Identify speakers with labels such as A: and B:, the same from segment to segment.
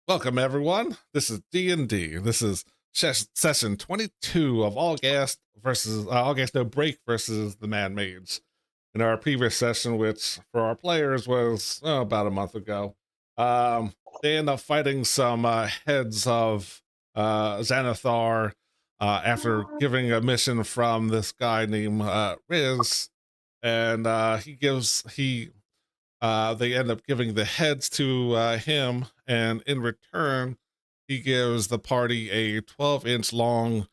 A: Welcome everyone. This is D&D. This is session 22 of All Gas No Break versus the Man Mage. In our previous session, which for our players was about a month ago, they end up fighting some heads of Xanathar after giving a mission from this guy named Riz, and they end up giving the heads to him, and in return, he gives the party a 12-inch long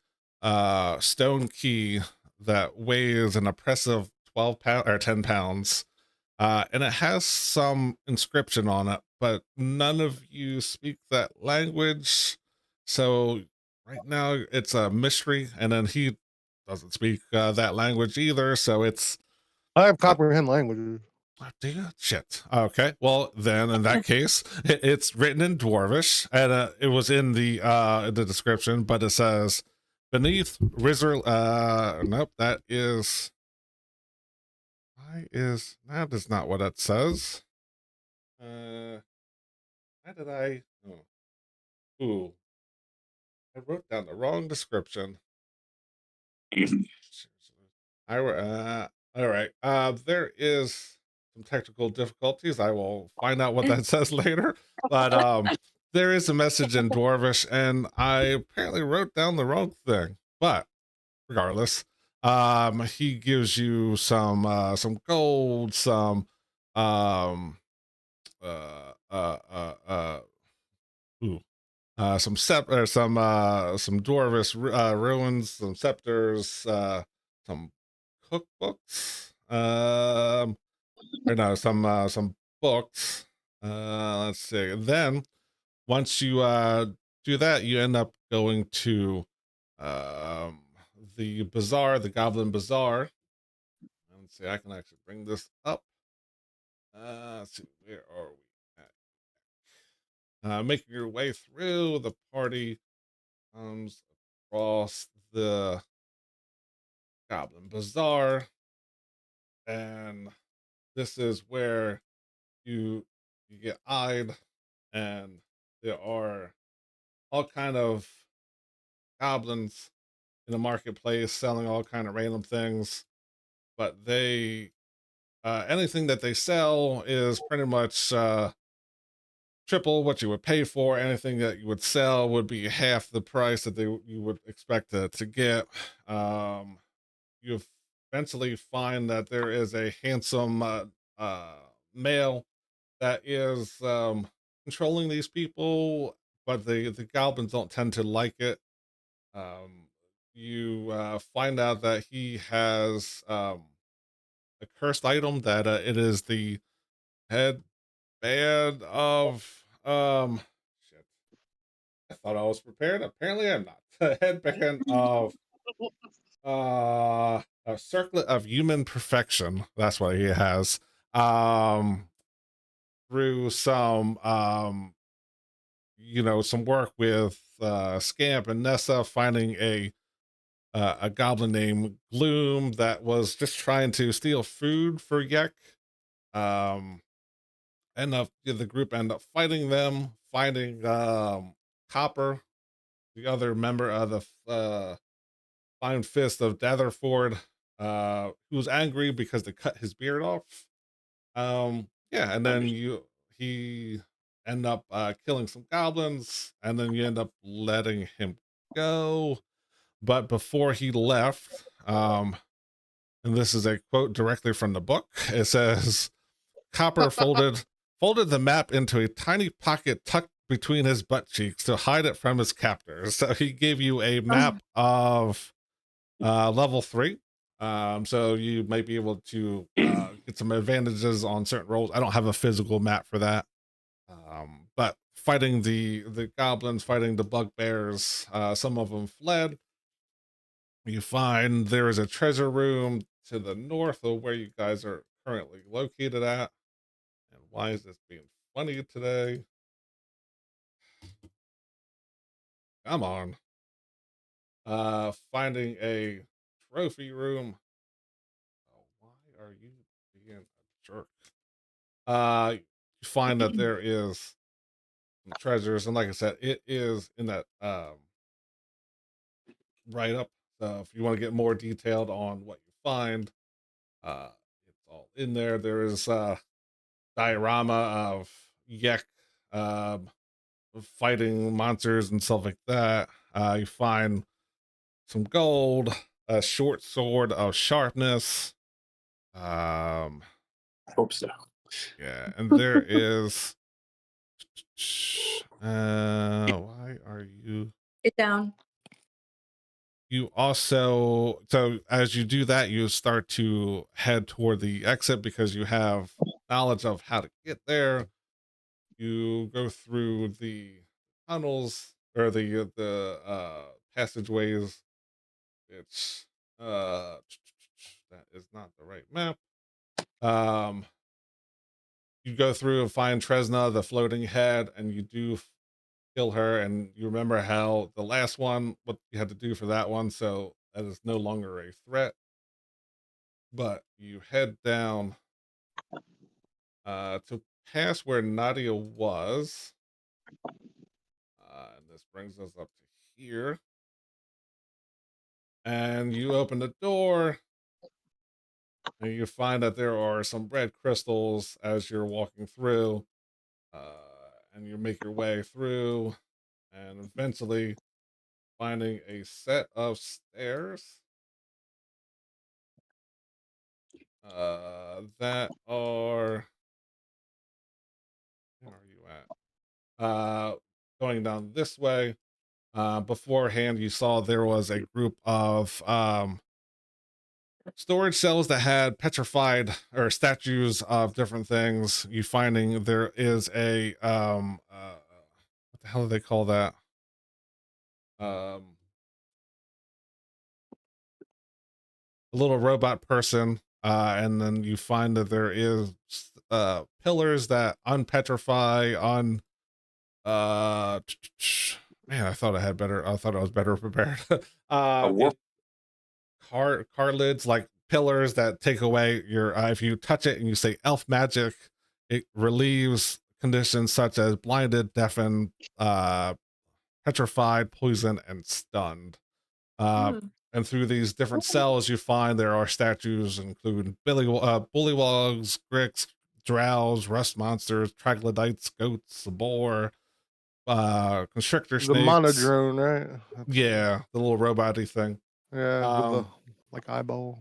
A: stone key that weighs an oppressive 12 pound or 10 pounds, and it has some inscription on it, but none of you speak that language. So right now it's a mystery, and then he doesn't speak that language either. So it's
B: I have comprehend languages.
A: Oh, do you? Shit. Okay. Well, then in that case, it's written in Dwarvish, and it was in the description, but it says beneath Rizzer. Nope. That is not what it says. Why did I? Oh, ooh, I wrote down the wrong description. All right. There is some technical difficulties. I will find out what that says later. But there is a message in Dwarvish, and I apparently wrote down the wrong thing. But regardless, he gives you some gold, um uh uh uh uh ooh, some Dwarvish ruins, some scepters, some cookbooks, or no, some books. Let's see. And then once you do that, you end up going to um the bazaar, the Goblin Bazaar. Let's see, I can actually bring this up. Let's see, where are we at? Making your way through the party comes across the Goblin Bazaar, and this is where you get eyed, and there are all kind of goblins in the marketplace selling all kind of random things, but they anything that they sell is pretty much triple what you would pay for. Anything that you would sell would be half the price that you would expect to get. um you eventually find that there is a handsome uh male that is controlling these people, but the goblins don't tend to like it. Um, you find out that he has a cursed item, that it is the headband of shit. I thought I was prepared. Apparently, I'm not. The headband of a circlet of human perfection. That's what he has. Um, through some work with Scamp and Nessa, finding a goblin named Gloom that was just trying to steal food for Yek. Um, the group end up fighting them, finding Copper, the other member of the Fine Fist of Datherford, who was angry because they cut his beard off. Yeah, and then he end up killing some goblins, and then you end up letting him go. But before he left, and this is a quote directly from the book, it says Copper folded the map into a tiny pocket tucked between his butt cheeks to hide it from his captors. So he gave you a map of level 3. So you might be able to get some advantages on certain roles. I don't have a physical map for that. But fighting the goblins, fighting the bugbears, some of them fled. You find there is a treasure room to the north of where you guys are currently located at. And why is this being funny today? Come on. Finding a trophy room. Oh, why are you being a jerk? You find that there is some treasures, and like I said, it is in that write up. So if you want to get more detailed on what you find, uh, it's all in there. There is a diorama of Yek um, fighting monsters and stuff like that. You find some gold, a short sword of sharpness. Um,
C: Hope so.
A: yeah, and there is. Why are you?
D: Get down.
A: You also, so as you do that, you start to head toward the exit because you have knowledge of how to get there. You go through the tunnels or the passageways. It's that is not the right map. You go through and find Tresna, the floating head, and you do kill her. And you remember how the last one, what you had to do for that one, so that is no longer a threat. But you head down to pass where Nadia was. And this brings us up to here. And you open the door, and you find that there are some red crystals as you're walking through. And you make your way through, and eventually finding a set of stairs that are, where are you at? Going down this way. Beforehand, you saw there was a group of storage cells that had petrified or statues of different things. You finding there is a what the hell do they call that? A little robot person, and then you find that there is pillars that unpetrify on man, I thought I was better prepared.
C: A warp.
A: Car lids, like pillars that take away your if you touch it and you say elf magic, it relieves conditions such as blinded, deafened, petrified, poisoned, and stunned.
D: Mm.
A: And through these different cells, you find there are statues, including bullywogs, gricks, drows, rust monsters, troglodytes, goats, boar, constrictor
B: The
A: snakes.
B: monodrone, right?
A: Yeah, the little robot-y thing.
B: Yeah, with the
A: Um,
B: like eyeball.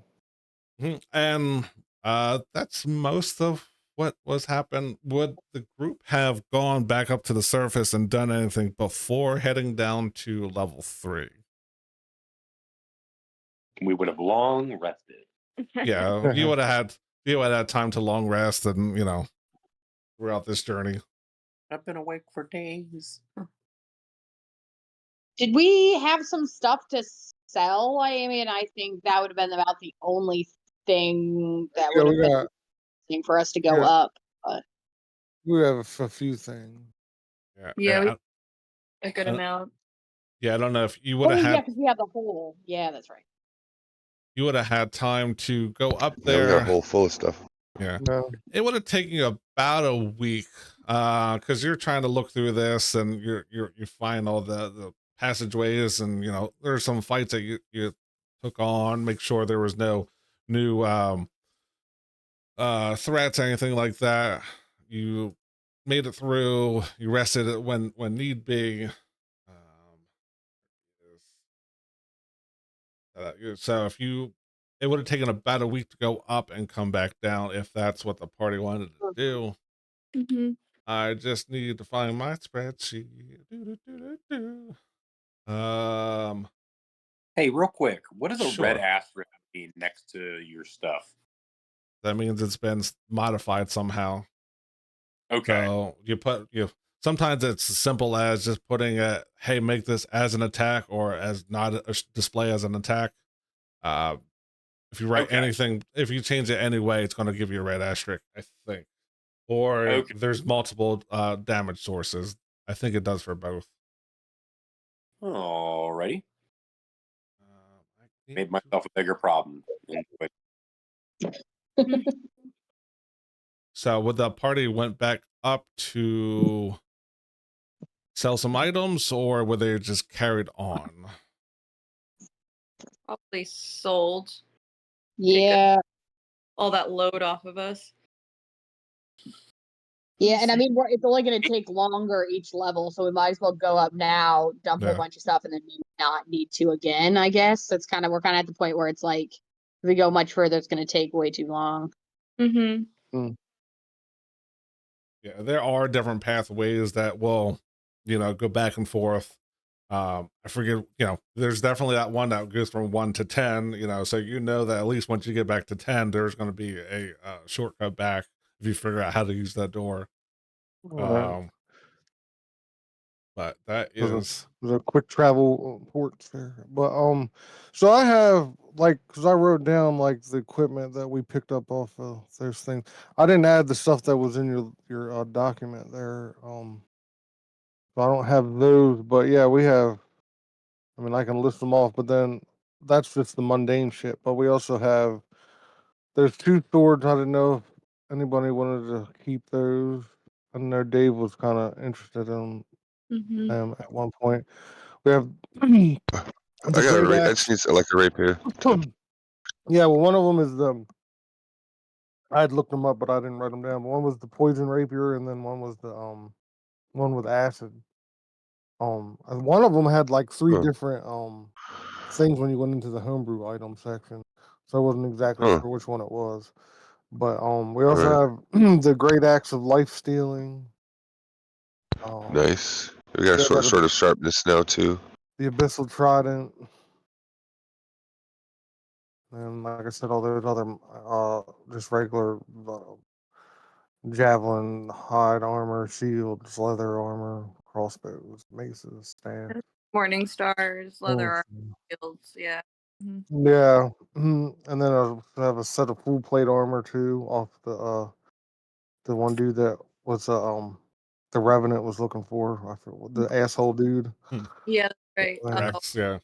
A: and that's most of what was happened. Would the group have gone back up to the surface and done anything before heading down to level 3?
C: We would have long rested.
A: Yeah, you would have had time to long rest and throughout this journey.
C: I've been awake for days.
E: Did we have some stuff to sell? I mean, I think that would have been about the only thing that
B: Yeah,
E: would
B: we
E: have
B: got
E: been for us to go
B: yeah.
E: up. But
B: we have a few things.
D: Yeah, a good
A: I don't-
D: amount.
A: yeah, I don't know if you would
E: oh
A: have
E: yeah,
A: had
E: because we have the whole. Yeah, that's right.
A: you would have had time to go up
F: Yeah, we got a
A: there.
F: hole full of stuff.
A: Yeah.
B: No,
A: It would have taken you about a week, because you're trying to look through this and you find all the passageways, and there's some fights that you took on, make sure there was no new threats, anything like that. You made it through, you rested it when need be. So if it would have taken about a week to go up and come back down if that's what the party wanted to do.
D: Mm-hmm.
A: I just need to find my spreadsheet. Um,
C: Hey, real quick, what does a red
A: Sure.
C: asterisk mean next to your stuff?
A: That means it's been modified somehow.
C: Okay.
A: So sometimes it's as simple as just putting hey, make this as an attack or as not a display as an attack. If you write
C: Okay.
A: anything, if you change it anyway, it's going to give you a red asterisk, I think. Or
C: Okay.
A: there's multiple damage sources. I think it does for both.
C: Alrighty.
A: I need
C: Made
A: to-
C: myself a bigger problem.
A: So when the party went back up to sell some items, or were they just carried on?
D: Probably sold. Take
E: Yeah.
D: all that load off of us.
E: Yeah, and I mean, it's only going to take longer each level, so we might as well go up now, dump a whole
A: Yeah.
E: bunch of stuff, and then maybe not need to again, I guess. We're kind of at the point where it's like, if we go much further, it's going to take way too long.
D: Mm-hmm.
A: Yeah, there are different pathways that will, go back and forth. I forget, there's definitely that one that goes from 1 to 10, so that at least once you get back to 10, there's going to be a shortcut back if you figure out how to use that door.
B: Right.
A: But that
B: There's
A: is
B: a quick travel ports there. But so I have because I wrote down like the equipment that we picked up off of those things. I didn't add the stuff that was in your document there. So I don't have those, but yeah, we have. I mean, I can list them off, but then that's just the mundane shit. But we also have. There's 2 swords. I didn't know if anybody wanted to keep those. I know Dave was kind of interested in
D: Mm-hmm.
B: them at one point. We have
F: I
B: the
F: got
B: great
F: I
B: axe.
F: just need like a rapier.
B: Yeah, well, one of them is the. I had looked them up, but I didn't write them down. One was the poison rapier, and then one was the one with acid. And one of them had like 3
F: Huh.
B: different things when you went into the homebrew item section, so I wasn't exactly
F: Huh.
B: sure which one it was. But we also
F: Alright.
B: have the great axe of life stealing.
F: Nice. We got a
B: Yeah,
F: short sword of sharpness now too.
B: the abyssal trident, and like I said, all those other just regular javelin, hide armor, shields, leather armor, crossbows, maces, staves.
D: Morning stars, leather armor,
B: Mm.
D: shields. Yeah.
B: Yeah, and then I have a set of full plate armor too off the one dude that was the revenant was looking for. I forget what the asshole dude.
D: Yeah, that's right.
A: Rex, yeah.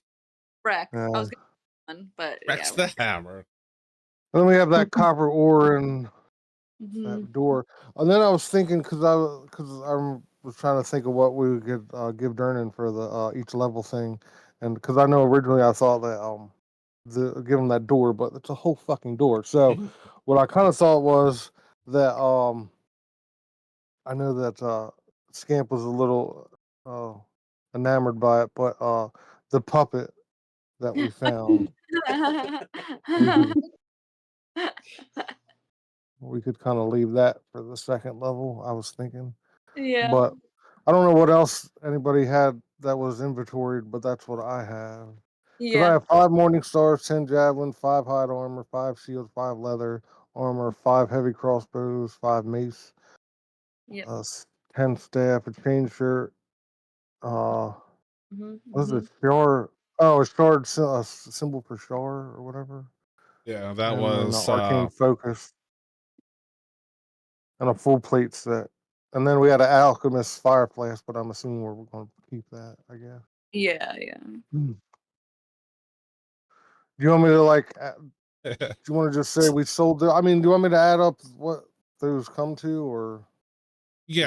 D: Rex.
B: Yeah.
D: I was gonna one, but
A: Rex
D: yeah.
A: the hammer.
B: And then we have that copper ore and
D: Mm-hmm.
B: that door. And then I was thinking because I was trying to think of what we could give Dernan for the each level thing, and because I know originally I thought that give him that door, but it's a whole fucking door. So what I kind of thought was that I know that Scamp was a little enamored by it, but the puppet that we found, we could kind of leave that for the second level. I was thinking.
D: Yeah.
B: But I don't know what else anybody had that was inventoried, but that's what I have. Because I
D: Yeah.
B: have 5 morning stars, 10 javelin, 5 hide armor, 5 shield, 5 leather armor, 5 heavy crossbows, 5 mace,
D: Yep.
B: 10 staff, a chain shirt.
D: Mm-hmm.
B: What's it? Shar? Oh, a shard symbol for Shar or whatever.
A: Yeah, that
B: And then
A: was
B: arcane focus and a full plate set. And then we had an alchemist fire flask, but I'm assuming we're going to keep that, I guess.
D: Yeah, yeah.
B: Do you want me to do
A: yeah.
B: you want to just say we sold it? I mean, do you want me to add up what those come to, or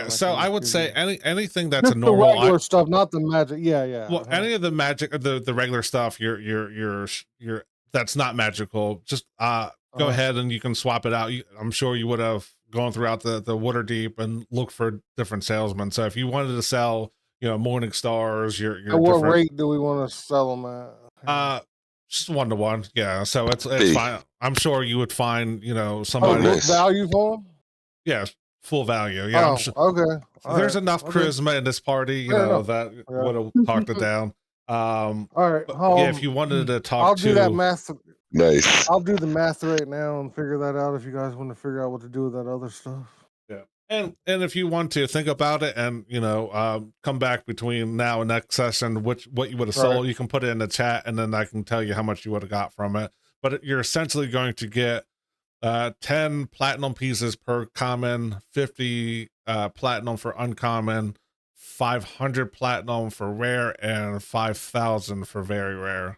A: So I would say anything that's
B: just
A: a
B: the
A: normal
B: regular stuff, not the magic? Yeah.
A: well, any of the magic, the regular stuff, your that's not magical. Just go ahead and you can swap it out. I'm sure you would have gone throughout the Waterdeep and look for different salesmen. So if you wanted to sell, Morning Stars, your
B: At what
A: different
B: rate do we want to sell them at?
A: just 1-to-1. Yeah, so it's
F: Hey.
A: fine. I'm sure you would find
B: Oh,
A: somebody.
B: book
F: nice.
B: value for them?
A: Yeah, full value. Yeah, I'm
B: Oh,
A: sure.
B: okay. All
A: There's
B: right.
A: enough
B: Okay.
A: charisma in this party,
B: Fair enough.
A: that
B: Yeah.
A: would have talked it down.
B: All right.
A: But yeah, if you wanted to talk
B: I'll do that
A: to,
B: math.
F: Nice.
B: I'll do the math right now and figure that out. If you guys want to figure out what to do with that other stuff.
A: yeah, and if you want to think about it and come back between now and next session, what you would have sold, you can put it in the chat, and then I can tell you how much you would have got from it. But you're essentially going to get 10 platinum pieces per common, 50 platinum for uncommon, 500 platinum for rare, and 5,000 for very rare.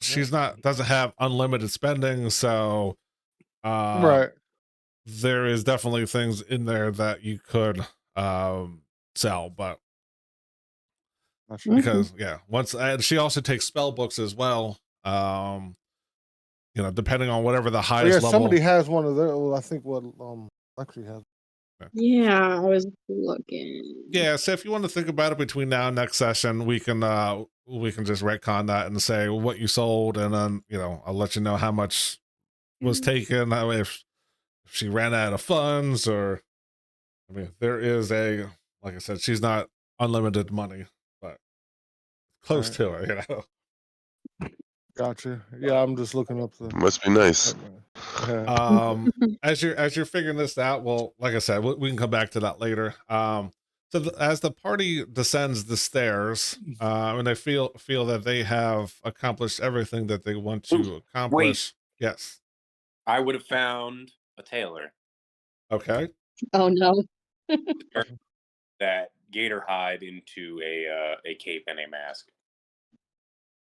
A: She's doesn't have unlimited spending, so
B: Right.
A: there is definitely things in there that you could sell, but
B: Gotcha.
A: because once and she also takes spell books as well. Depending on whatever the
B: Oh,
A: highest level.
B: somebody has one of those. Well, I think what Lexi has.
D: Yeah, I was looking.
A: Yeah, so if you want to think about it between now and next session, we can just retcon that and say what you sold, and then I'll let you know how much was taken. That way, if she ran out of funds, or there is like I said, she's not unlimited money, but close to it.
B: Gotcha. Yeah, I'm just looking up the.
F: Must be nice.
A: As you're figuring this out, well, like I said, we can come back to that later. So as the party descends the stairs, and they feel that they have accomplished everything that they want to accomplish. Yes.
C: I would have found a tailor
A: Okay.
E: Oh no.
C: that gator hide into a cape and a mask.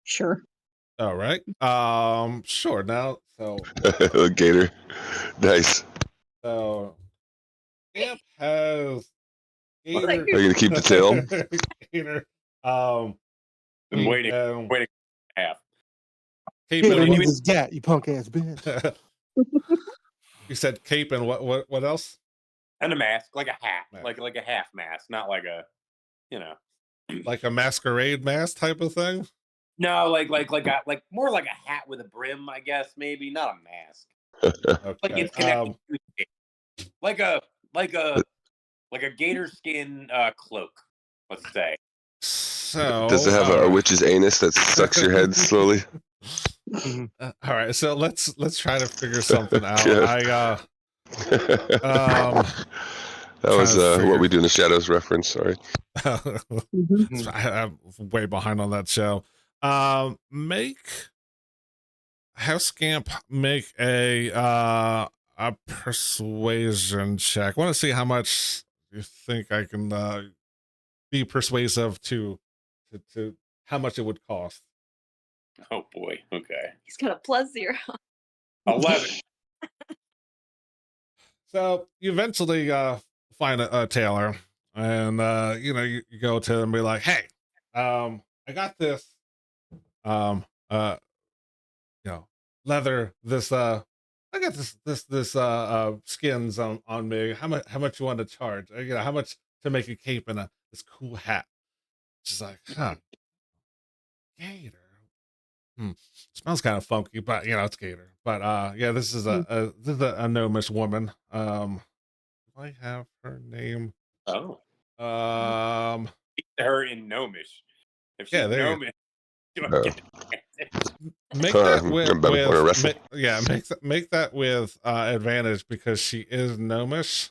E: Sure.
A: All right. Sure. Now, so
F: Gator. Nice.
A: so Camp has gator.
F: Are you gonna keep the tail?
A: Gator.
C: Been waiting half.
A: Cape
B: Gator
A: and
B: needs
A: what?
B: his gat, you punk ass bitch.
A: You said cape and what else?
C: And a mask, like a hat,
A: Mask.
C: like a half mask, not like a,
A: Like a masquerade mask type of thing.
C: No, like more like a hat with a brim, I guess, maybe not a mask.
A: Okay.
C: Like it's connected to it. like a gator skin cloak, let's say.
A: So
F: Does it have a witch's anus that sucks your head slowly?
A: all right, so let's try to figure something out.
F: Yeah. That was what we do in the shadows reference. Sorry.
A: I'm way behind on that show. Have Scamp make a persuasion check. I want to see how much you think I can be persuasive to how much it would cost.
C: Oh boy. Okay.
D: He's got a +0.
C: 11.
A: So you eventually find a tailor, and you go to them and be like, hey, I got this leather, this I got this skins on me. How much you want to charge? How much to make a cape and this cool hat? She's like, gator. Smells kind of funky, but it's gator. But this is a gnomish woman. Do I have her name?
C: Oh.
A: Her
C: in gnomish. If she's
A: there you
C: gnomish,
A: make that
F: with
A: make that with advantage because she is gnomish.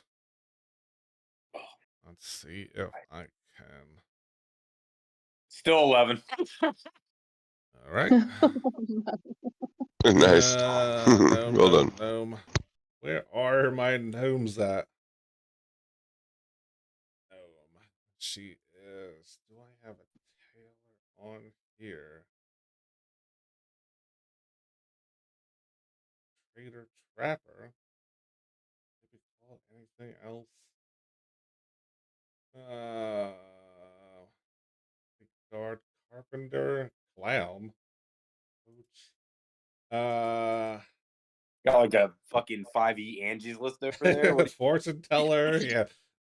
A: Let's see if I can.
C: Still 11.
A: All right.
F: Nice. Well done.
A: Gnome. Where are my gnomes at? Gnome. She is. Do I have a tailor on here? Trader Trapper. Maybe call it anything else. Guard Carpenter Clown.
C: Got like a fucking 5e Angie's list over there.
A: Fortune teller,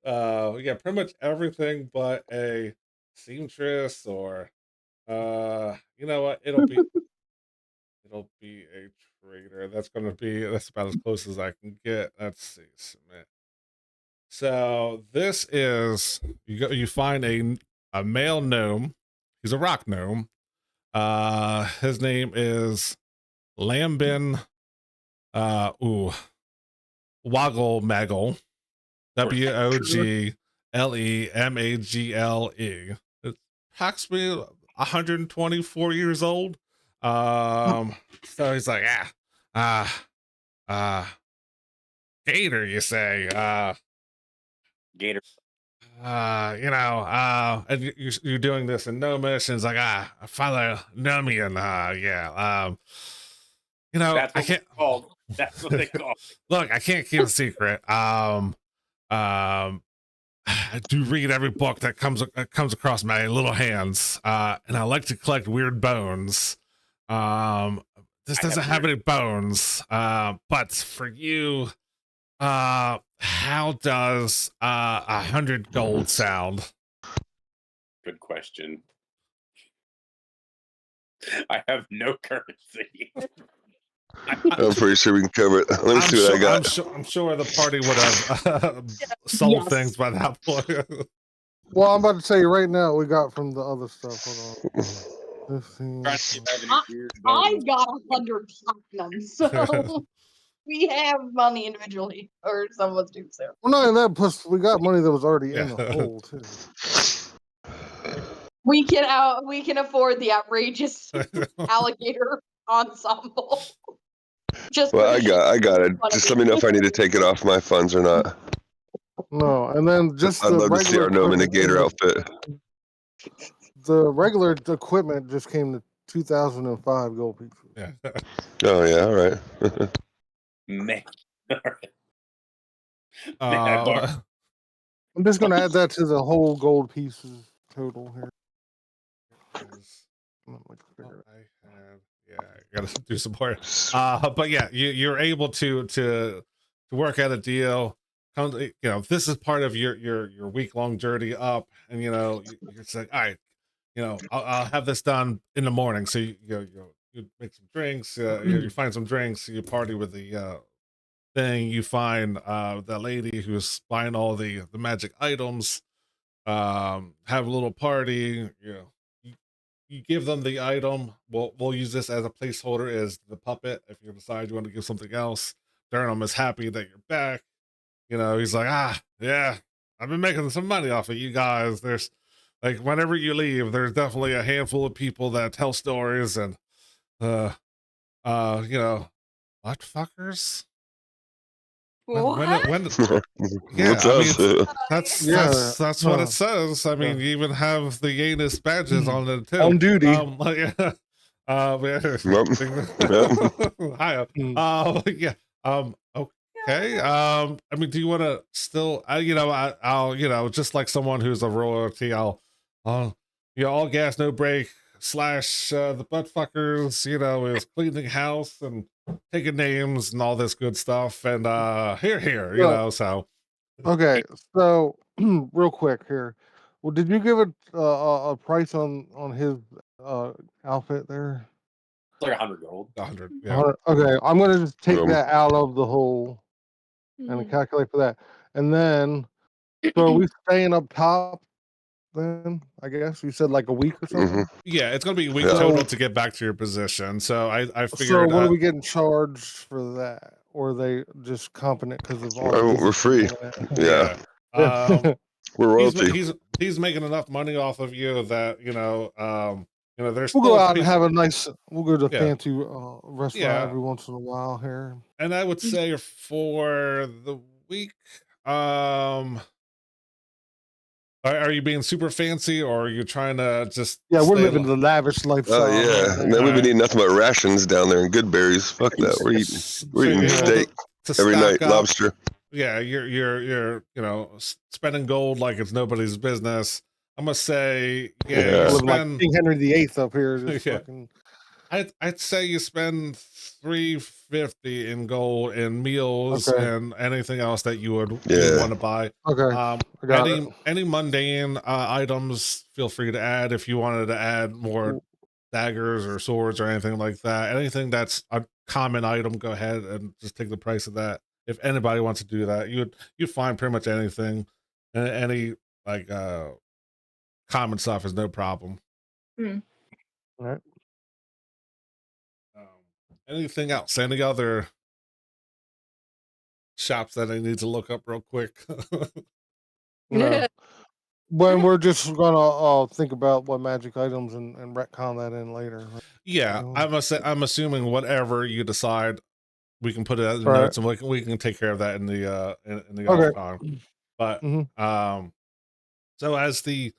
A: pretty much everything but a seamstress or you know what? It'll be a trader. That's about as close as I can get. Let's see, submit. So this is you find a male gnome. He's a rock gnome. His name is Lambin Woggle Maggle. WOGLEMAGLE. It's approximately 124 years old. So he's like, gator, you say?
C: Gator.
A: And you're doing this in gnomish, and it's like, Father Nomian,
C: That's
A: I
C: what
A: can't.
C: called. That's what they call.
A: Look, I can't keep a secret. How I do read every book that comes across my little hands, and I like to collect weird bones. This doesn't have any bones, but for you, how does 100 gold sound?
C: Good question. I have no currency.
F: I'm pretty sure we can cover it. Let me see what I got.
A: I'm sure the party would have sold things by that point.
B: Well, I'm about to tell you right now we got from the other stuff. Hold on. 15.
E: I got 100 platinum, so we have money individually, or some of us do so.
B: Well, not even that. Plus, we got money that was already in the hole too.
E: We can afford the outrageous alligator ensemble. Just
F: Well, I got it. Just let me know if I need to take it off my funds or not.
B: No, and then just
F: I'd
B: the
F: love to see
B: regular
F: our gnome in the
B: equipment
F: gator outfit.
B: The regular equipment just came to 2005 gold pieces.
A: Yeah.
F: Oh yeah, all right.
C: Man.
B: I'm just gonna add that to the whole gold pieces total here.
A: I gotta do some more. But yeah, you're able to work out a deal. This is part of your week-long journey up, and you're saying, all right, I'll have this done in the morning. So you make some drinks, you find some drinks, you party with the thing, you find the lady who's buying all the magic items, have a little party, you give them the item. We'll use this as a placeholder as the puppet. If you decide you want to give something else, Durham is happy that you're back. He's like, yeah, I've been making some money off of you guys. There's like, whenever you leave, there's definitely a handful of people that tell stories and, what fuckers?
D: What?
A: Yeah,
F: What's
A: I mean,
F: up?
A: that's what it says. I mean, you even have the Yanus badges on it too.
B: On duty.
A: Yeah. Hi. Yeah. Okay. I mean, do you want to still? I'll just like someone who's a royalty. I'll all gas, no break. / the butt fuckers. Is cleaning house and taking names and all this good stuff. And here. So.
B: Okay, so real quick here. Well, did you give it a price on his outfit there?
C: It's like 100 gold.
A: 100. Yeah.
B: Okay, I'm gonna just take that out of the whole and
D: Mm.
B: calculate for that. And then, so are we staying up top then? I guess you said like a week or something.
A: Yeah, it's gonna be a week total to get back to your position. So I
B: So
A: figured.
B: what are we getting charged for that? Or are they just competent because of all?
F: We're free. Yeah. We're royalty.
A: He's making enough money off of you that there's
B: We'll
A: still
B: go out
A: people,
B: and have a nice. We'll go to a
A: Yeah.
B: fancy restaurant every once in a while here.
A: And I would say for the week, are you being super fancy, or are you trying to just?
B: Yeah, we're living the lavish lifestyle.
F: Oh yeah, and then we've been eating nothing but rations down there and good berries. Fuck that. We're eating steak every night, lobster.
A: Yeah, you're spending gold like it's nobody's business. I'm gonna say, you spend
B: like King Henry VIII up here. Just fucking...
A: I'd say you spend $350 in gold and meals and anything else that you would want to buy.
B: Okay.
A: Any mundane items, feel free to add. If you wanted to add more daggers or swords or anything like that, anything that's a common item, go ahead and just take the price of that. If anybody wants to do that, you'd find pretty much anything, any like common stuff is no problem.
D: Mm.
B: All right.
A: Anything else? Any other shops that I need to look up real quick?
B: No. When we're just gonna think about what magic items and retcon that in later. Right?
A: Yeah, I'm assuming whatever you decide, we can put it in the notes and we can take care of that in the off time. But so as the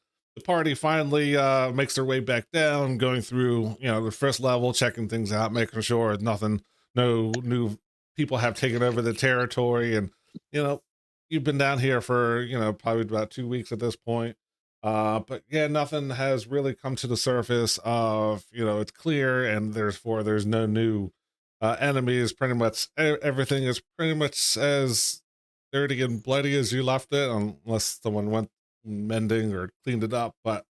A: party finally makes their way back down, going through the first level, checking things out, making sure no new people have taken over the territory, and you've been down here for, probably about 2 weeks at this point. But yeah, nothing has really come to the surface of, it's clear, and there's no new enemies. Pretty much everything is pretty much as dirty and bloody as you left it, unless someone went mending or cleaned it up. But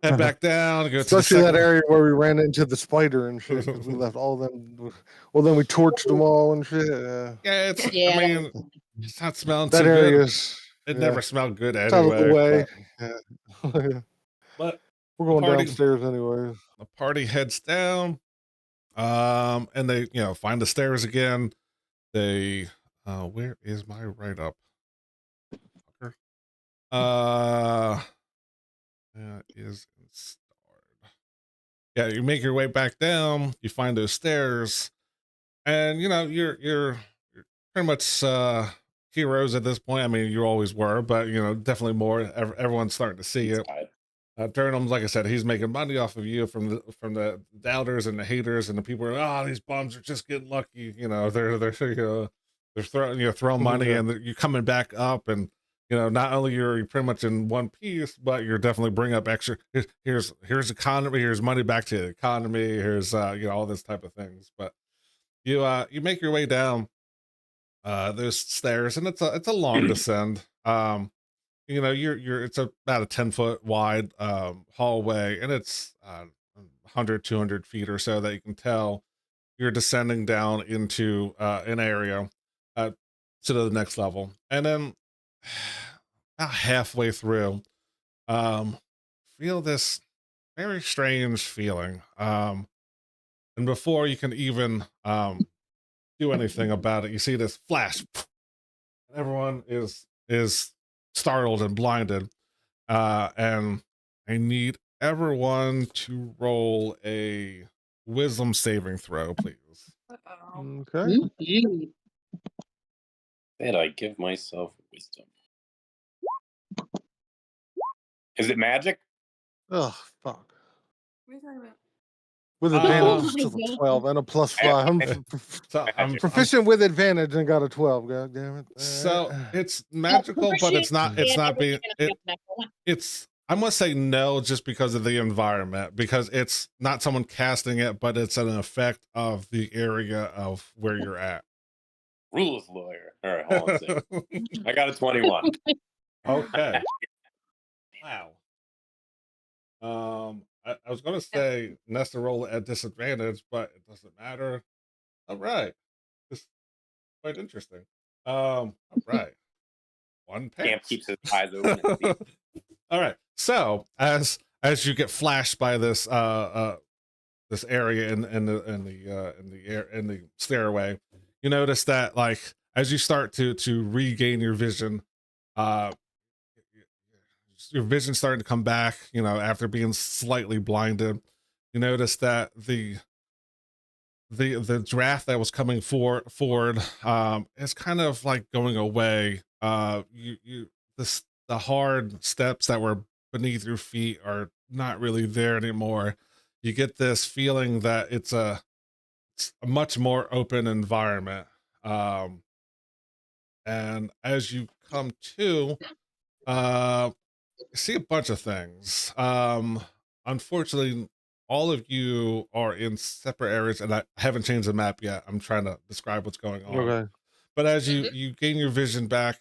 A: head back down, go to the
B: Especially that
A: second.
B: area where we ran into the spider and shit, because we left all them. Well, then we torched them all and shit. Yeah,
A: Yeah, I
E: Yeah,
A: mean, it's not smelling
B: that
A: too
B: area
A: good.
B: is.
A: It
B: Yeah,
A: never smelled good
B: it's out of the
A: anyway.
B: way.
A: But,
B: Yeah.
A: but
B: We're
A: the
B: going
A: party,
B: downstairs anyways.
A: the party heads down. And they, find the stairs again. They, where is my write up? That is in start. Yeah, you make your way back down. You find those stairs, and you're pretty much heroes at this point. I mean, you always were, but definitely more. Everyone's starting to see it. Turnham's, like I said, he's making money off of you from the doubters and the haters and the people who are, these bums are just getting lucky. They're throwing money,
B: Yeah.
A: and you're coming back up, and not only you're pretty much in one piece, but you're definitely bringing up extra. Here's economy. Here's money back to the economy. Here's all this type of things. But you make your way down those stairs, and it's a long descend. It's about a 10-foot wide hallway, and it's 100 200 feet or so that you can tell you're descending down into an area to the next level. And then about halfway through, feel this very strange feeling, and before you can even do anything about it, you see this flash. Everyone is startled and blinded, and I need everyone to roll a wisdom saving throw, please.
D: Uh-oh.
B: Okay.
E: Mhm.
C: Did I give myself wisdom? Is it magic?
B: Oh fuck.
D: What are you talking about?
B: With
A: Uh,
B: advantage,
E: Oh
B: it's still
E: my
B: a
E: God.
B: 12 and a plus 5. I'm
A: So I'm
B: proficient with advantage and got a 12. God damn it.
A: so it's magical, but it's not. It's
E: And
A: not
E: everything
A: being.
E: and I got the next one.
A: It's. I'm gonna say no, just because of the environment, because it's not someone casting it, but it's an effect of the area of where you're at.
C: Rules lawyer. All right, hold on a second. I got a 21.
A: Okay. Wow. I was gonna say Nesta roll at disadvantage, but it doesn't matter. All right. This is quite interesting. All right. One
C: Camp
A: pass.
C: keeps his eyes open. And sees.
A: All right. So as you get flashed by this this area in the stairway, you notice that, like, as you start to regain your vision, uh your vision's starting to come back, after being slightly blinded. You notice that the draft that was coming forward is kind of like going away. The hard steps that were beneath your feet are not really there anymore. You get this feeling that it's a much more open environment. And as you come to, see a bunch of things. Unfortunately, all of you are in separate areas, and I haven't changed the map yet. I'm trying to describe what's going on.
B: Okay.
A: But as you gain your vision back,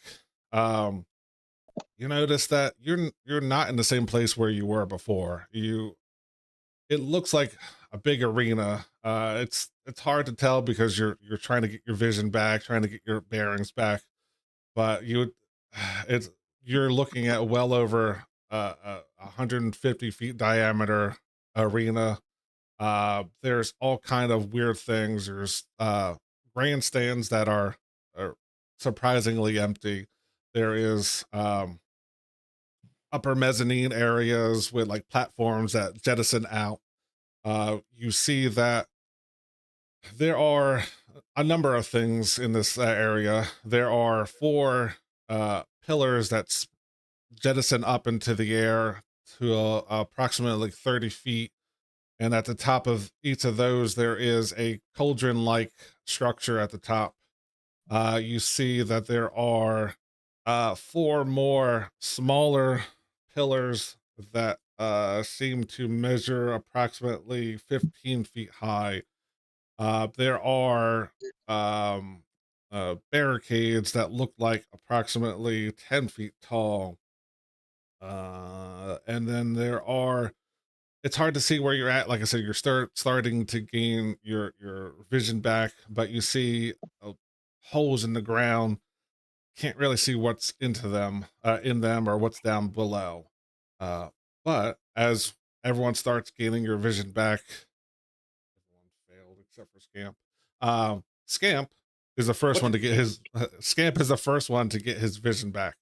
A: you notice that you're not in the same place where you were before. It looks like a big arena. It's hard to tell because you're trying to get your vision back, trying to get your bearings back, but it's you're looking at well over a 150 feet diameter arena. There's all kind of weird things. There's grandstands that are surprisingly empty. There is upper mezzanine areas with like platforms that jettison out. You see that there are a number of things in this area. There are 4 pillars that jettison up into the air to approximately 30 feet. And at the top of each of those, there is a cauldron-like structure at the top. You see that there are 4 more smaller pillars that seem to measure approximately 15 feet high. There are um, barricades that look like approximately 10 feet tall. And then there are, it's hard to see where you're at. Like I said, you're starting to gain your vision back, but you see holes in the ground. Can't really see what's in them or what's down below. Uh, but as everyone starts gaining your vision back, everyone failed except for Scamp. Scamp is the first one to get his Scamp is the first one to get his vision back.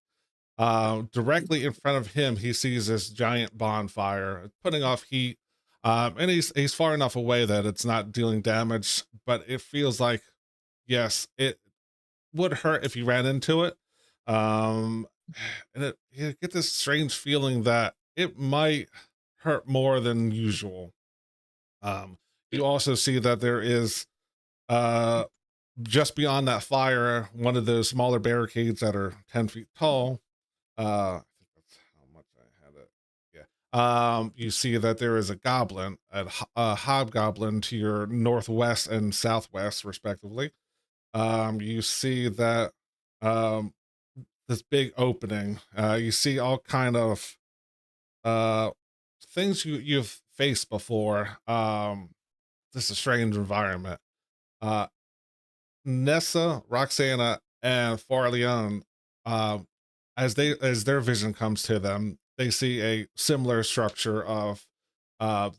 A: Directly in front of him, he sees this giant bonfire putting off heat. And he's far enough away that it's not dealing damage, but it feels like, yes, it would hurt if you ran into it. Um, and you get this strange feeling that it might hurt more than usual. You also see that there is uh just beyond that fire, one of those smaller barricades that are 10 feet tall. I think that's how much I had it. Yeah. You see that there is a goblin, a hobgoblin to your northwest and southwest, respectively. You see that um, this big opening. You see all kind of uh, things you've faced before. This is a strange environment. Uh, Nessa, Roxana, and Farleon, um, as their vision comes to them, they see a similar structure of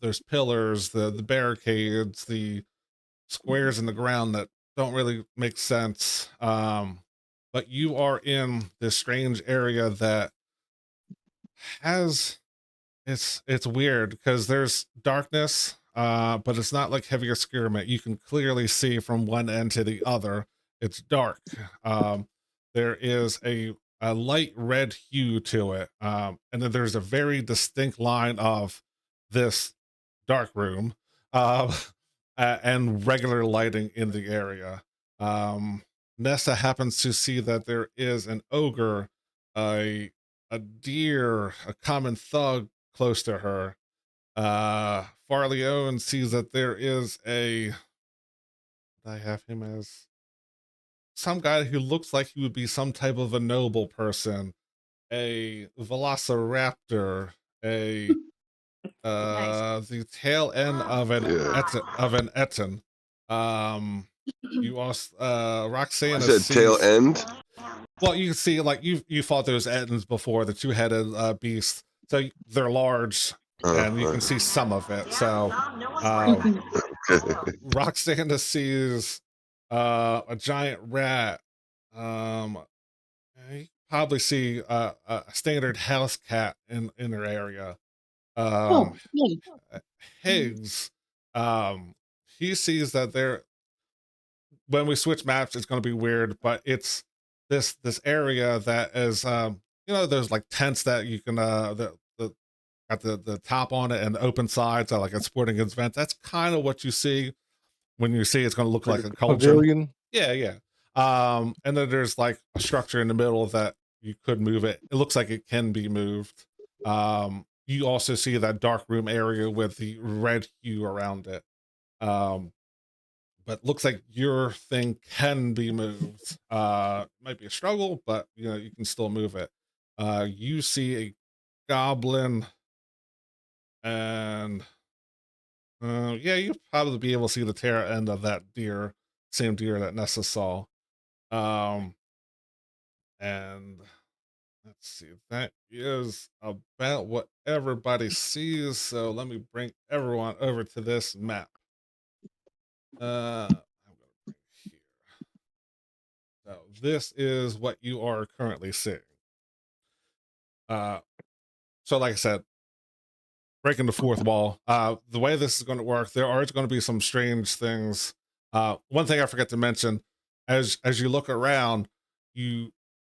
A: there's pillars, the barricades, the squares in the ground that don't really make sense. But you are in this strange area that has it's weird because there's darkness, but it's not like heavy obscurement. You can clearly see from one end to the other. It's dark. There is a light red hue to it, and then there's a very distinct line of this dark room, uh, and regular lighting in the area. Nessa happens to see that there is an ogre, a deer, a common thug close to her. Farleon sees that there is I have him as some guy who looks like he would be some type of a noble person, a velociraptor, a the tail end of an Etten. Um, you also
F: I
A: Roxana
F: said tail
A: sees.
F: end.
A: Well, you can see like you fought those Ettins before, the two-headed beasts. So they're large, and you can see some of it. So Roxana sees a giant rat. You probably see a standard house cat in her area.
E: Oh, yeah.
A: Higgs, um, he sees that there when we switch maps, it's going to be weird, but it's this area that is there's like tents that you can the got the top on it and the open sides are like a sporting event. That's kind of what you see when you see it's going to look like a cauldron.
B: Pavilion.
A: Yeah. And then there's like a structure in the middle that you could move it. It looks like it can be moved. You also see that dark room area with the red hue around it. But looks like your thing can be moved. Might be a struggle, but you can still move it. You see a goblin, and yeah, you'll probably be able to see the tail end of that deer, same deer that Nessa saw. And let's see, that is about what everybody sees. So let me bring everyone over to this map. I'm gonna bring here. So this is what you are currently seeing. So like I said, breaking the fourth wall. The way this is going to work, there are going to be some strange things. One thing I forgot to mention, as you look around,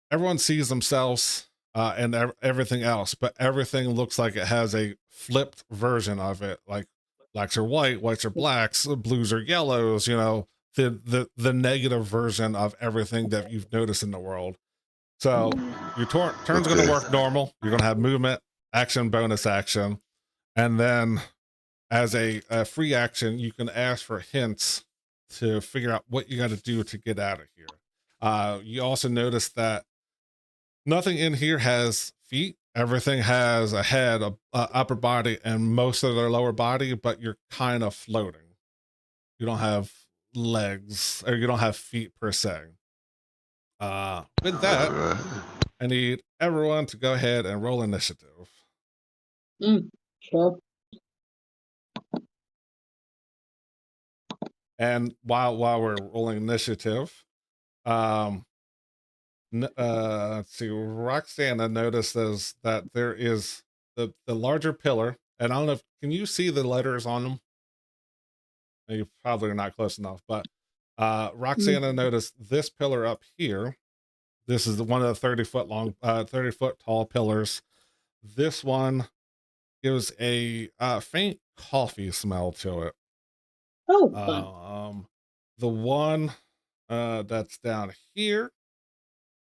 A: everyone sees themselves and everything else, but everything looks like it has a flipped version of it. Like blacks are white, whites are blacks, blues are yellows. the negative version of everything that you've noticed in the world. So your turn's going to work normal. You're going to have movement, action, bonus action, and then as a free action, you can ask for hints to figure out what you got to do to get out of here. You also notice that nothing in here has feet. Everything has a head, a upper body, and most of their lower body, but you're kind of floating. You don't have legs, or you don't have feet per se. With that, I need everyone to go ahead and roll initiative.
E: Sure.
A: And while we're rolling initiative, let's see, Roxana notices that there is the larger pillar, and I don't know if, can you see the letters on them? You probably are not close enough, but Roxana noticed this pillar up here. This is one of the 30-foot long, 30-foot tall pillars. This one gives a faint coffee smell to it.
E: Oh, fun.
A: The one that's down here,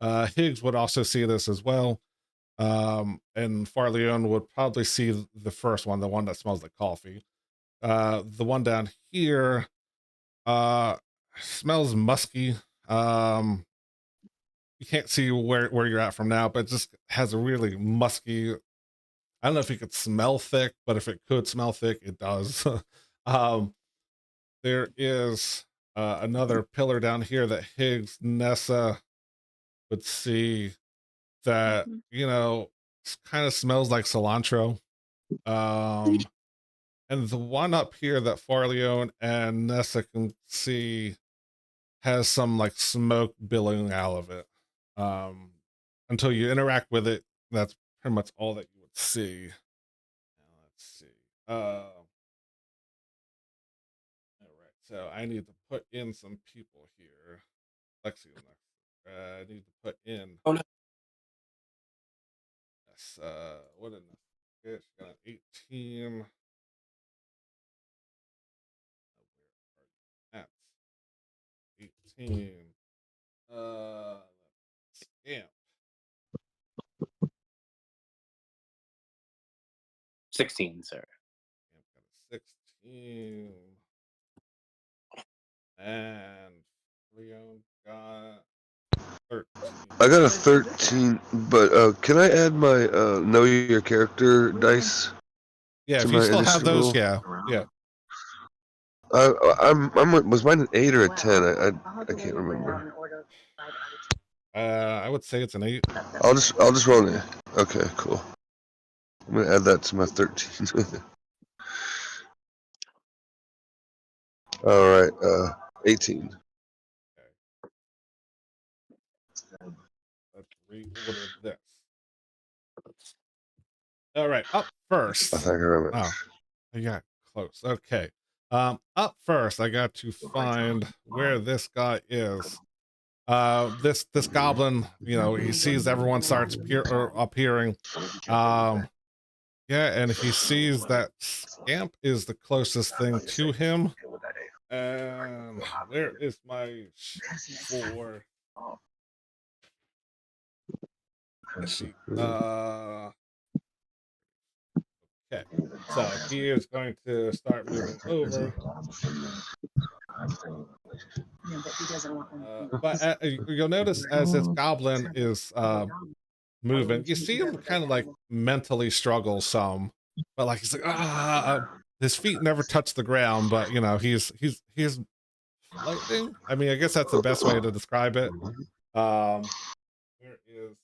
A: Higgs would also see this as well. And Farleone would probably see the first one, the one that smells like coffee. The one down here smells musky. You can't see where you're at from now, but it just has a really musky, I don't know if it could smell thick, but if it could smell thick, it does. There is another pillar down here that Higgs, Nessa would see that, you know, kind of smells like cilantro. And the one up here that Farleone and Nessa can see has some like smoke billowing out of it. Until you interact with it, that's pretty much all that you would see. Now, let's see. All right, so I need to put in some people here. Lexi, I need to put in.
C: Oh, no.
A: Yes, what in the she got an 18. At 18. Scamp.
C: 16, sir.
A: Scamp got a 16. And Leon got 13.
F: I got a 13, but can I add my know your character dice?
A: Yeah,
F: to
A: if you
F: my
A: still have those,
F: initiative
A: yeah.
F: Was mine an 8 or a 10? I can't remember.
A: I would say it's an 8.
F: I'll just roll it. Okay, cool. I'm gonna add that to my 13. All right, 18.
A: Okay. Let's reorder this. All right, up first.
F: I think I remember.
A: Oh, I got close. Okay. Up first, I got to find where this guy is. This goblin, you know, he sees everyone starts appearing. Yeah, and he sees that Scamp is the closest thing to him. And where is my for? Let's see. Okay, so he is going to start moving over. But you'll notice as this goblin is moving, you see him kind of like mentally struggle some, but like he's like his feet never touch the ground, but you know he's floating. I mean, I guess that's the best way to describe it. Where is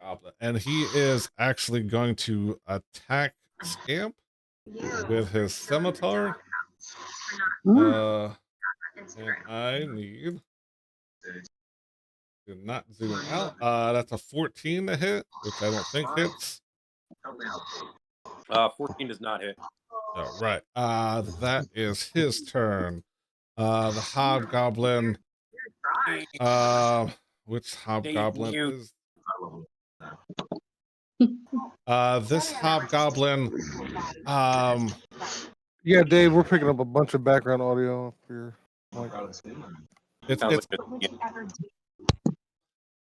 A: goblin? And he is actually going to attack Scamp with his scimitar. And I need to not zoom out. That's a 14 to hit, which I don't think hits.
C: 14 does not hit.
A: All right. That is his turn. The hobgoblin. Which hobgoblin is? This hobgoblin.
B: Yeah, Dave, we're picking up a bunch of background audio up here. Like,
A: It's
C: Sounds
A: it's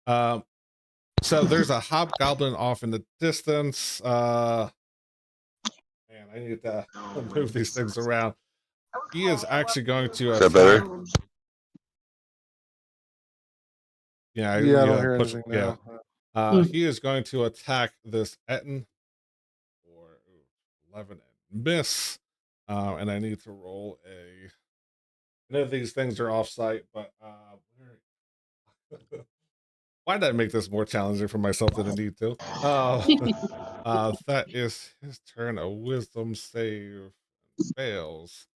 C: like
A: so there's a hobgoblin off in the distance. Man, I need to move these things around. He is actually going to
F: Is that
A: attack.
F: better?
A: Yeah,
B: yeah, I don't
A: yeah,
B: hear
A: push.
B: anything
A: Yeah,
B: now.
A: he is going to attack this Etten for 11 and miss. And I need to roll a. I know these things are off site, but why did I make this more challenging for myself than I need to? That is his turn. A wisdom save fails.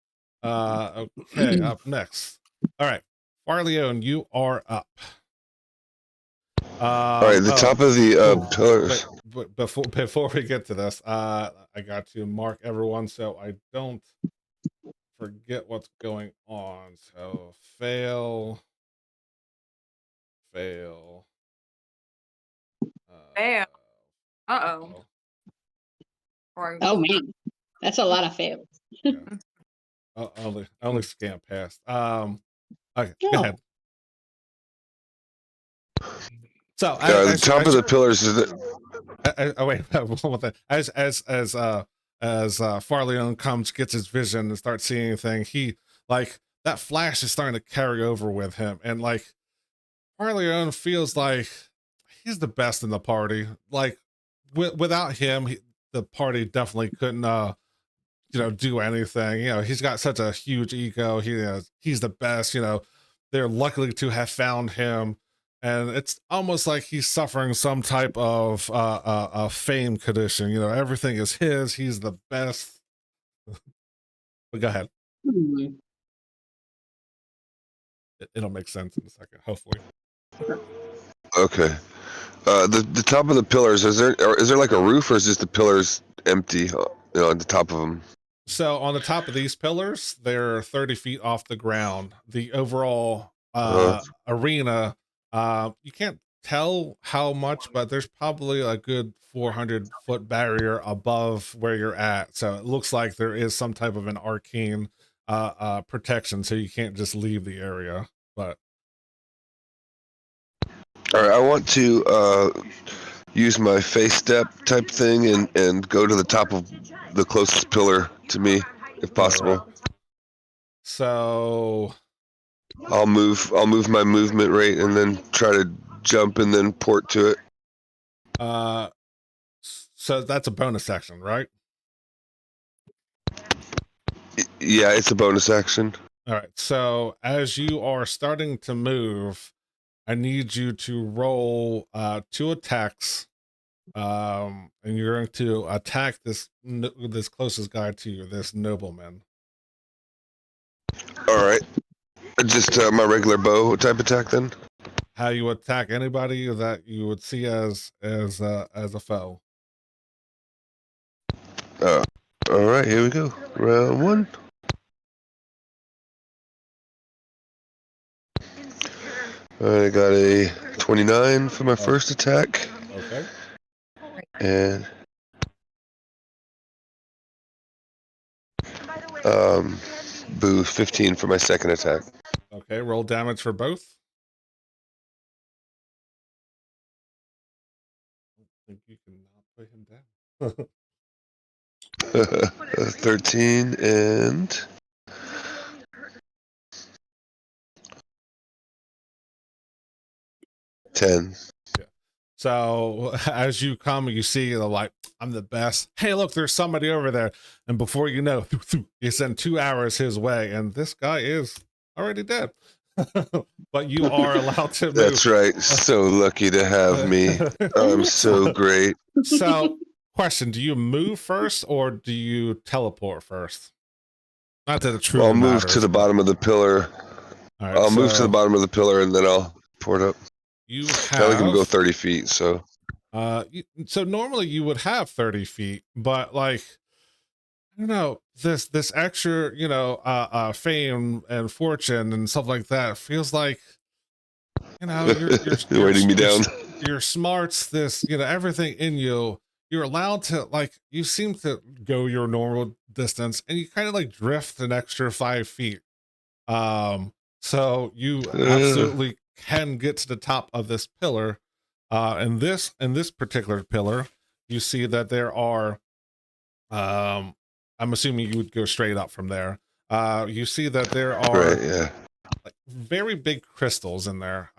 A: Okay, up next. All right, Farleone, you are up.
F: All right, the top of the
A: Wait,
F: pillars.
A: before we get to this, I got to mark everyone so I don't forget what's going on. So fail.
D: Fail.
A: Uh-oh.
E: Oh man, that's a lot of fails.
A: Yeah. Only scan past. Okay, go ahead. So
F: The top of the pillars is
A: wait, one more thing. As Farleone comes, gets his vision and starts seeing anything, he like that flash is starting to carry over with him, and like Farleone feels like he's the best in the party. Like without him, the party definitely couldn't do anything. He's got such a huge ego. He's the best. They're lucky to have found him, and it's almost like he's suffering some type of fame condition. Everything is his. He's the best. But go ahead. It'll make sense in a second, hopefully.
F: okay. The top of the pillars, is there like a roof, or is just the pillars empty? On the top of them.
A: So on the top of these pillars, they're 30 feet off the ground. The overall arena, you can't tell how much, but there's probably a good 400-foot barrier above where you're at. So it looks like there is some type of an arcane protection, so you can't just leave the area. But
F: all right, I want to use my face step type thing and go to the top of the closest pillar to me, if possible.
A: right. So
F: I'll move my movement rate and then try to jump and then port to it.
A: so that's a bonus action, right?
F: Yeah, it's a bonus action.
A: All right. So as you are starting to move, I need you to roll 2 attacks. And you're going to attack this closest guy to you, this nobleman.
F: All right. Just my regular bow type attack then.
A: How you attack anybody that you would see as a foe.
F: All right, here we go. Round 1. I got a 29 for my first attack.
A: Okay.
F: And boo, 15 for my second attack.
A: Okay, roll damage for both. I think you can not put him down.
F: 13 and 10.
A: Yeah. So as you come, you see the like, I'm the best. Hey, look, there's somebody over there. And before you know, you send 2 arrows his way, and this guy is already dead. But you are allowed to move.
F: That's right. So lucky to have me. I'm so great.
A: So, question: do you move first or do you teleport first? Not that it truly
F: I'll move
A: matters,
F: to the bottom of the pillar.
A: All right,
F: I'll move to the bottom of the pillar and then I'll port up.
A: You
F: I only can go
A: have
F: 30 feet, so.
A: so normally you would have 30 feet, but like, I don't know, this extra, fame and fortune and stuff like that feels like, you're
F: weighting me down.
A: Your smarts, everything in you, you're allowed to, like, you seem to go your normal distance and you kind of like drift an extra 5 feet. So you
F: Uh,
A: absolutely can get to the top of this pillar. In this particular pillar, you see that there are I'm assuming you would go straight up from there. You see that there are
F: right, yeah.
A: like very big crystals in there.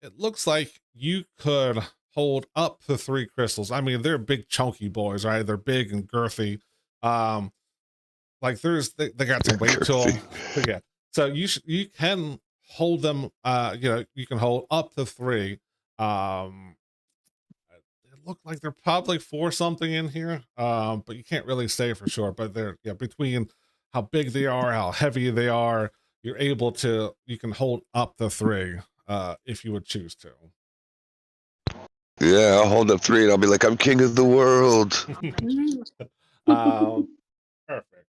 A: It looks like you could hold up to 3 crystals. I mean, they're big chunky boys, right? They're big and girthy. Like they got some weight to them. But yeah. So you can hold them, you can hold up to 3. It looked like they're probably 4 something in here. But you can't really say for sure, but they're, yeah, between how big they are, how heavy they are, you can hold up to 3 if you would choose to.
F: Yeah, I'll hold up 3 and I'll be like, I'm king of the world.
A: Perfect.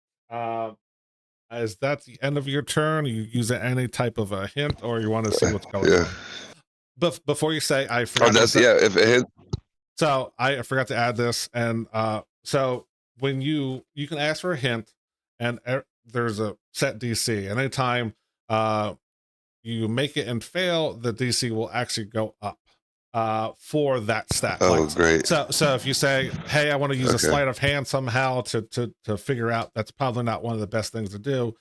A: Is that the end of your turn? You use any type of a hint, or you want to see what's going
F: Yeah.
A: on? But before you say, I
F: Oh,
A: forgot to
F: that's,
A: say,
F: yeah, if it hit,
A: so I forgot to add this, and so when you can ask for a hint, and there's a set DC, and anytime you make it and fail, the DC will actually go up for that stat.
F: oh,
A: Like,
F: great.
A: so if you say, hey, I want to use a
F: Okay.
A: sleight of hand somehow to figure out, that's probably not one of the best things to do,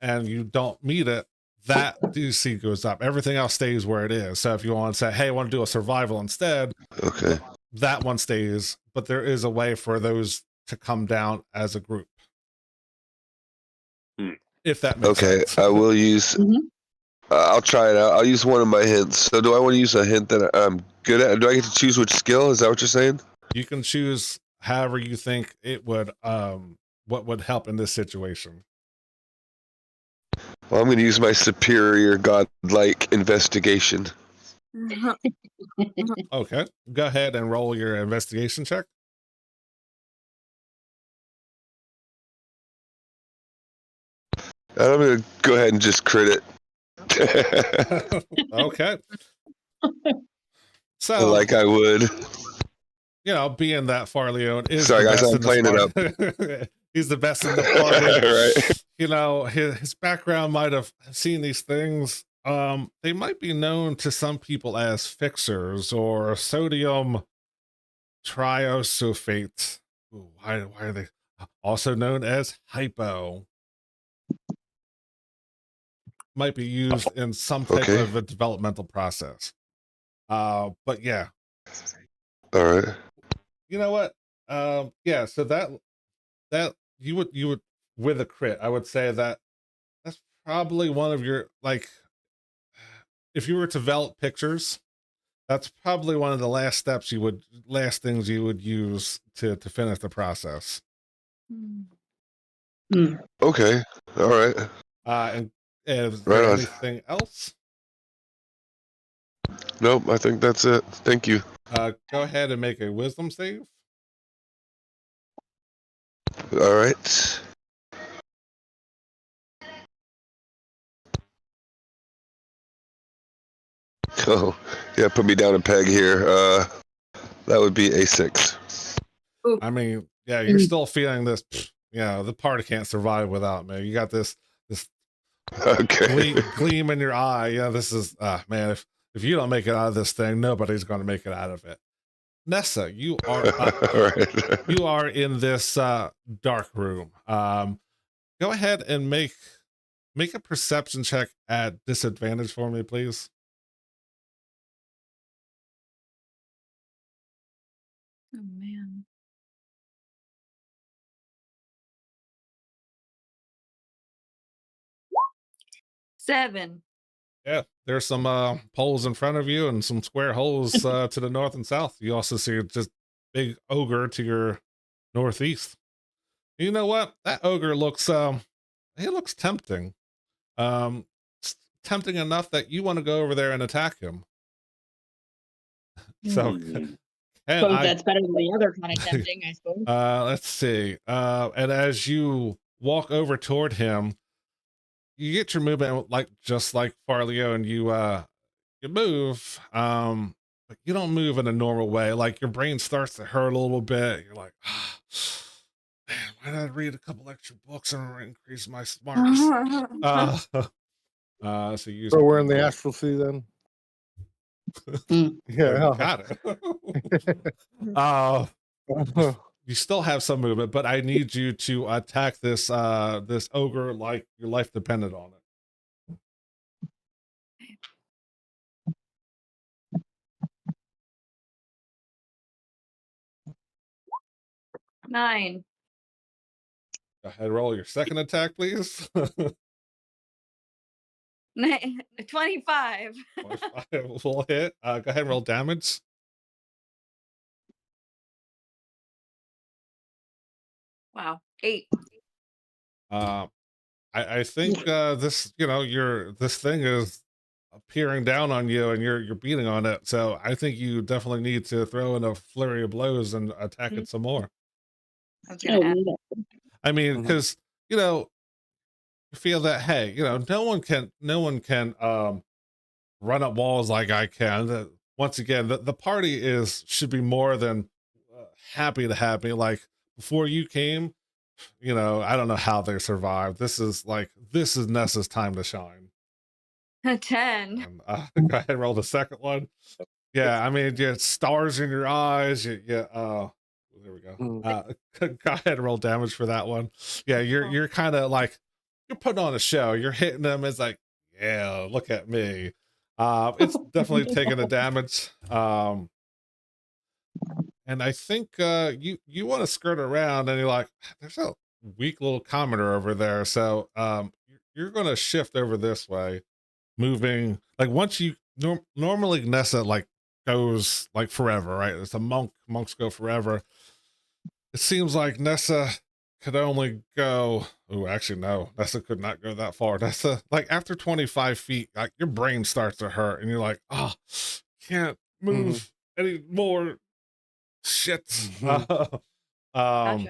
A: and you don't meet it, that DC goes up. Everything else stays where it is. So if you want to say, hey, I want to do a survival instead,
F: Okay.
A: that one stays, but there is a way for those to come down as a group. If that makes
F: Okay,
A: sense.
F: I will use, I'll try it out. I'll use one of my hints. So do I want to use a hint that I'm good at? Do I get to choose which skill? Is that what you're saying?
A: You can choose however you think it would, what would help in this situation.
F: Well, I'm going to use my superior godlike investigation.
A: Okay, go ahead and roll your investigation check.
F: And I'm going to go ahead and just crit it.
A: Okay. So,
F: like I would.
A: you know, being that Farleone is
F: Sorry,
A: the
F: guys,
A: best
F: I'm
A: in
F: playing it up.
A: the party. He's the best in the party.
F: Right.
A: You know, his background might have seen these things. They might be known to some people as fixers or sodium triosulfate. Ooh, why are they also known as hypo? Might be used in some type
F: Okay.
A: of a developmental process. But yeah,
F: All right.
A: you know what? Yeah, so that you would with a crit, I would say that's probably one of your, like, if you were to develop pictures, that's probably one of the last things you would use to finish the process.
F: Okay. All right.
A: And is
F: Right
A: there
F: on.
A: anything else?
F: Nope, I think that's it. Thank you.
A: Go ahead and make a wisdom save.
F: All right. Oh, yeah, put me down a peg here. That would be a 6.
A: I mean, yeah, you're still feeling this, the party can't survive without me. You got this
F: Okay.
A: gleam in your eye. Yeah, this is, man, if you don't make it out of this thing, nobody's going to make it out of it. Nessa, you are up.
F: All right.
A: You are in this dark room. Go ahead and make a perception check at disadvantage for me, please.
D: Oh man. Seven.
A: Yeah, there's some poles in front of you and some square holes to the north and south. You also see just big ogre to your northeast. You know what? That ogre looks he looks tempting. It's tempting enough that you want to go over there and attack him. So, and
E: Suppose that's better than the other kind of tempting, I suppose.
A: let's see. And as you walk over toward him, you get your movement just like Farleo, and you move, but you don't move in a normal way. Like your brain starts to hurt a little bit. You're like, man, why did I read a couple extra books and increase my smarts? So you use
B: So we're in the astral sea then.
A: you
B: Yeah.
A: got it. You still have some movement, but I need you to attack this this ogre like your life depended on it.
D: 9.
A: Go ahead, roll your second attack, please.
D: 25.
A: 25 will hit. Go ahead and roll damage.
D: Wow. 8.
A: I think this, you know, this thing is peering down on you and you're beating on it. So I think you definitely need to throw in a flurry of blows and attack it some more.
D: I was gonna add.
A: I mean, because you know, you feel that, hey, you know, no one can run up walls like I can. Once again, the party should be more than happy to have me. Like before you came, you know, I don't know how they survived. This is Nessa's time to shine.
D: 10.
A: And, go ahead and roll the second one. Yeah, I mean, you had stars in your eyes. There we go. Go ahead and roll damage for that one. Yeah, you're kind of like you're putting on a show. You're hitting them. It's like, yeah, look at me. It's definitely taking the damage. And I think you want to skirt around, and you're like, there's a weak little commenter over there. So you're going to shift over this way, moving like once you normally Nessa like goes like forever, right? It's a monks go forever. It seems like Nessa could only go, oh, actually no, Nessa could not go that far. Nessa, like after 25 feet, like your brain starts to hurt and you're like, oh, can't move any more. Shit.
D: Gotcha.
A: Go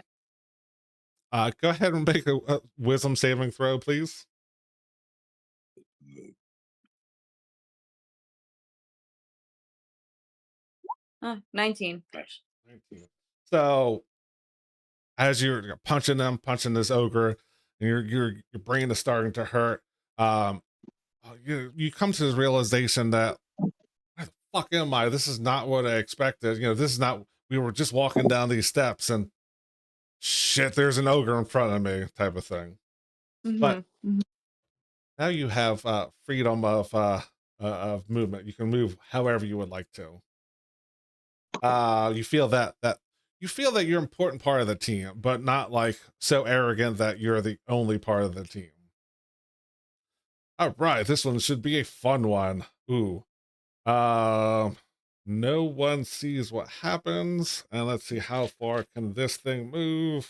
A: ahead and make a wisdom saving throw, please.
D: 19.
C: Nice.
A: 19. So as you're punching this ogre, and your brain is starting to hurt, you come to this realization that where the fuck am I? This is not what I expected. You know, this is not. We were just walking down these steps, and shit, there's an ogre in front of me, type of thing. But now you have freedom of movement. You can move however you would like to. You feel that you're an important part of the team, but not like so arrogant that you're the only part of the team. All right, this one should be a fun one. Ooh. No one sees what happens, and let's see how far can this thing move.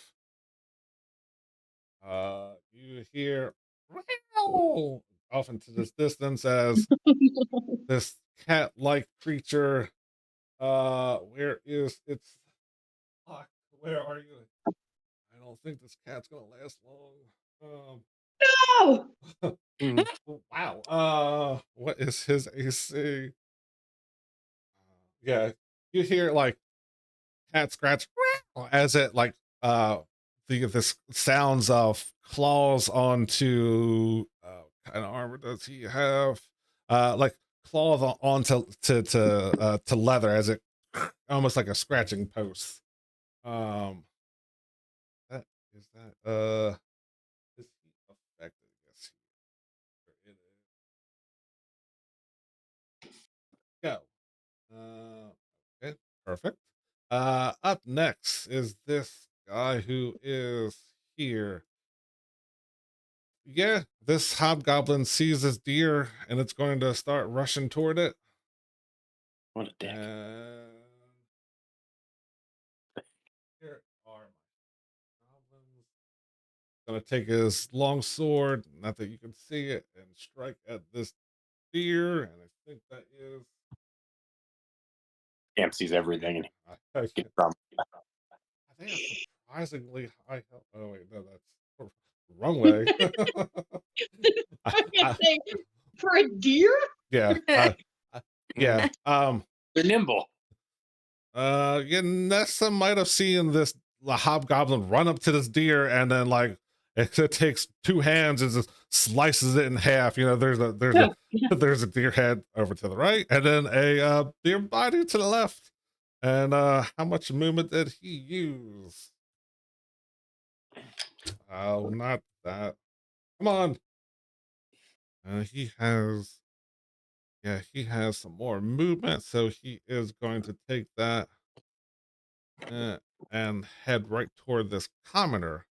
A: You hear off into this distance as this cat-like creature. Where is its? Fuck, where are you? I don't think this cat's gonna last long.
E: No!
A: Wow. What is his AC? Yeah, you hear like cat scratch as it like this sounds of claws onto kind of armor does he have? Like claws onto to leather as it almost like a scratching post. That is he affected? Yes, it is. Go. Okay, perfect. Up next is this guy who is here. Yeah, this hobgoblin sees this deer and it's going to start rushing toward it.
C: What a dick.
A: Here are my goblins. Gonna take his long sword, not that you can see it, and strike at this deer. And I think that is.
C: Camp sees everything and
A: I
C: gets drunk.
A: think it's surprisingly high health. Oh wait, no, that's the wrong way.
E: I can say, for a deer?
A: Yeah. Yeah.
C: They're nimble.
A: Yeah, Nessa might have seen the hobgoblin run up to this deer and then like It takes two hands and just slices it in half. You know, there's a deer head over to the right, and then a deer body to the left. And how much movement did he use? Oh, not that. Come on. He has, yeah, he has some more movement, so he is going to take that uh, and head right toward this commoner.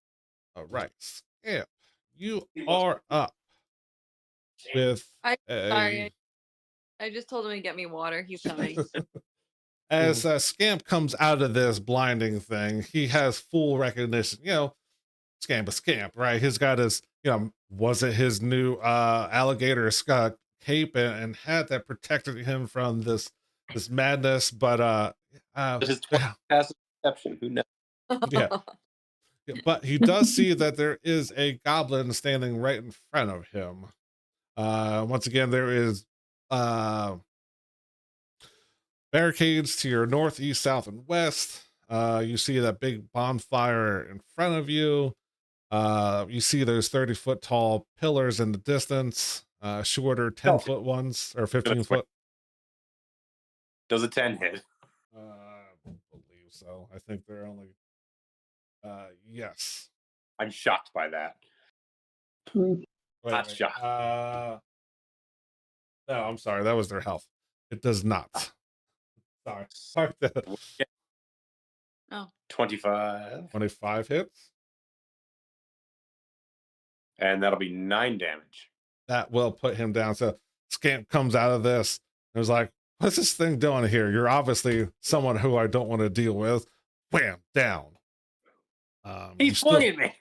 A: All right, Skip, you are up with
D: I sorry.
A: a.
D: I just told him to get me water. He's coming.
A: As Scamp comes out of this blinding thing, he has full recognition. You know, Scamp a Scamp, right? He's got his, you know, was it his new alligator cape and hat that protected him from this madness? But
C: This is
A: yeah,
C: passive perception. Who knows?
A: yeah, but he does see that there is a goblin standing right in front of him. Once again, there is barricades to your north, east, south, and west. You see that big bonfire in front of you. You see those 30-foot tall pillars in the distance, shorter 10-foot ones or 15-foot.
C: Does a 10 hit?
A: I believe so. I think they're only. Yes.
C: I'm shocked by that.
A: Wait,
C: Not shocked.
A: no, I'm sorry. That was their health. It does not. Sorry.
D: Oh.
C: 25.
A: 25 hits.
C: And that'll be 9 damage.
A: That will put him down. So Scamp comes out of this and was like, what's this thing doing here? You're obviously someone who I don't want to deal with. Wham, down.
C: He's swinging me.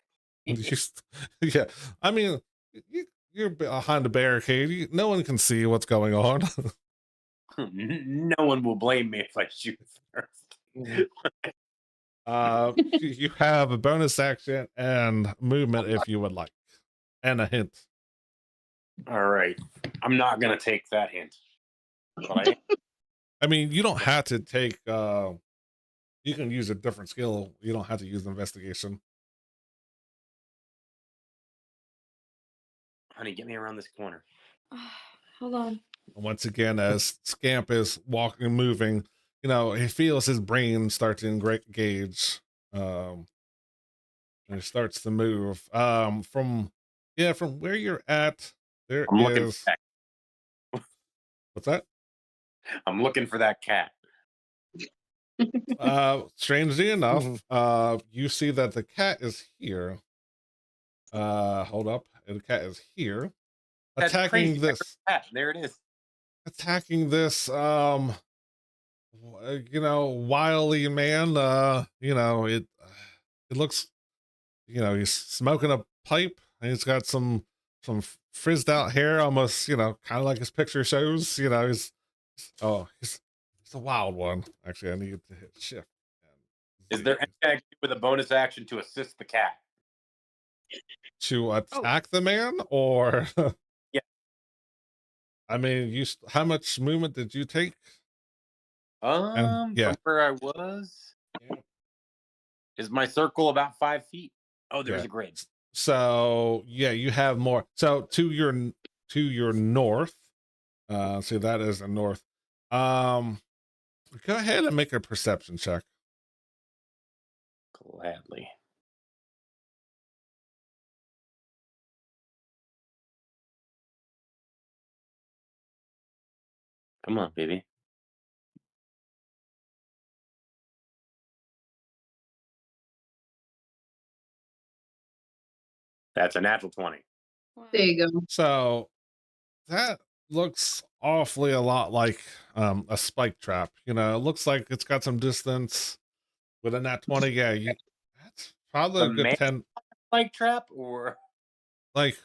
A: Yeah, I mean, you're behind a barricade. No one can see what's going on.
C: No one will blame me if I shoot first.
A: You have a bonus action and movement if you would like, and a hint.
C: All right. I'm not going to take that hint. But
A: I mean, you don't have to take, you can use a different skill. You don't have to use investigation.
C: Honey, get me around this corner.
D: Hold on.
A: Once again, as Scamp is walking and moving, you know, he feels his brain start to engage. And he starts to move. From where you're at, there
C: I'm looking
A: is.
C: for that.
A: What's that?
C: I'm looking for that cat.
A: Strangely enough, you see that the cat is here. Hold up. The cat is here.
C: That's
A: Attacking
C: crazy.
A: this.
C: There it is.
A: Attacking this you know, wily man. You know, it looks, you know, he's smoking a pipe and he's got some frizzed out hair, almost, you know, kind of like his picture shows. You know, he's a wild one. Actually, I need to hit shift.
C: Is there anything I can do with a bonus action to assist the cat?
A: To attack the man, or
C: yeah?
A: I mean, how much movement did you take?
C: From where I was, is my circle about 5 feet? Oh, there's a grid.
A: So yeah, you have more. So to your north, so that is the north. Go ahead and make a perception check.
C: Gladly. Come on, baby. That's a natural 20.
E: There you go.
A: So that looks awfully a lot like a spike trap. You know, it looks like it's got some distance with a nat 20. Yeah, that's probably a good 10.
C: Spike trap, or
A: like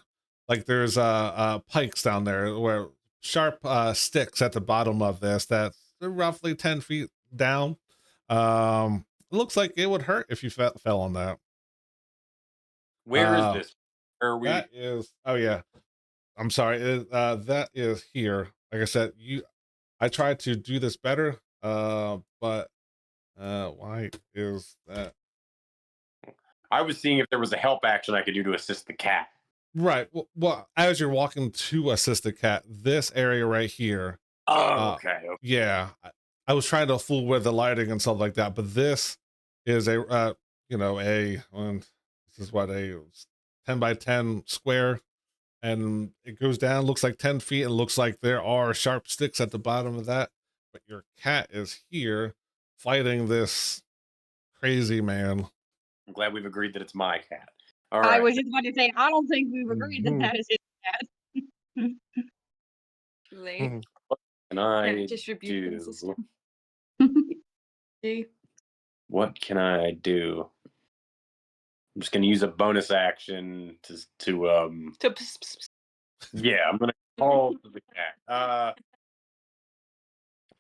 A: there's pikes down there where sharp sticks at the bottom of this that's roughly 10 feet down. It looks like it would hurt if you fell on that.
C: Where is this? Where are we?
A: That is, oh yeah, I'm sorry. That is here. Like I said, I tried to do this better, but why is that?
C: I was seeing if there was a help action I could do to assist the cat.
A: Right. Well, as you're walking to assist the cat, this area right here.
C: Oh, okay.
A: Yeah. I was trying to fool with the lighting and stuff like that, but this is a, this is what, a 10 by 10 square, and it goes down, looks like 10 feet, and looks like there are sharp sticks at the bottom of that. But your cat is here fighting this crazy man.
C: I'm glad we've agreed that it's my cat. All
E: I
C: right.
E: was just about to say, I don't think we've agreed that
B: Mhm.
E: that is his cat.
D: Too late.
B: Mhm.
C: Can I
D: Distribution
C: do?
D: system. See?
C: What can I do? I'm just gonna use a bonus action to
D: To ps- ps- ps-
C: yeah, I'm gonna call the cat.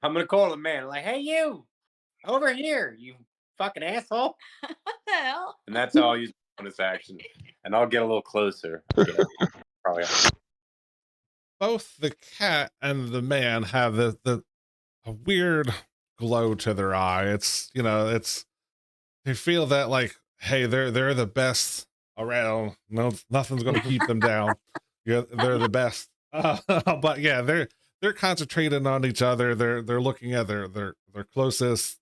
C: I'm gonna call the man, like, hey you, over here, you fucking asshole.
D: What the hell?
C: And that's how I'll use bonus action. And I'll get a little closer, I guess. Probably.
A: Both the cat and the man have a weird glow to their eye. It's, it's, they feel that, like, hey, they're the best around. No, nothing's going to keep them down. Yeah, they're the best. But yeah, they're concentrating on each other. They're looking at their closest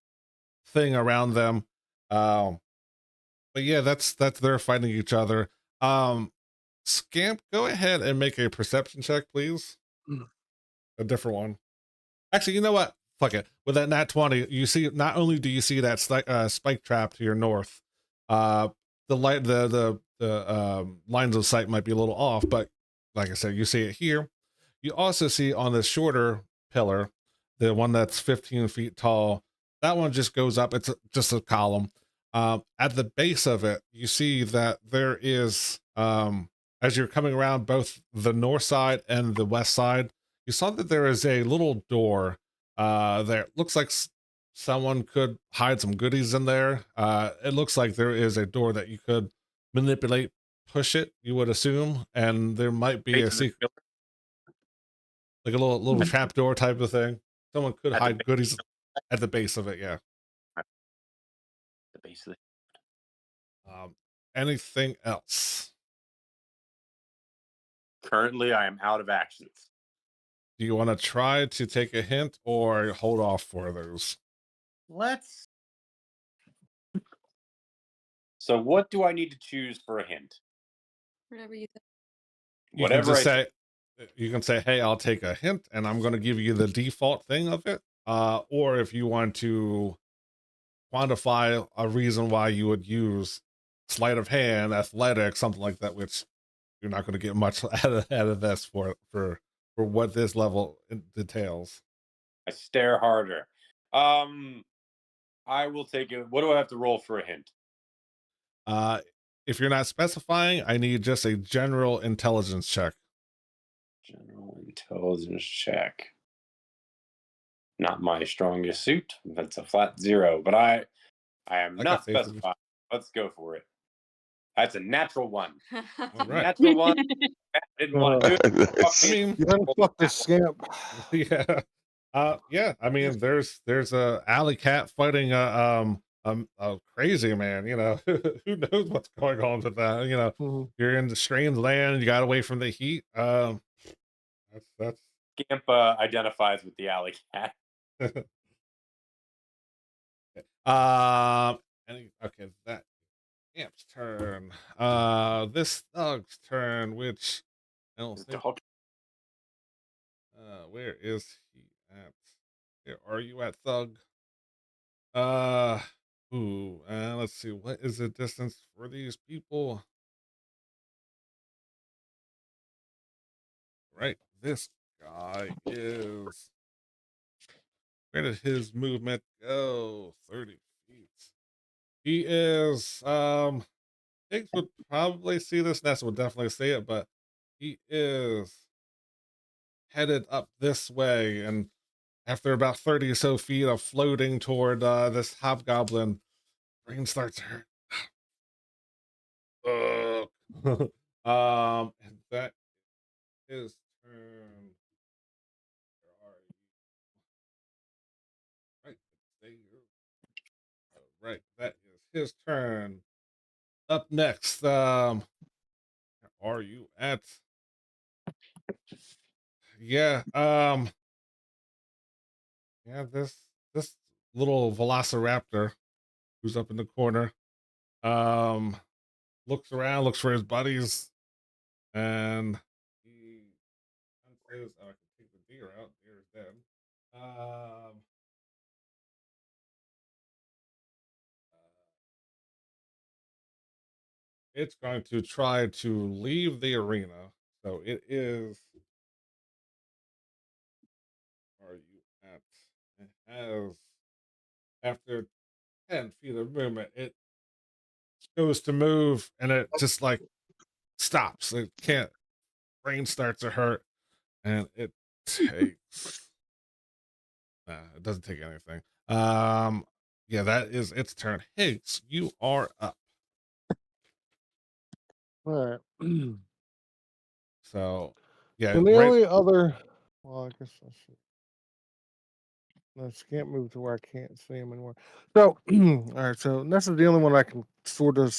A: thing around them. But yeah, that's they're fighting each other. Scamp, go ahead and make a perception check, please. A different one. Actually, you know what? Fuck it. With that nat 20, you see, not only do you see that spike trap to your north, the light, the lines of sight might be a little off, but like I said, you see it here. You also see on the shorter pillar, the one that's 15 feet tall, that one just goes up. It's just a column. At the base of it, you see that there is, as you're coming around both the north side and the west side, you saw that there is a little door there. Looks like someone could hide some goodies in there. It looks like there is a door that you could manipulate, push it, you would assume, and there might be a secret, like a little trap door type of thing. Someone could hide goodies at the base of it. Yeah.
C: The base of
A: Anything else?
C: Currently, I am out of actions.
A: Do you want to try to take a hint or hold off for those?
C: Let's. So, what do I need to choose for a hint?
D: Whatever you think.
A: You can
C: Whatever
A: just say, you can say, hey, I'll take a hint and I'm going to give you the default thing of it. Or if you want to quantify a reason why you would use sleight of hand, athletic, something like that, which you're not going to get much out of this for what this level details.
C: I stare harder. I will take it. What do I have to roll for a hint?
A: If you're not specifying, I need just a general intelligence check.
C: General intelligence check. Not my strongest suit. That's a flat 0. But I am not specifying. Let's go for it. That's a natural 1.
A: All right.
C: Natural 1. Didn't want to do it.
A: I mean,
B: You gotta fuck this scamp.
A: yeah. Yeah, I mean, there's a alley cat fighting a crazy man, who knows what's going on with that, you're in the strange land, you got away from the heat. That's
C: Scamp identifies with the alley cat.
A: okay, that Scamp's turn. This thug's turn, which I don't think, where is he at? Where are you at, thug? Let's see. What is the distance for these people? Right. This guy is. Where did his movement go? 30 feet. He is. Pigs would probably see this. Nessa would definitely see it, but he is headed up this way. And after about 30 or so feet of floating toward this hobgoblin, brain starts to hurt. And that his turn. Where are you? Right, stay here. Right, that is his turn. Up next, where are you at? Yeah, yeah, this little velociraptor who's up in the corner, um, looks around, looks for his buddies, and he says, "Oh, I can take the deer out. Deer's dead." Um, it's going to try to leave the arena, so it is. Where are you at? It has after 10 feet of movement, it goes to move and it just like stops. It can't, brain starts to hurt and it takes, it doesn't take anything. Yeah, that is its turn. Higgs, you are up.
B: All right.
A: So, yeah,
B: And the
A: right.
B: only other, well, I guess I should. No, she can't move to where I can't see him anymore. So, all right. So this is the only one I can sort of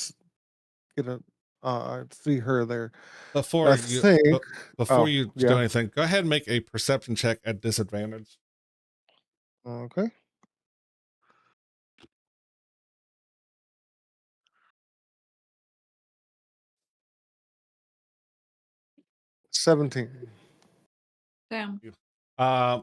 B: get a see her there.
A: Before
B: I
A: you,
B: think.
A: before
B: Oh,
A: you do
B: yeah.
A: anything, go ahead and make a perception check at disadvantage.
B: Okay. $17.
D: Damn.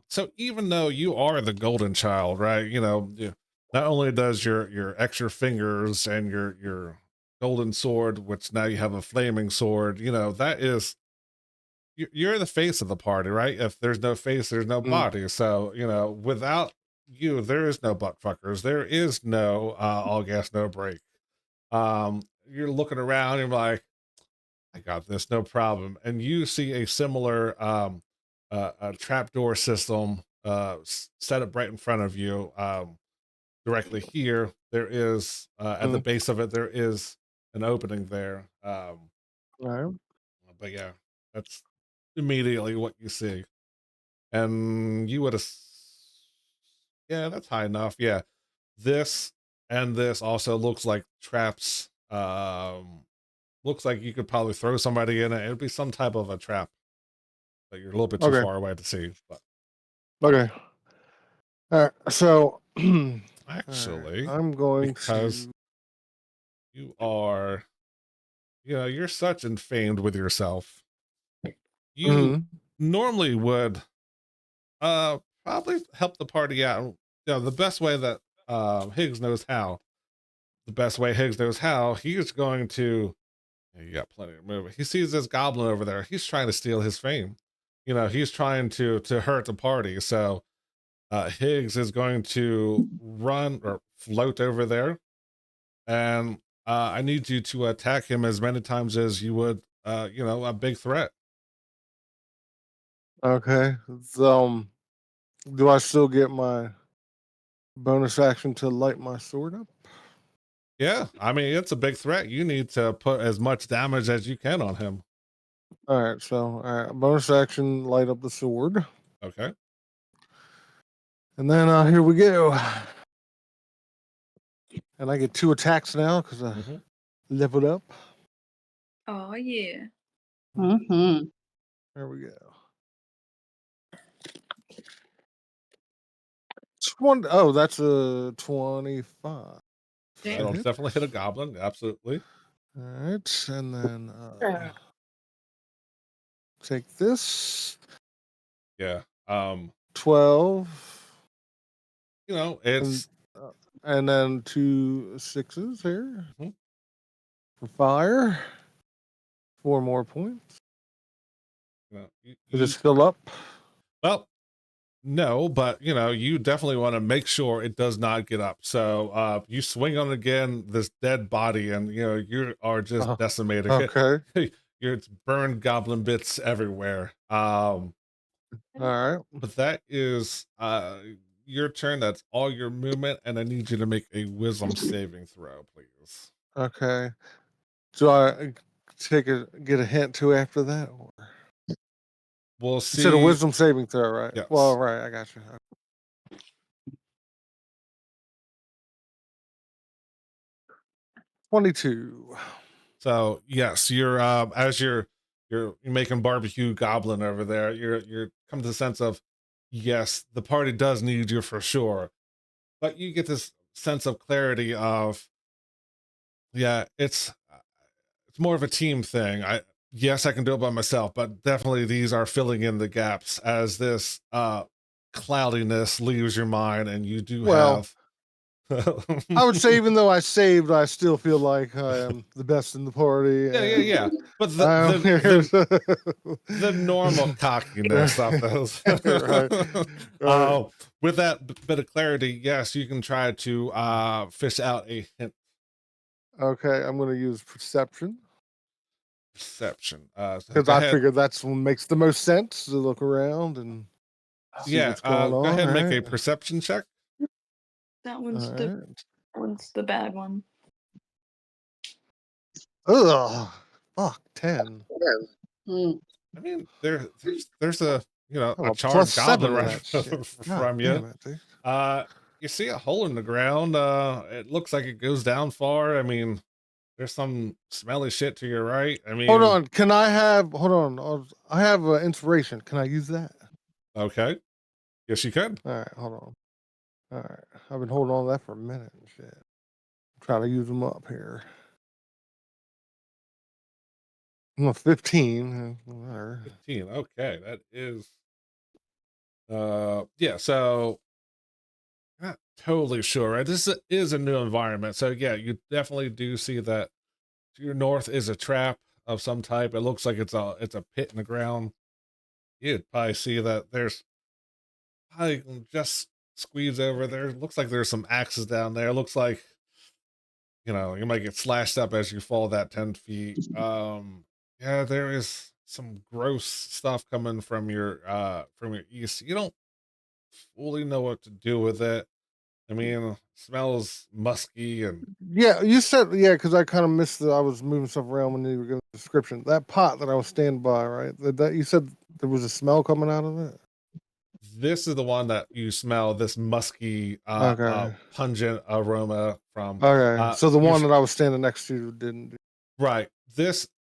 A: So even though you are the golden child, right? Not only does your extra fingers and your golden sword, which now you have a flaming sword, that is you're the face of the party, right? If there's no face, there's no
B: Mm.
A: body. So without you, there is no butt fuckers. There is no all gas, no break. You're looking around, and you're like, I got this, no problem. And you see a similar a trapdoor system set up right in front of you, directly here. There is at the
B: Mm.
A: base of it, there is an opening there.
B: All right.
A: But yeah, that's immediately what you see. And you would have, yeah, that's high enough. Yeah, this and this also looks like traps. Looks like you could probably throw somebody in it. It'd be some type of a trap, but you're a little bit too
B: Okay.
A: far away to see. But
B: Okay. All right. So, all right,
A: actually,
B: I'm going
A: because
B: to.
A: you are, you're such infamed with yourself. You
B: Mhm.
A: normally would probably help the party out. The best way that Higgs knows how. The best way Higgs knows how, he is going to. Yeah, you got plenty of movement. He sees this goblin over there. He's trying to steal his fame. He's trying to hurt the party. So Higgs is going to run or float over there, and I need you to attack him as many times as you would, a big threat.
B: Okay. Do I still get my bonus action to light my sword up?
A: Yeah, I mean it's a big threat. You need to put as much damage as you can on him.
B: All right. So, all right, bonus action, light up the sword,
A: Okay.
B: and then here we go. And I get 2 attacks now because I
A: Mm-hmm.
B: leveled up.
D: Oh yeah.
E: Mm-hmm.
B: There we go. 20. Oh, that's a 25.
A: That'll
B: Hit.
A: definitely hit a goblin. Absolutely.
B: All right, and then take this.
A: Yeah.
B: 12. And,
A: It's
B: and then 2 6s here
A: Mhm.
B: for fire. 4 more points. Is it still up?
A: Well, no, but you definitely want to make sure it does not get up. So you swing on it again, this dead body, and you are just decimated.
B: Okay.
A: It's burned goblin bits everywhere.
B: All right.
A: But that is your turn. That's all your movement, and I need you to make a wisdom saving throw, please.
B: Okay. Do I get a hint too after that? Or?
A: We'll
B: You said a
A: see.
B: wisdom saving throw, right?
A: Yes.
B: Well, right. I got you. 22.
A: So yes, you're as you're making barbecue goblin over there, you're come to the sense of yes, the party does need you for sure. But you get this sense of clarity of yeah, it's more of a team thing. Yes, I can do it by myself, but definitely these are filling in the gaps as this cloudiness leaves your mind and you do
B: Well,
A: have
B: I would say even though I saved, I still feel like I am the best in the party.
A: yeah. But
B: I'm here
A: the normal cockiness of those.
B: right. Right.
A: With that bit of clarity, yes, you can try to fish out a hint.
B: Okay, I'm gonna use perception
A: Perception. So
B: because
A: go
B: I
A: ahead.
B: figured that's what makes the most sense to look around and see what's going on.
A: Go ahead and make a
B: Right.
A: perception check.
D: That one's the bad one.
B: Ugh. Fuck 10.
E: Mm.
A: I mean, there's a
B: Oh,
A: a
B: a
A: charred
B: +7
A: goblin
B: to
A: right
B: that shit. God
A: from
B: damn
A: you.
B: it, dude.
A: You see a hole in the ground. It looks like it goes down far. I mean, there's some smelly shit to your right. I mean,
B: Hold on. Can I have? Hold on. I have inspiration. Can I use that?
A: okay. Yes, you could.
B: All right. Hold on. All right. I've been holding on to that for a minute and shit. I'm trying to use them up here. I'm a 15. Whatever.
A: 15. Okay, that is yeah, so not totally sure, right? This is a new environment. So yeah, you definitely do see that to your north is a trap of some type. It looks like it's a pit in the ground. You'd probably see that there's probably just squeeze over there. Looks like there's some axes down there. Looks like you might get slashed up as you fall that 10 feet. Yeah, there is some gross stuff coming from your east. You don't fully know what to do with it. I mean, smells musky and
B: Yeah, you said because I kind of missed I was moving stuff around when you were giving the description. That pot that I was standing by, right? That you said there was a smell coming out of it.
A: this is the one that you smell this musky,
B: Okay.
A: pungent aroma from.
B: Okay. So the
A: You're
B: one that I was standing next to didn't.
A: right.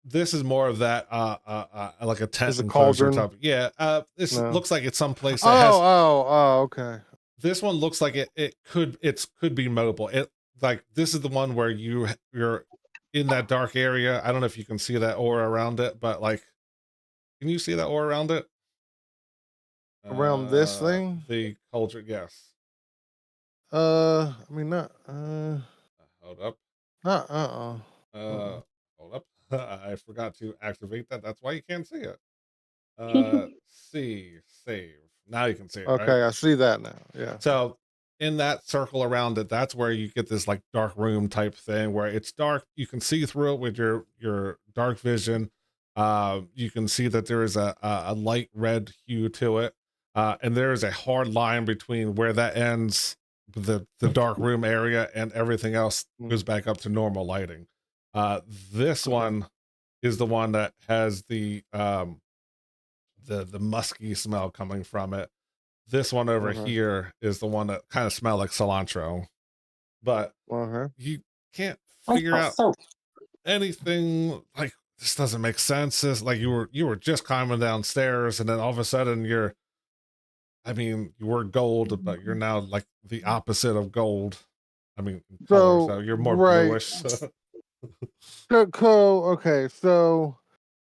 A: This is more of that, like a tent
B: There's a
A: enclosure
B: cauldron.
A: type. Yeah. This
B: No.
A: looks like it's someplace that has.
B: Okay.
A: This one looks like it could be mobile. It like this is the one where you're in that dark area. I don't know if you can see that aura around it, but like, can you see that aura around it?
B: Around this thing?
A: The cauldron, yes.
B: I mean not.
A: Hold up.
B: Not. Uh.
A: Hold up. I forgot to activate that. That's why you can't see it. See, save. Now you can see it, right?
B: Okay, I see that now. Yeah.
A: So in that circle around it, that's where you get this like dark room type thing where it's dark. You can see through it with your dark vision. You can see that there is a light red hue to it. And there is a hard line between where that ends, the dark room area, and everything else goes back up to normal lighting. This one is the one that has the musky smell coming from it. This one over here is the one that kind of smell like cilantro, but you can't figure out anything. Like, this doesn't make sense. It's like you were just climbing downstairs, and then all of a sudden you were gold, but you're now like the opposite of gold. I mean, in color, so you're more bluish.
B: Okay, so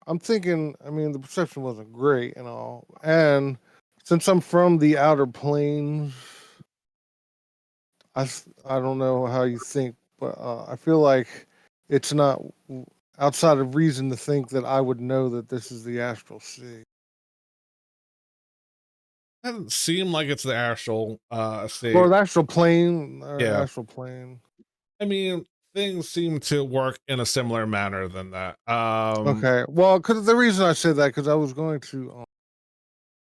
B: I'm thinking. I mean, the perception wasn't great and all, and since I'm from the outer plains, I don't know how you think, but I feel like it's not outside of reason to think that I would know that this is the astral sea.
A: Doesn't seem like it's the astral sea.
B: Or the astral plane.
A: Yeah.
B: Astral plane.
A: I mean, things seem to work in a similar manner than that.
B: Okay. Well, because the reason I said that, because I was going to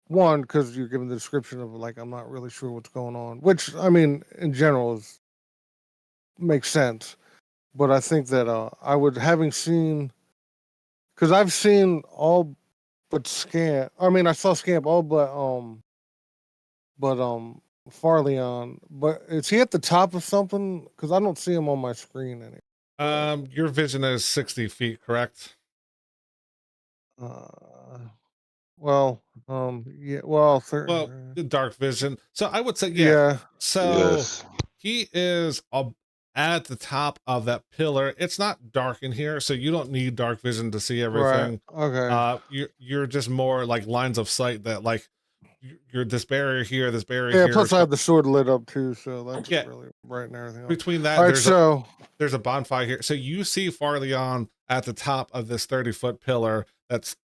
B: one, because you're giving the description of like I'm not really sure what's going on, which I mean in general makes sense. But I think that I would, having seen, because I've seen all but Scamp. I mean, I saw Scamp all but Farleon. But is he at the top of something? Because I don't see him on my screen anymore.
A: Your vision is 60 feet, correct?
B: Well, yeah, well,
A: Well, the dark vision. So I would say, yeah.
B: yeah,
A: So
F: Yes.
A: he is at the top of that pillar. It's not dark in here, so you don't need dark vision to see
B: right,
A: everything.
B: okay.
A: You're just more like lines of sight that like you're this barrier here, this barrier
B: Yeah,
A: here.
B: plus I have the sword lit up too, so that's
A: Yeah.
B: really bright and everything else.
A: Between that,
B: All right, so
A: there's a bonfire here. So you see Farley on at the top of this 30-foot pillar that's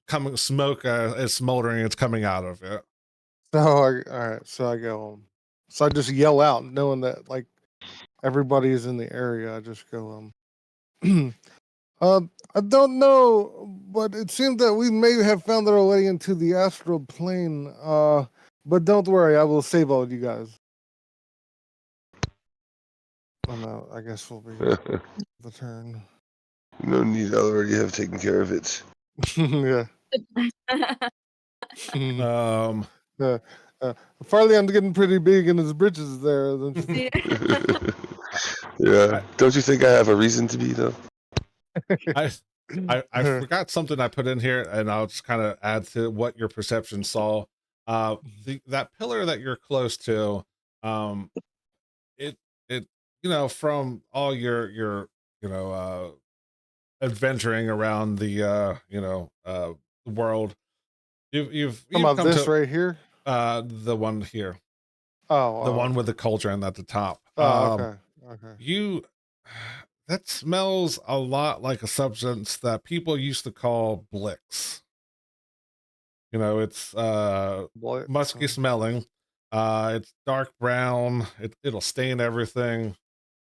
A: coming, smoke is smoldering, it's coming out of it.
B: all right, so I go so I just yell out knowing that like everybody is in the area. I just go I don't know, but it seems that we may have found our way into the astral plane. But don't worry, I will save all of you guys. Oh no, I guess we'll be the turn.
F: No need. I already have taken care of it.
B: Yeah.
A: Um,
B: Farley, I'm getting pretty big in his britches there. Don't you?
F: Yeah. Don't you think I have a reason to be though?
A: I forgot something I put in here, and I'll just kind of add to what your perception saw. That pillar that you're close to, it you know, from all your you know adventuring around the the world, you've
B: About
A: come
B: this
A: to
B: right here.
A: the one here,
B: Oh,
A: the one with the cauldron at the top.
B: oh, okay, okay.
A: You that smells a lot like a substance that people used to call Blix. You know, it's
B: What?
A: musky smelling. It's dark brown. It'll stain everything.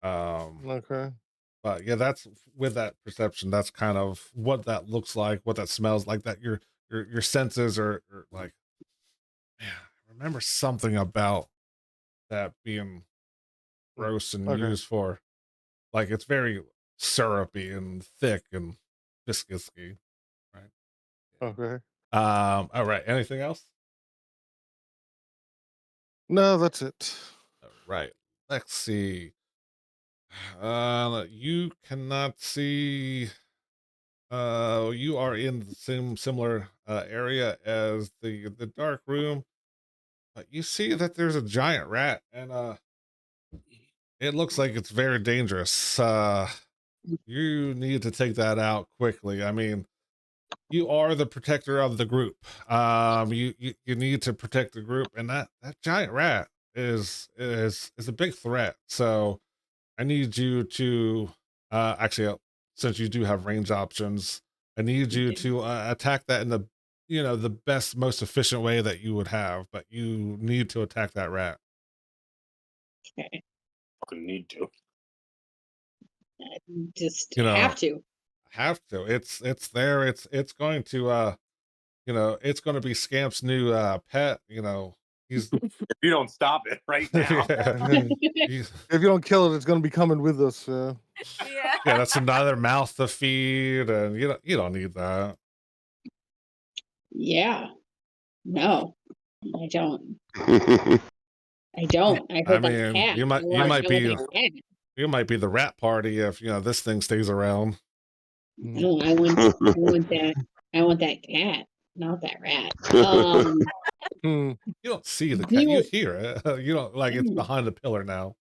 B: Okay.
A: But yeah, that's with that perception. That's kind of what that looks like, what that smells like. That your senses are like, man, I remember something about that being gross and
B: Okay.
A: used for, like, it's very syrupy and thick and viscousy, right?
B: Okay.
A: All right. Anything else?
B: No, that's it.
A: All right. Let's see. You cannot see. You are in the same similar area as the dark room, but you see that there's a giant rat, and it looks like it's very dangerous. You need to take that out quickly. I mean, you are the protector of the group. You need to protect the group, and that giant rat is a big threat. So I need you to actually, since you do have range options, I need you to attack that in the the best, most efficient way that you would have. But you need to attack that rat.
E: Okay.
C: Fucking need to.
E: Just
A: You know,
E: have to.
A: have to. It's there. It's going to it's going to be Scamp's new pet. You know, he's
C: If you don't stop it right now.
A: he's,
B: If you don't kill it, it's gonna be coming with us.
G: Yeah.
A: yeah, that's another mouth to feed, and you don't need that.
E: Yeah. No, I don't.
F: Yeah.
E: I don't. I
A: I
E: hope I'm a
A: mean,
E: cat.
A: you
E: I
A: might
E: want to kill that cat.
A: you might be the rat party if this thing stays around.
E: No, I want that. I want that cat, not that rat.
B: Hmm.
A: You don't see the
E: Do
A: cat, you
E: you,
A: hear it. You don't, like, it's behind the pillar now.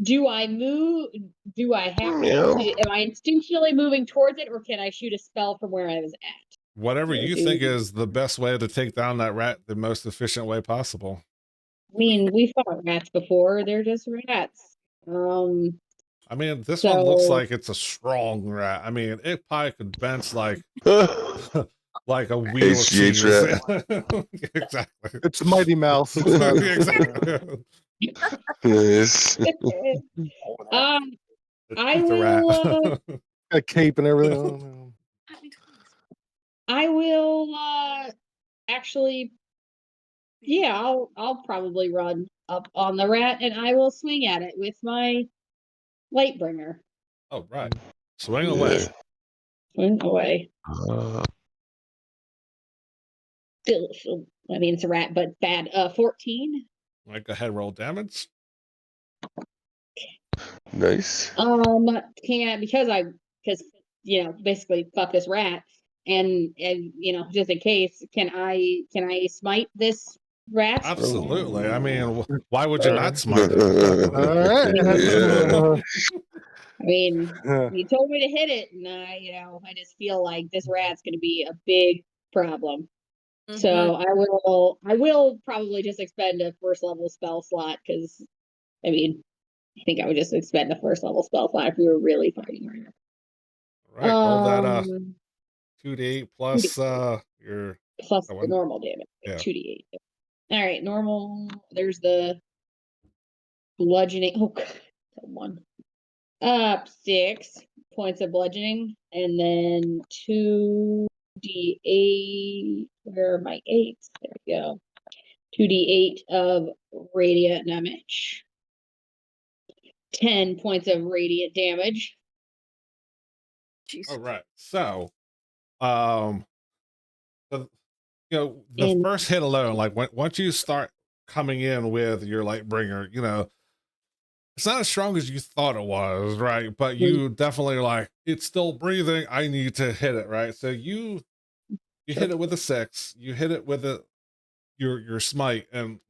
E: do I move? Do I have?
F: Meow.
E: Am I instinctually moving towards it, or can I shoot a spell from where I was at?
A: Whatever
E: Or
A: you think is the best way to take down that rat, the most efficient way possible.
E: I mean, we fought rats before. They're just rats.
A: I mean, this one looks
E: So
A: like it's a strong rat. I mean, it probably could bench like like a wheel of
F: HGH
A: cheese.
F: rat.
A: Exactly.
B: It's Mighty Mouse. It's not.
A: Exactly.
F: Yes.
E: I
A: It's a rat.
E: will.
B: A cape and everything.
E: I will. Actually, yeah. I'll probably run up on the rat, and I will swing at it with my Lightbringer.
A: Oh, right. Swing away.
F: Yeah.
E: Swing away. I mean, it's a rat, but bad. 14.
A: Like, go ahead, roll damage.
F: Nice.
E: Because basically fuck this rat, and just in case, can I smite this rat?
A: Absolutely. I mean, why would you not smite it?
B: All right.
F: Yeah.
E: I mean,
B: Yeah.
E: you told me to hit it, and I just feel like this rat's going to be a big problem. So I will probably just expend a first level spell slot, because I mean, I think I would just expend a first level spell slot if we were really fighting right now.
A: Right. Roll that 2d8 plus
E: 2d8
A: your
E: plus the
A: one.
E: normal damage.
A: Yeah.
E: 2d8. All right, normal. There's the bludgeoning. Oh god, that one. 6 points of bludgeoning, and then 2d8. Where are my 8s? There we go. 2d8 of radiant damage. 10 points of radiant damage.
A: Jeez. All right. So, the first hit alone, like once you start coming in with your Lightbringer, it's not as strong as you thought it was, right? But you definitely it's still breathing. I need to hit it, right? So you hit it with a 6. You hit it with your smite, and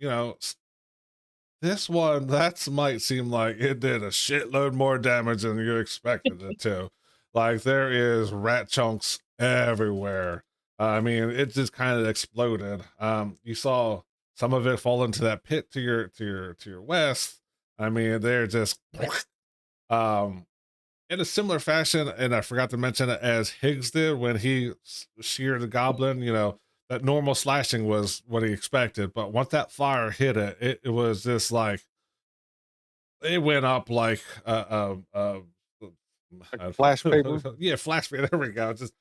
A: that smite seemed like it did a shitload more damage than you expected it to. Like there is rat chunks everywhere. I mean, it just kind of exploded. You saw some of it fall into that pit to your west. I mean, they're just um in a similar fashion, and I forgot to mention it, as Higgs did when he sheared the goblin. That normal slashing was what he expected, but once that fire hit it was just like it went up like
B: Flash paper.
A: yeah, flash paper. There we go. Just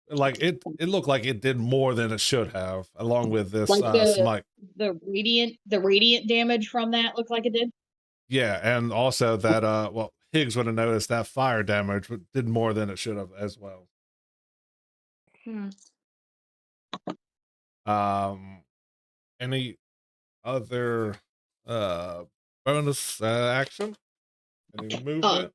A: like it looked like it did more than it should have, along with this smite.
E: The radiant damage from that looked like it did.
A: Yeah, and also that Higgs would have noticed that fire damage did more than it should have as well. Any other bonus action? Any movement?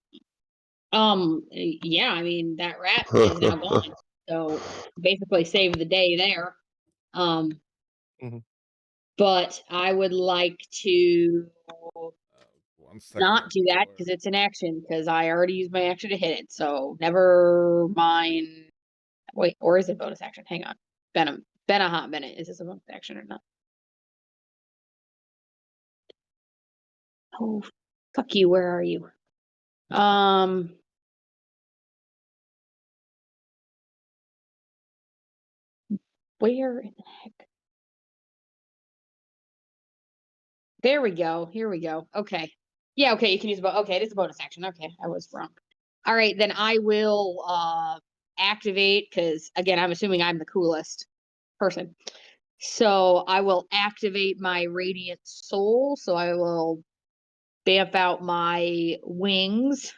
E: Yeah, I mean, that rat is now gone. So basically saved the day there. But I would like to not do that because it's an action, because I already used my action to hit it. So never mind. Wait, or is it bonus action? Hang on. Been a hot minute. Is this a bonus action or not? Oh, fuck you. Where are you? Where in the heck? There we go. Here we go. Okay. Yeah, okay, you can use okay, it is a bonus action. Okay, I was wrong. All right, then I will activate, because again, I'm assuming I'm the coolest person. So I will activate my Radiant Soul. So I will bamf out my wings.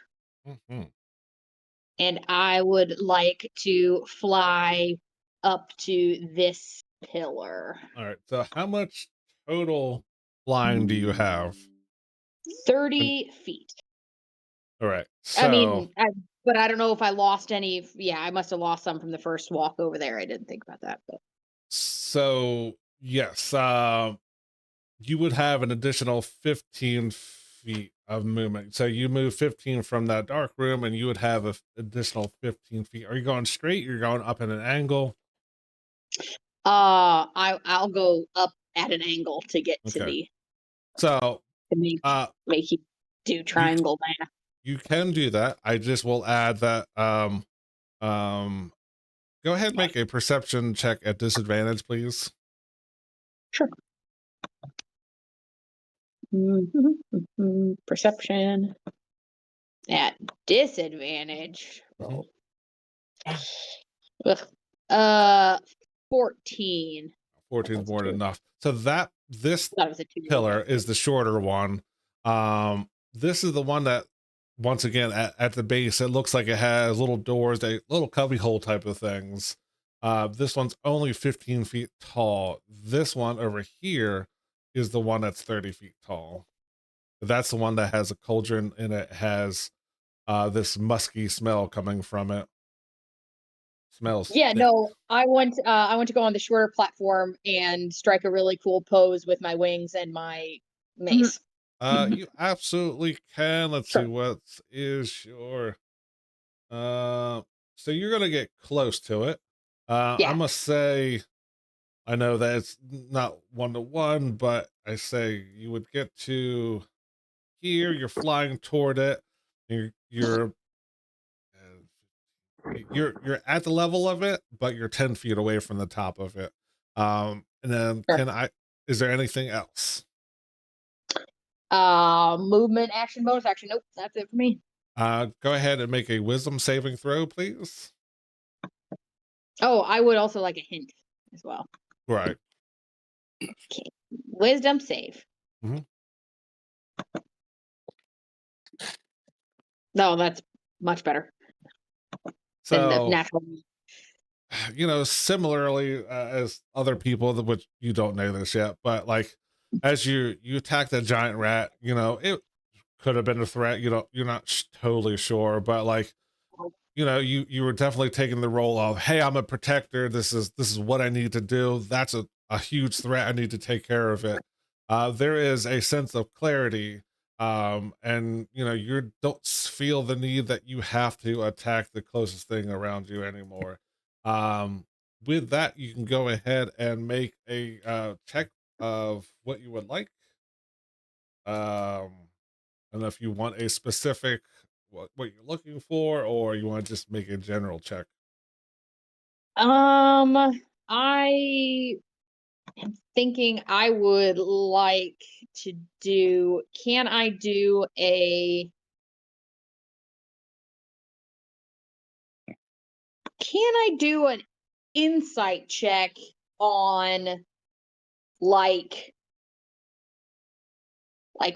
E: And I would like to fly up to this pillar.
A: All right. So how much total flying do you have?
E: 30 feet.
A: All right. So
E: I mean, but I don't know if I lost any. Yeah, I must have lost some from the first walk over there. I didn't think about that. But
A: so yes, you would have an additional 15 feet of movement. So you move 15 from that dark room, and you would have an additional 15 feet. Are you going straight? You're going up at an angle?
E: I'll go up at an angle to get to the.
A: So
E: to make you do triangle math.
A: You can do that. I just will add that. Go ahead and make a perception check at disadvantage, please.
E: Sure. Perception at disadvantage. 14.
A: 14 is more than enough. So this pillar is the shorter one. This is the one that, once again, at the base, it looks like it has little doors, little cubby hole type of things. This one's only 15 feet tall. This one over here is the one that's 30 feet tall. That's the one that has a cauldron and it has this musky smell coming from it. Smells
E: Yeah,
A: thick.
E: no, I want to go on the shorter platform and strike a really cool pose with my wings and my mace.
A: You absolutely can. Let's see
E: Sure.
A: what is your so you're gonna get close to it. I
E: Yeah.
A: must say, I know that it's not 1-to-1, but I say you would get to here, you're flying toward it, you're at the level of it, but you're 10 feet away from the top of it. And then
E: Sure.
A: is there anything else?
E: Movement, action, bonus action. Nope, that's it for me.
A: Go ahead and make a wisdom saving throw, please.
E: Oh, I would also like a hint as well.
A: Right.
E: Okay. Wisdom save.
A: Mhm.
E: No, that's much better than the
A: So,
E: natural.
A: similarly as other people, which you don't know this yet, but like as you attack that giant rat, it could have been a threat. You're not totally sure, but like you were definitely taking the role of, hey, I'm a protector, this is what I need to do. That's a huge threat, I need to take care of it. There is a sense of clarity, and you don't feel the need that you have to attack the closest thing around you anymore. With that, you can go ahead and make a check of what you would like. And if you want a specific what you're looking for, or you want to just make a general check.
E: I am thinking I would like to do. Can I do a? Can I do an insight check on like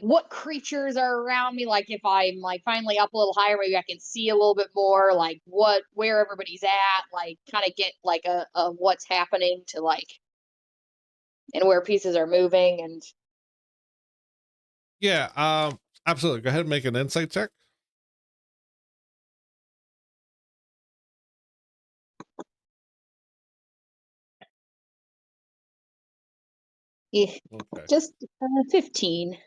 E: what creatures are around me? Like if I'm like finally up a little higher, maybe I can see a little bit more, like where everybody's at, like kind of get like a what's happening to like and where pieces are moving and
A: Yeah, absolutely. Go ahead and make an insight check. Okay.
E: just 15.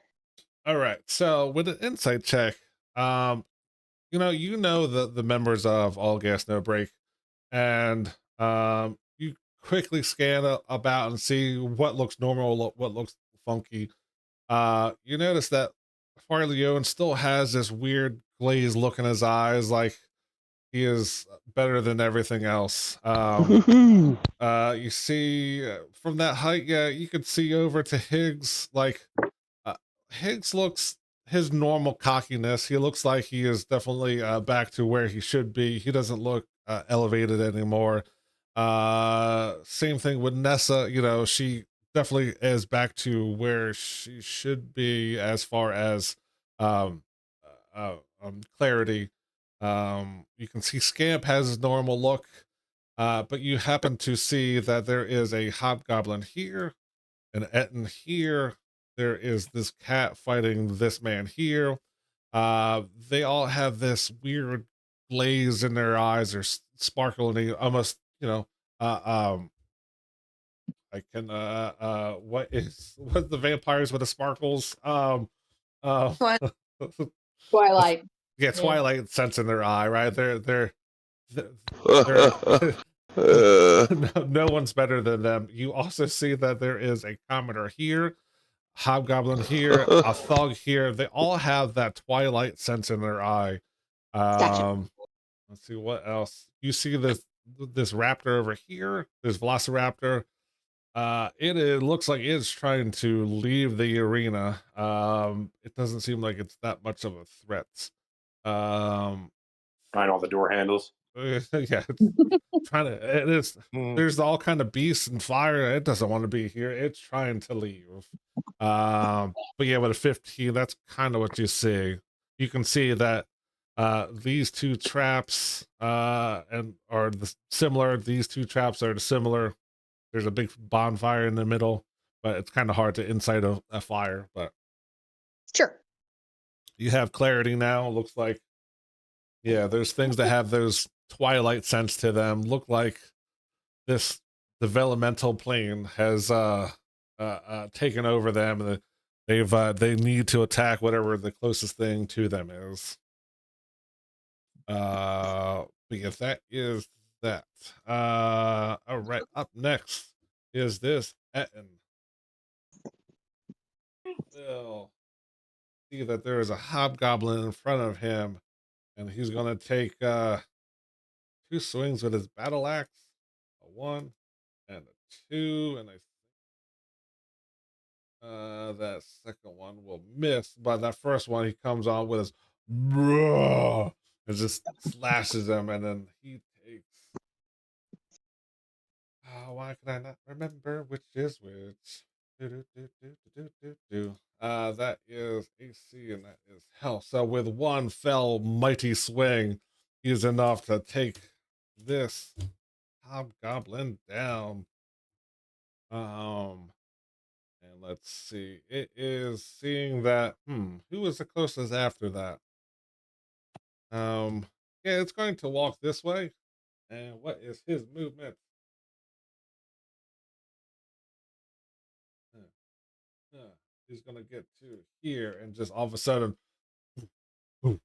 A: All right. So with an insight check, the members of All Gas No Break, and you quickly scan about and see what looks normal, what looks funky. You notice that Farley still has this weird glazed look in his eyes, like he is better than everything else. You see from that height, yeah, you could see over to Higgs. Like uh, Higgs looks his normal cockiness. He looks like he is definitely back to where he should be. He doesn't look elevated anymore. Same thing with Nessa. She definitely is back to where she should be as far as um, clarity. You can see Scamp has his normal look, but you happen to see that there is a hobgoblin here, an Etten here. There is this cat fighting this man here. They all have this weird glaze in their eyes or sparkle, and they almost, um, I can, what the vampires with the sparkles?
D: What?
E: Twilight.
A: Yeah,
E: Yeah.
A: Twilight sense in their eye, right? They're no one's better than them. You also see that there is a commoner here, hobgoblin here, a thug here. They all have that Twilight sense in their eye.
E: Gotcha.
A: Let's see what else. You see this raptor over here, this velociraptor. It looks like it's trying to leave the arena. It doesn't seem like it's that much of a threat. Um,
C: Find all the door handles.
A: yeah, it's trying to. It is. There's all kind of beasts and fire. It doesn't want to be here. It's trying to leave. But yeah, with a 15, that's kind of what you see. You can see that these two traps and are similar. These two traps are similar. There's a big bonfire in the middle, but it's kind of hard to incite a fire. But
E: Sure.
A: You have clarity now. Looks like, yeah, there's things that have those twilight sense to them. Look like this developmental plane has taken over them. They need to attack whatever the closest thing to them is. Because that is that. All right. Up next is this Etten. Will see that there is a hobgoblin in front of him, and he's gonna take 2 swings with his battle axe, a 1 and a 2, and that second one will miss, but that first one he comes on with his bruh, and just slashes him, and then he takes. Why can I not remember which is which? That is AC and that is health. So with one fell mighty swing, he's enough to take this hobgoblin down. And let's see. It is seeing that. Who was the closest after that? Yeah, it's going to walk this way. And what is his movement? He's gonna get to here, and just all of a sudden, and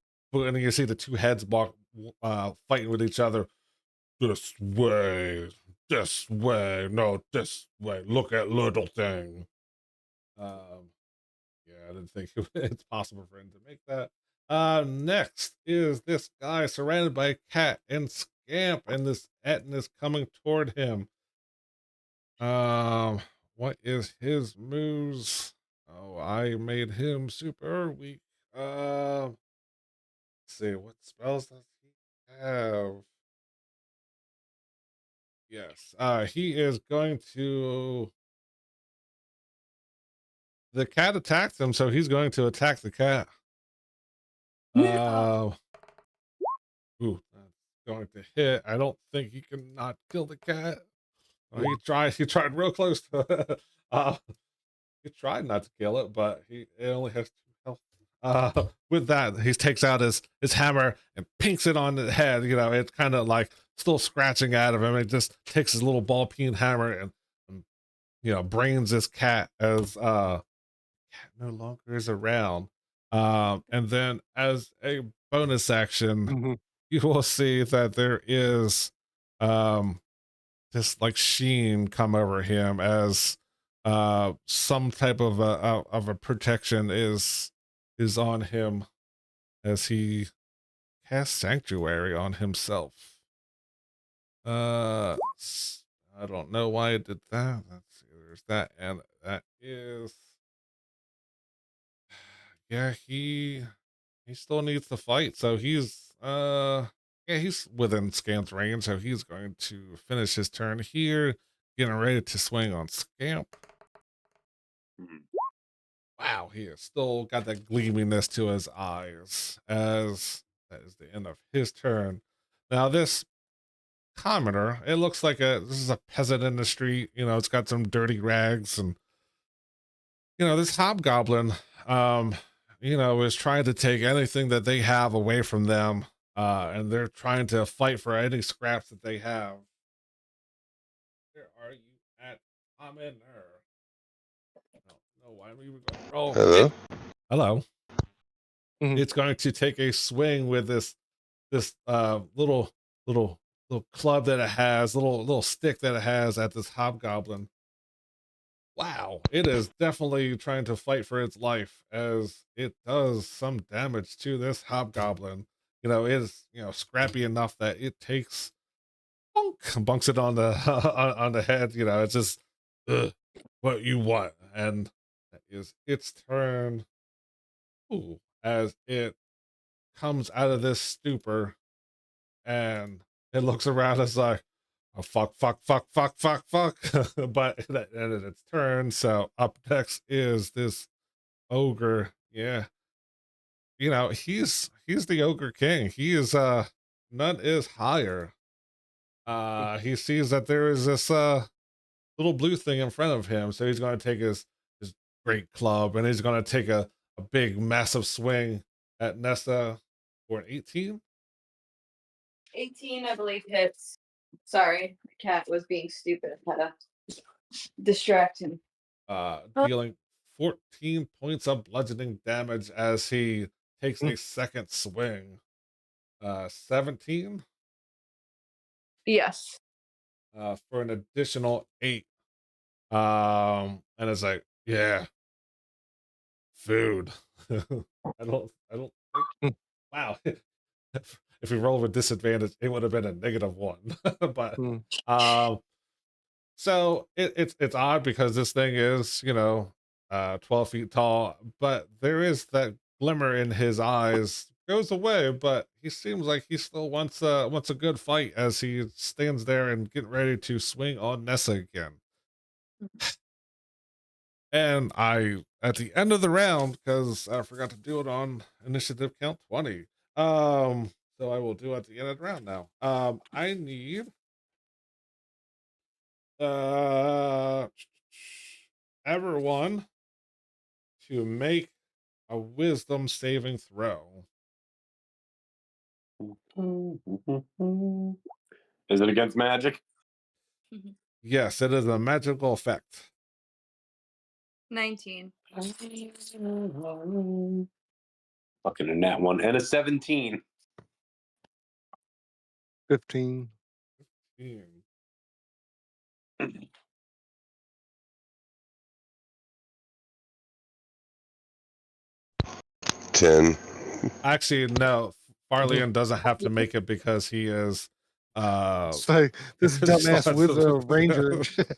A: you see the 2 heads fighting with each other. This way, no, this way. Look at little thing. Yeah, I didn't think it's possible for him to make that. Next is this guy surrounded by a cat and scamp, and this Etten is coming toward him. What is his moves? Oh, I made him super weak. Let's see, what spells does he have? Yes, he is going to. The cat attacked him, so he's going to attack the cat. Ooh, that's going to hit. I don't think he can not kill the cat. He tried. He tried real close to. He tried not to kill it, but it only has 2 health. With that, he takes out his hammer and pinks it on the head. You know, it's kind of like still scratching out of him. It just takes his little ball peen hammer and brains this cat as cat no longer is around. And then as a bonus action, you will see that there is this like sheen come over him as some type of a protection is on him as he casts sanctuary on himself. I don't know why it did that. Let's see, there's that, and that is, yeah, he still needs to fight, so he's yeah, he's within Scamp's range, so he's going to finish his turn here, getting ready to swing on Scamp. Wow, he has still got that gleaminess to his eyes as that is the end of his turn. Now this commoner, it looks like this is a peasant in the street. You know, it's got some dirty rags, and this hobgoblin, is trying to take anything that they have away from them, and they're trying to fight for any scraps that they have. Where are you at, commoner? No, why we were going to roll.
F: Hello?
A: Hello. It's going to take a swing with this little club that it has, little stick that it has at this hobgoblin. Wow, it is definitely trying to fight for its life as it does some damage to this hobgoblin. It is scrappy enough that it takes bunks it on the on the head. It's just what you want, and that is its turn. Ooh, as it comes out of this stupor, and it looks around, it's like, oh, fuck. But it ended its turn. So up next is this ogre. Yeah. He's the ogre king. He is none is higher. He sees that there is this little blue thing in front of him. So he's gonna take his great club, and he's gonna take a big massive swing at Nessa for an 18.
D: 18, I believe, hits. Sorry, the cat was being stupid. I had to distract him.
A: Dealing 14 points of bludgeoning damage as he takes a second swing. 17.
D: Yes.
A: For an additional 8. And it's like, yeah, food. I don't think. Wow. If we roll with disadvantage, it would have been a -1. But so it's odd because this thing is 12 feet tall, but there is that glimmer in his eyes goes away, but he seems like he still wants a good fight as he stands there and getting ready to swing on Nessa again. And at the end of the round, because I forgot to do it on initiative count 20. So I will do it at the end of the round now. I need everyone to make a wisdom saving throw.
C: Is it against magic?
A: Yes, it is a magical effect.
D: 19.
C: Fucking a nat 1 and a 17.
B: 15.
F: 10.
A: Actually, no. Farlian doesn't have to make it because he is
B: It's like this dumbass wizard ranger and shit.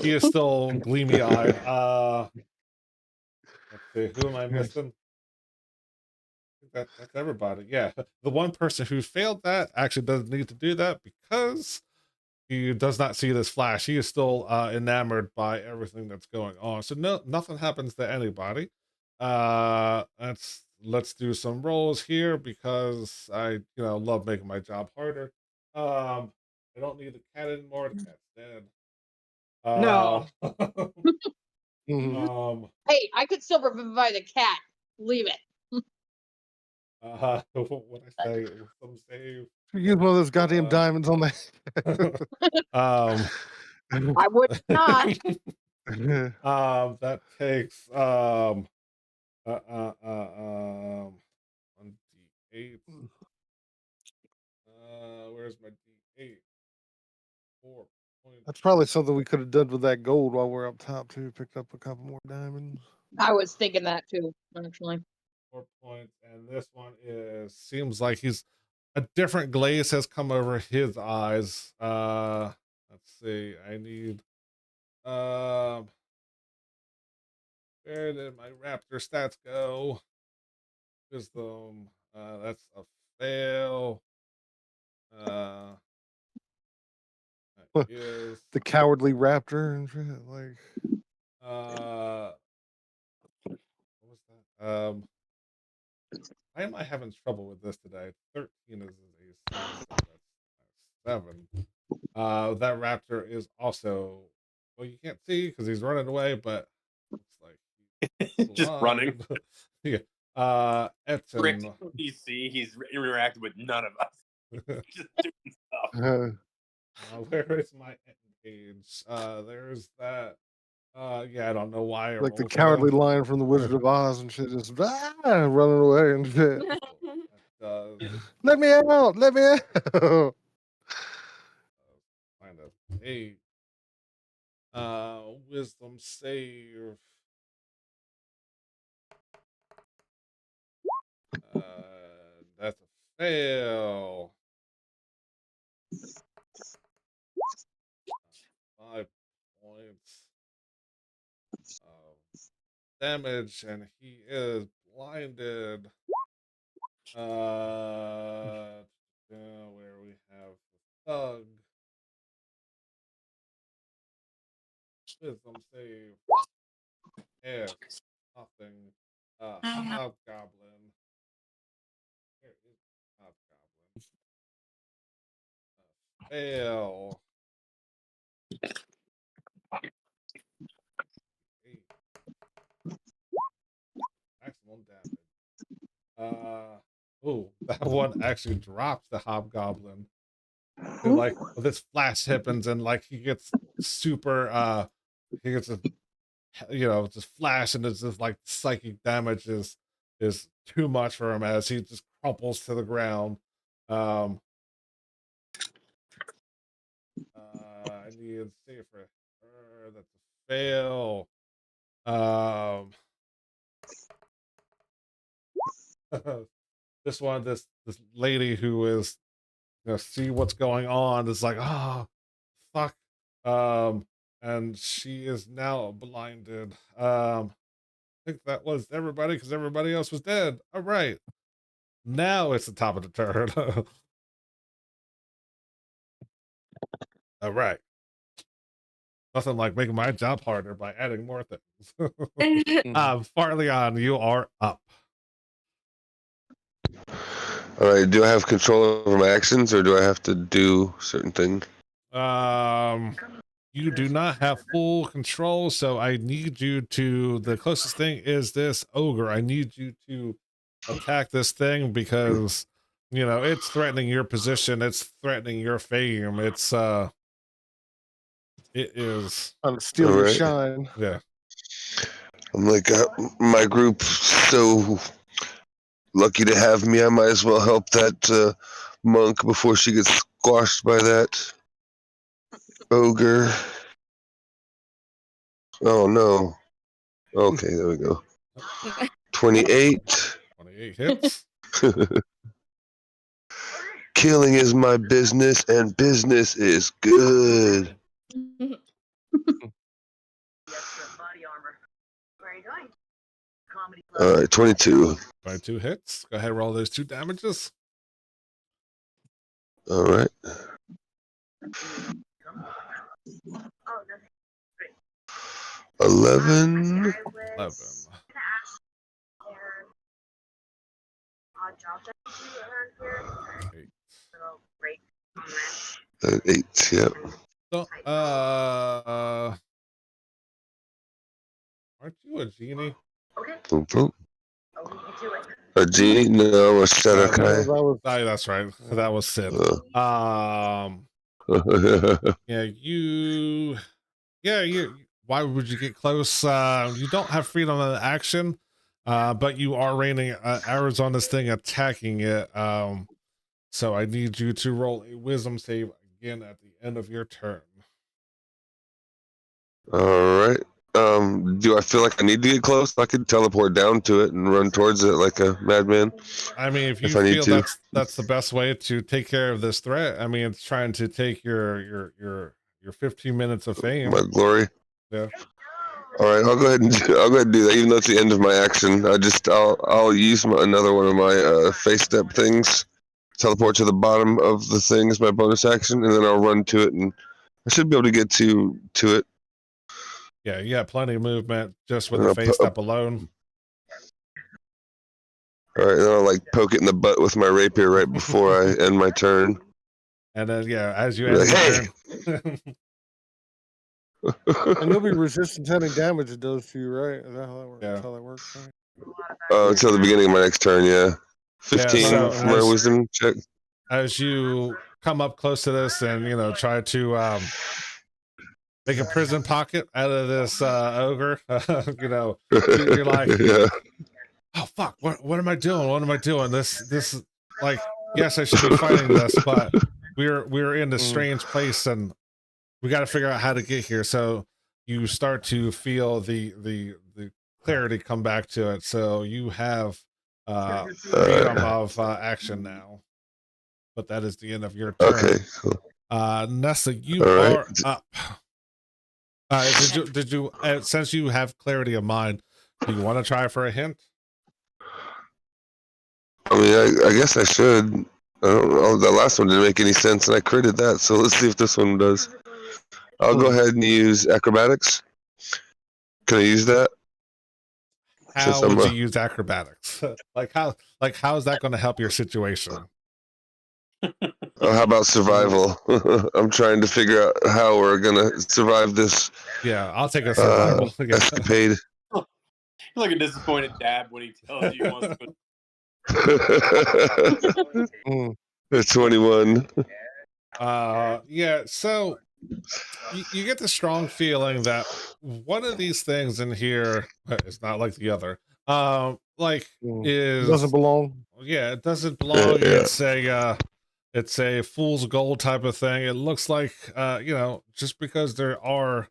A: he is still gleamy eyed. Let's see, who am I missing? That's everybody. Yeah. The one person who failed that actually doesn't need to do that because he does not see this flash. He is still enamored by everything that's going on. So nothing happens to anybody. Let's do some rolls here because I love making my job harder. I don't need the cat anymore. The cat's dead.
E: No.
A: Um,
E: Hey, I could still revive the cat. Leave it.
A: what I say? Some save.
B: Use one of those goddamn diamonds on that.
E: I would not.
A: That takes 1d8. Where's my d8? 4 points.
B: That's probably something we could have done with that gold while we're up top too. Picked up a couple more diamonds.
E: I was thinking that too, actually.
A: 4 points, and this one seems like a different glaze has come over his eyes. Let's see. I need where did my raptor stats go? Wisdom. That's a fail. That is
B: the cowardly raptor and shit. Like
A: what was that? Why am I having trouble with this today? 13 is a 7, so that's 7. That raptor is also, well, you can't see because he's running away, but looks like he's
C: just running.
A: Yeah.
C: Rick,
A: Etten.
C: you see, he's interacted with none of us. Just doing stuff.
A: Where is my page? There's that. Yeah, I don't know why. I
B: like the
A: rolled for
B: cowardly
A: them.
B: lion from the Wizard of Oz and shit, just running away and shit. Let me out! Let me out!
A: Kind of 8. Wisdom save. That's a fail. 5 points of damage, and he is blinded. Where we have the thug. Wisdom save. Yes, nothing. Hobgoblin. Where is Hobgoblin? Fail. 8. Maximum damage. Oh, that one actually drops the hobgoblin. And like this flash happens, and like he gets super he gets a just flash, and it's just like psychic damage is too much for him as he just crumples to the ground. Um I need to see for her, that's a fail. This lady who is see what's going on is like, oh fuck. And she is now blinded. I think that was everybody because everybody else was dead. All right. Now it's the top of the turn. All right. Nothing like making my job harder by adding more things. Farleon, you are up.
F: All right. Do I have control over my actions, or do I have to do certain thing?
A: You do not have full control, so I need you to. The closest thing is this ogre. I need you to attack this thing because it's threatening your position. It's threatening your fame. It is.
B: Trying to steal your shine.
A: Yeah.
F: I'm like, my group so lucky to have me. I might as well help that monk before she gets squashed by that ogre. Oh no. Okay, there we go. 28.
A: 28 hits.
F: Killing is my business, and business is good. All right, 22.
A: 22 hits. Go ahead and roll those 2 damages.
F: All right. 11.
A: 11.
F: 8, yep.
A: So, aren't you a genie?
F: Boom, boom. A genie? No, a Sedakai.
A: That's right. That was Sid. Why would you get close? You don't have freedom of action, but you are raining arrows on this thing, attacking it. So I need you to roll a wisdom save again at the end of your turn.
F: All right. Do I feel like I need to get close? I could teleport down to it and run towards it like a madman.
A: I mean, if you feel that's the best way to take care of this threat. I mean, it's trying to take your 15 minutes of fame.
F: My glory.
A: Yeah.
F: All right, I'll go ahead and do that, even though it's the end of my action. I'll use another one of my face step things, teleport to the bottom of the thing as my bonus action, and then I'll run to it, and I should be able to get to it.
A: Yeah, you got plenty of movement just with the face step alone.
F: All right, and I'll like poke it in the butt with my rapier right before I end my turn.
A: And then as you end your turn.
B: And you'll be resistant to any damage it does to you, right? Is that how that works?
A: Yeah.
B: That's how that works, right?
F: Until the beginning of my next turn, yeah. 15 for my wisdom check.
A: As you come up close to this and try to make a prison pocket out of this ogre, you're like,
F: yeah.
A: Oh fuck, what am I doing? What am I doing? This like, yes, I should be fighting this, but we're in this strange place and we got to figure out how to get here. So you start to feel the clarity come back to it. So you have freedom of action now. But that is the end of your turn.
F: Okay, cool.
A: Nessa, you are up. Did you since you have clarity of mind, do you want to try for a hint?
F: I mean, I guess I should. I don't know. The last one didn't make any sense, and I critted that. So let's see if this one does. I'll go ahead and use acrobatics. Can I use that?
A: How would you use acrobatics? how is that going to help your situation?
F: How about survival? I'm trying to figure out how we're gonna survive this.
A: Yeah, I'll take a survival
F: escapade.
C: You're like a disappointed dad when he tells you he wants to
B: Mm.
F: It's 21.
A: Yeah, so you get the strong feeling that one of these things in here is not like the other. Like
B: Doesn't
A: is
B: belong.
A: yeah, it doesn't belong.
F: Yeah.
A: It's a fool's gold type of thing. It looks like just because there are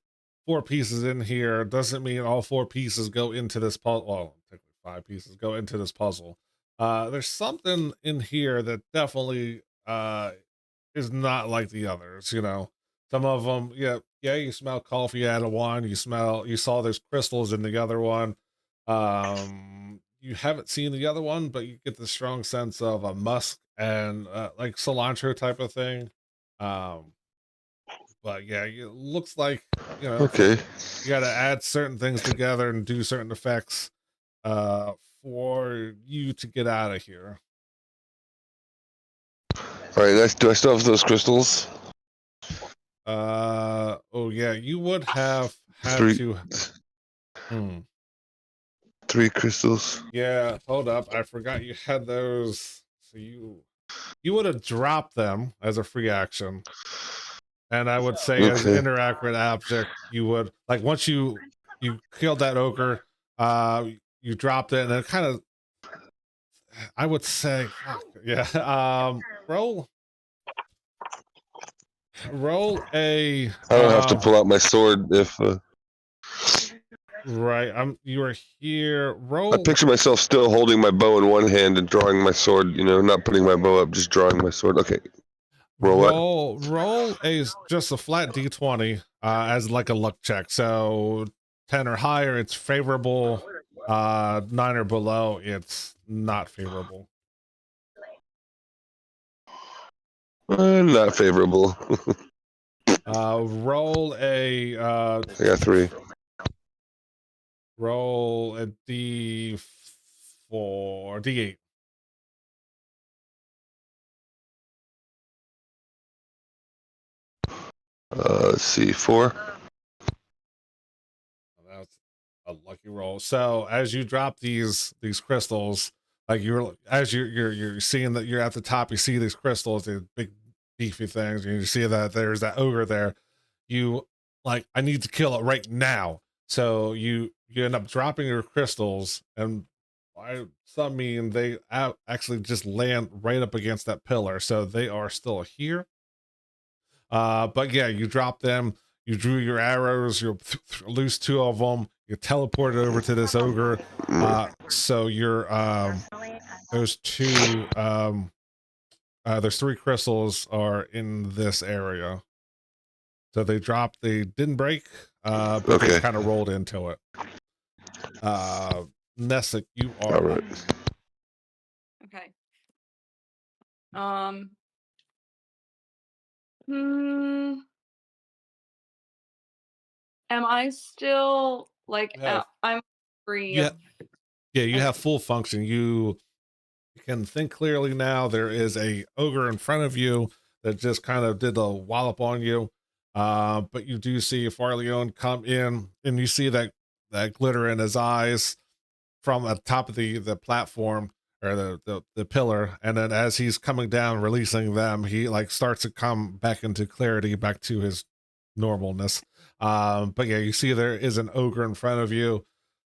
A: 4 pieces in here doesn't mean all 4 pieces go into this puzzle. Well, technically 5 pieces go into this puzzle. There's something in here that definitely is not like the others, Some of them, yeah, you smell coffee out of one, you saw there's crystals in the other one. You haven't seen the other one, but you get the strong sense of a musk and like cilantro type of thing. Um, but yeah, it looks like,
F: Okay.
A: you got to add certain things together and do certain effects uh for you to get out of here.
F: All right. Do I still have those crystals?
A: Oh yeah, you would have had
F: Three.
A: to. Hmm.
F: 3 crystals.
A: Yeah, hold up. I forgot you had those. So you would have dropped them as a free action. And I would say as an
F: Okay.
A: interact with object, you would like once you killed that ogre, you dropped it and then kind of I would say fuck yeah. Roll a
F: I don't have to pull out my sword if
A: right. You are here.
F: I
A: Roll
F: picture myself still holding my bow in one hand and drawing my sword, not putting my bow up, just drawing my sword. Okay. Roll what?
A: roll just a flat d20 as like a luck check. So 10 or higher, it's favorable. 9 or below, it's not favorable.
F: Not favorable.
A: Roll a
F: I got 3.
A: roll a d4 d8.
F: Let's see, 4.
A: That's a lucky roll. So as you drop these crystals, like you're seeing that you're at the top, you see these crystals, these big beefy things, and you see that there's that ogre there. You like, I need to kill it right now. So you end up dropping your crystals, and by some mean they actually just land right up against that pillar. So they are still here. But yeah, you drop them, you drew your arrows, you loose 2 of them, you teleported over to this ogre. So you're those 2 there's 3 crystals are in this area. So they didn't break, but they
F: Okay.
A: kind of rolled into it. Nessic, you are
F: All right.
A: up.
D: Okay. Hmm. Am I still like
A: Yeah.
D: I'm free
A: Yeah.
D: of
A: Yeah, you
D: Okay.
A: have full function. You can think clearly now. There is a ogre in front of you that just kind of did a wallop on you. But you do see Farleone come in, and you see that glitter in his eyes from the top of the platform, or the pillar. And then as he's coming down, releasing them, he like starts to come back into clarity, back to his normalness. But yeah, you see there is an ogre in front of you.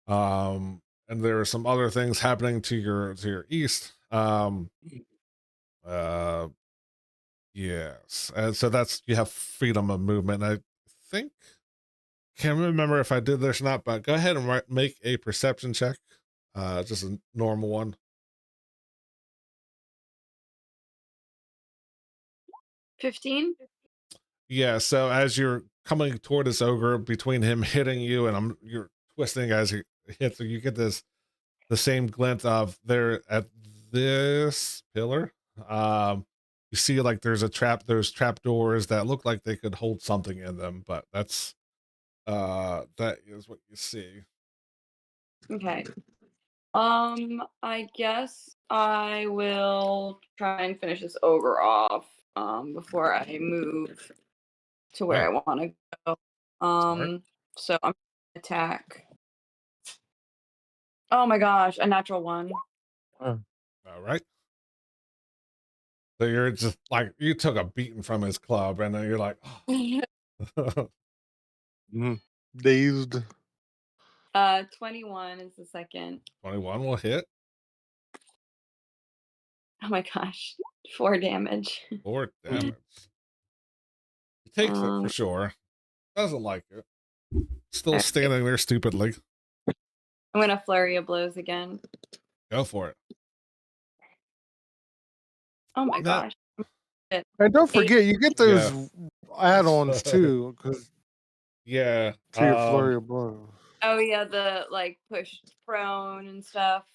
A: And there are some other things happening to your east. Uh yes, and so that's, you have freedom of movement. I think, can't remember if I did this or not, but go ahead and make a perception check, just a normal one.
D: 15.
A: Yeah, so as you're coming toward this ogre, between him hitting you and you're twisting as he hits you, get the same glint of there at this pillar. You see like there's those trap doors that look like they could hold something in them, but that is what you see.
D: Okay. I guess I will try and finish this ogre off before I move to where
A: Yeah.
D: I want to go.
A: Smart.
D: So I'm gonna attack. Oh my gosh, a natural 1.
B: Oh.
A: All right. So you're just like, you took a beating from his club, and then you're like, oh.
B: Dazed.
D: 21 is the second.
A: 21 will hit.
D: Oh my gosh. 4 damage.
A: 4 damage. He takes it for
D: Um,
A: sure. Doesn't like it. Still
D: alright.
A: standing there stupidly.
D: I'm gonna flurry of blows again.
A: Go for it.
D: Oh my
A: That-
D: gosh.
B: And don't forget, you get those add-ons
A: Yeah.
B: too, because
A: Yeah.
B: to your flurry of blows.
D: Oh yeah, the like push prone and stuff.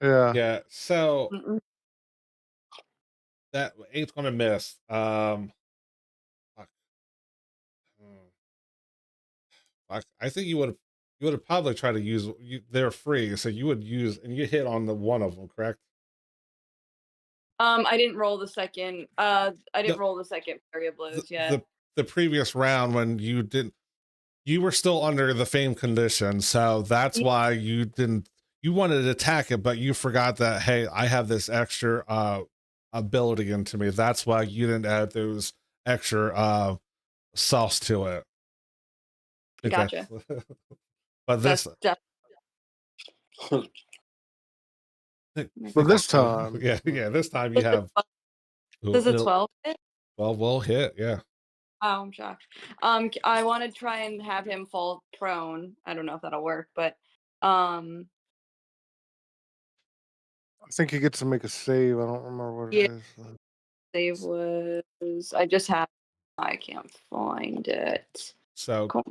B: Yeah.
A: Yeah. So
D: Mm-mm.
A: that 8's gonna miss. Fuck. I think you would have probably tried to use. They're free, so you would use, and you hit on the one of them, correct?
D: I didn't roll the second. I didn't
A: The-
D: roll the second flurry of blows yet.
A: The previous round when you didn't, you were still under the fame condition, so that's
D: Yeah.
A: why you didn't. You wanted to attack it, but you forgot that, hey, I have this extra ability into me. That's why you didn't add those extra sauce to it. Okay.
D: Gotcha.
A: But this,
B: But this time,
A: yeah, this time you have.
D: Does a 12 hit?
A: 12 will hit, yeah.
D: Oh, I'm shocked. I want to try and have him fall prone. I don't know if that'll work, but
B: I think he gets to make a save. I don't remember what it is.
D: save was I can't find it.
A: So
D: Cool.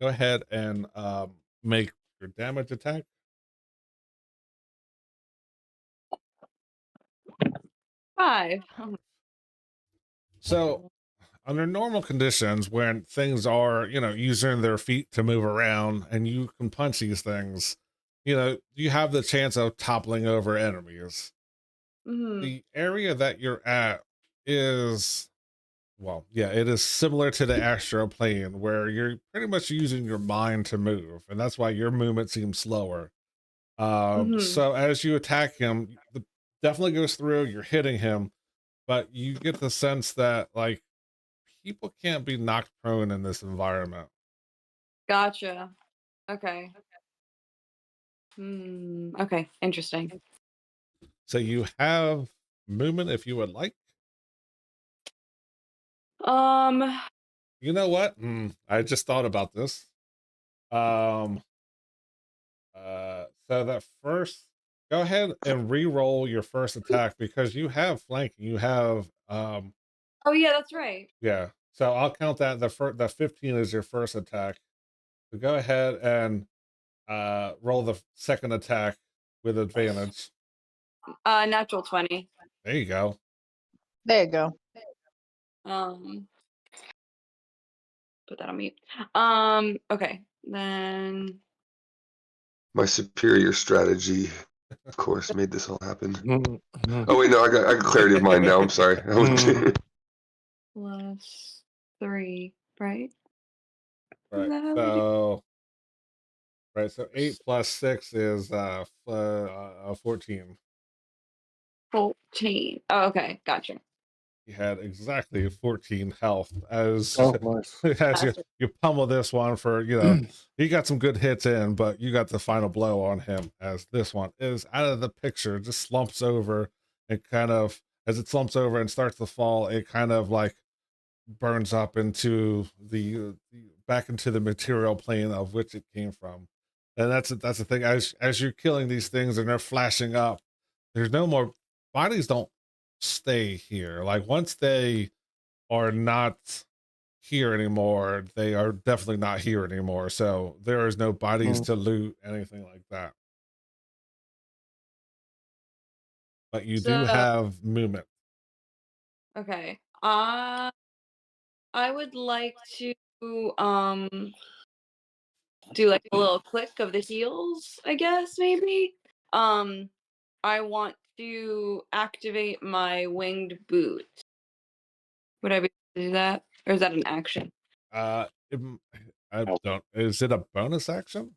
A: go ahead and make your damage attack.
D: 5.
A: So under normal conditions, when things are, using their feet to move around and you can punch these things, you have the chance of toppling over enemies.
D: Mm-hmm.
A: The area that you're at is, well, yeah, it is similar to the astral plane where you're pretty much using your mind to move, and that's why your movement seems slower. So as you attack him, definitely goes through, you're hitting him, but you get the sense that, like, people can't be knocked prone in this environment.
D: Gotcha. Okay. Okay. Interesting.
A: So you have movement if you would like.
D: You
A: know what? I just thought about this. So that first, go ahead and re-roll your first attack because you have flanking. You have
D: Oh yeah, that's right.
A: yeah. So I'll count that the 15 is your first attack. So go ahead and roll the second attack with advantage.
D: Natural 20.
A: There you go.
E: There you go.
D: Put that on mute. Okay. Then
F: My superior strategy, of course, made this all happen.
B: Mhm.
F: Oh wait, no, I got clarity of mind now. I'm sorry.
D: plus 3, right?
A: Right.
D: that how
A: So 8 plus 6 is 14.
D: 14. Oh, okay. Gotcha.
A: You had exactly 14 health as
B: Oh, nice.
A: as you pummel this one for, he got some good hits in, but you got the final blow on him as this one is out of the picture, just slumps over and kind of, as it slumps over and starts to fall, it kind of like burns up into the back into the material plane of which it came from. And that's the thing, as you're killing these things and they're flashing up, there's no more bodies don't stay here. Like once they are not here anymore, they are definitely not here anymore. So there is no bodies to loot, anything like that. But you do have movement.
D: Okay. I would like to do like a little click of the heels, I guess, maybe. I want to activate my winged boot. Would I be able to do that? Or is that an action?
A: I don't, is it a bonus action?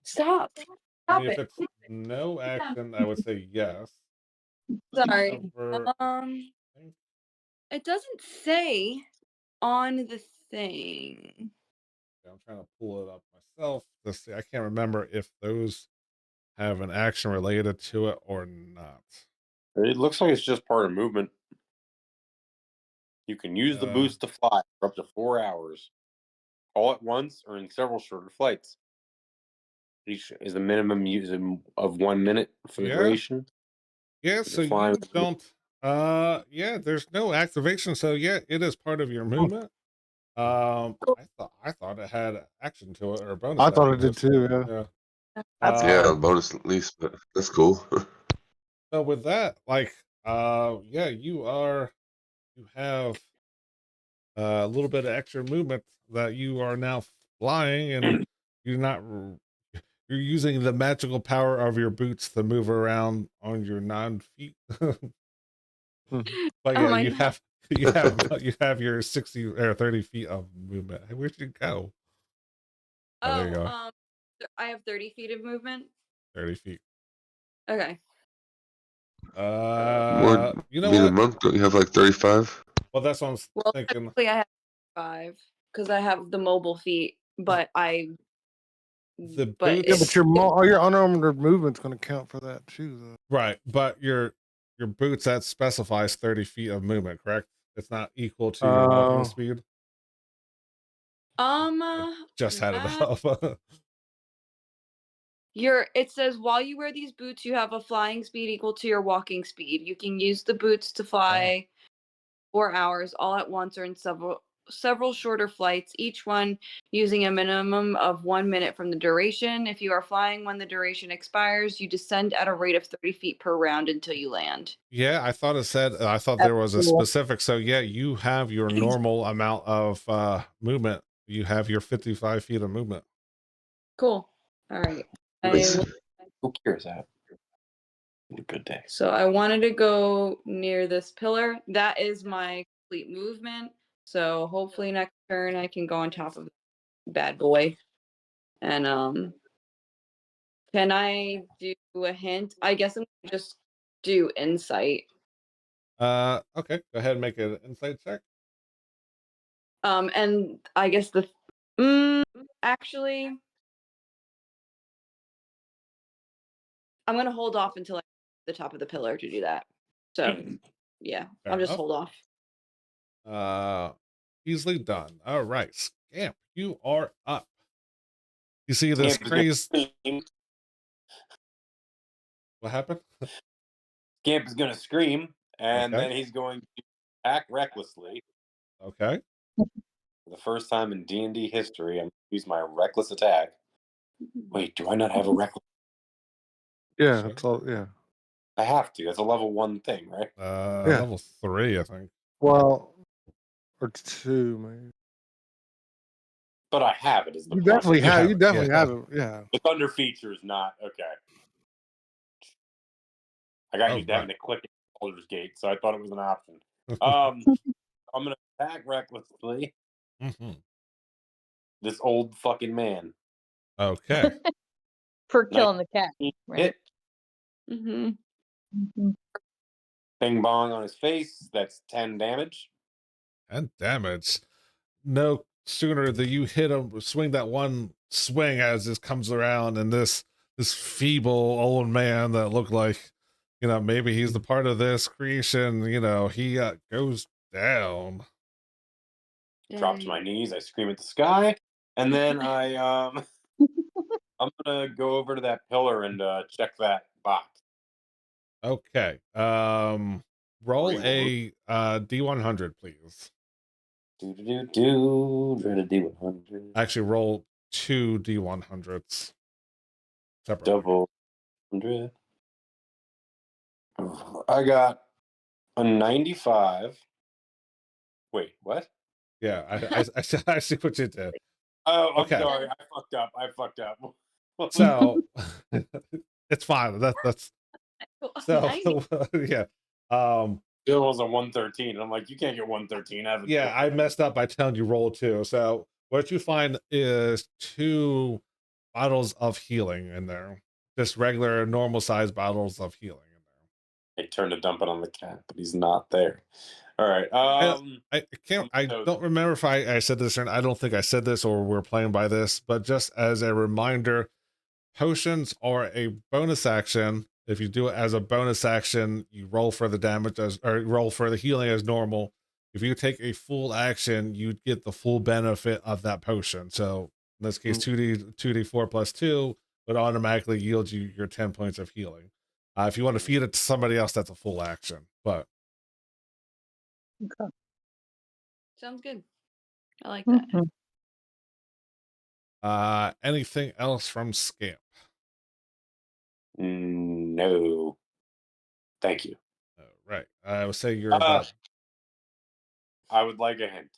D: Stop.
A: I
D: Stop
A: mean, if
D: it.
A: it's no action, I would say yes.
D: Sorry.
A: However,
D: It doesn't say on the thing.
A: I'm trying to pull it up myself to see. I can't remember if those have an action related to it or not.
C: It looks like it's just part of movement. You can use the boost to fly for up to 4 hours, all at once or in several shorter flights. Each is the minimum use of 1 minute for the duration.
A: Yeah, so you don't. Yeah, there's no activation, so yeah, it is part of your movement. I thought it had action to it or a bonus.
B: I thought it
A: action
B: did too. Yeah.
A: Yeah.
D: That's
F: Yeah, bonus at least, but that's cool.
A: So with that, like, yeah, you have a little bit of extra movement that you are now flying, and you're not. You're using the magical power of your boots to move around on your 9 feet. But yeah,
D: my
A: you have your 60 or 30 feet of movement. Hey, where'd you go? Oh, there you go.
D: I have 30 feet of movement.
A: 30 feet.
D: Okay.
A: You know
F: Being a
A: what?
F: monk, don't you have like 35?
A: Well, that's what I'm
D: Well,
A: thinking.
D: technically I have 5 because I have the mobile feet, but
A: The
D: but
A: boots,
B: Yeah, but your unarmed movement's going to count for that too, though.
A: right? But your boots, that specifies 30 feet of movement, correct? It's not equal to your walking speed. Just had it up.
D: It says while you wear these boots, you have a flying speed equal to your walking speed. You can use the boots to fly 4 hours all at once or in several shorter flights, each one using a minimum of 1 minute from the duration. If you are flying when the duration expires, you descend at a rate of 30 feet per round until you land.
A: Yeah, I thought there was a specific. So yeah, you have your normal amount of movement. You have your 55 feet of movement.
D: Cool. All right.
C: Who cares that? A good day.
D: So I wanted to go near this pillar. That is my complete movement. So hopefully next turn I can go on top of the bad boy. And can I do a hint? I guess I'm gonna just do insight.
A: Okay, go ahead and make an insight check.
D: And I guess actually I'm gonna hold off until I the top of the pillar to do that. So yeah, I'll just hold off.
A: Easily done. All right, Scamp, you are up. You see this crazy. What happened?
C: Scamp is going to scream, and then he's going to act recklessly.
A: Okay.
C: For the first time in D&D history, I'm going to use my reckless attack. Wait, do I not have a reckless?
B: Yeah, that's all. Yeah.
C: I have to. That's a level 1 thing, right?
B: Yeah.
A: Level 3, I think.
B: Well, or 2, maybe.
C: But I have it as the
B: You
C: point.
B: definitely have. You definitely have it. Yeah.
C: The thunder feature is not okay. I got used to having to click in Baldur's Gate, so I thought it was an option. I'm gonna attack recklessly. This old fucking man.
A: Okay.
E: For killing the cat, right?
C: Hit. Bing bong on his face. That's 10 damage.
A: 10 damage. No sooner than you hit him, swing that one swing as this comes around, and this feeble old man that looked like, maybe he's the part of this creation, he goes down.
C: Drop to my knees. I scream at the sky, and then I'm gonna go over to that pillar and check that box.
A: Okay. Roll a D100, please.
C: Dread a D100.
A: Actually, roll 2 D100s. Separately.
C: Double 100. I got a 95. Wait, what?
A: Yeah, I see what you did.
C: Oh, I'm
A: Okay.
C: sorry. I fucked up.
A: So it's fine. That's so yeah.
C: Bill was a 113, and I'm like, you can't get 113.
A: Yeah, I messed up by telling you roll 2. So what you find is 2 bottles of healing in there, just regular normal size bottles of healing in there.
C: I turned to dump it on the cat, but he's not there. All right.
A: I can't. I don't remember if I said this or I don't think I said this or we're playing by this, but just as a reminder, potions are a bonus action. If you do it as a bonus action, you roll for the damage as or roll for the healing as normal. If you take a full action, you get the full benefit of that potion. So in this case, 2d4 plus 2 would automatically yield you your 10 points of healing. If you want to feed it to somebody else, that's a full action. But
E: Okay.
D: Sounds good. I like that.
A: anything else from Scamp?
C: No. Thank you.
A: Right. I would say you're about.
C: I would like a hint.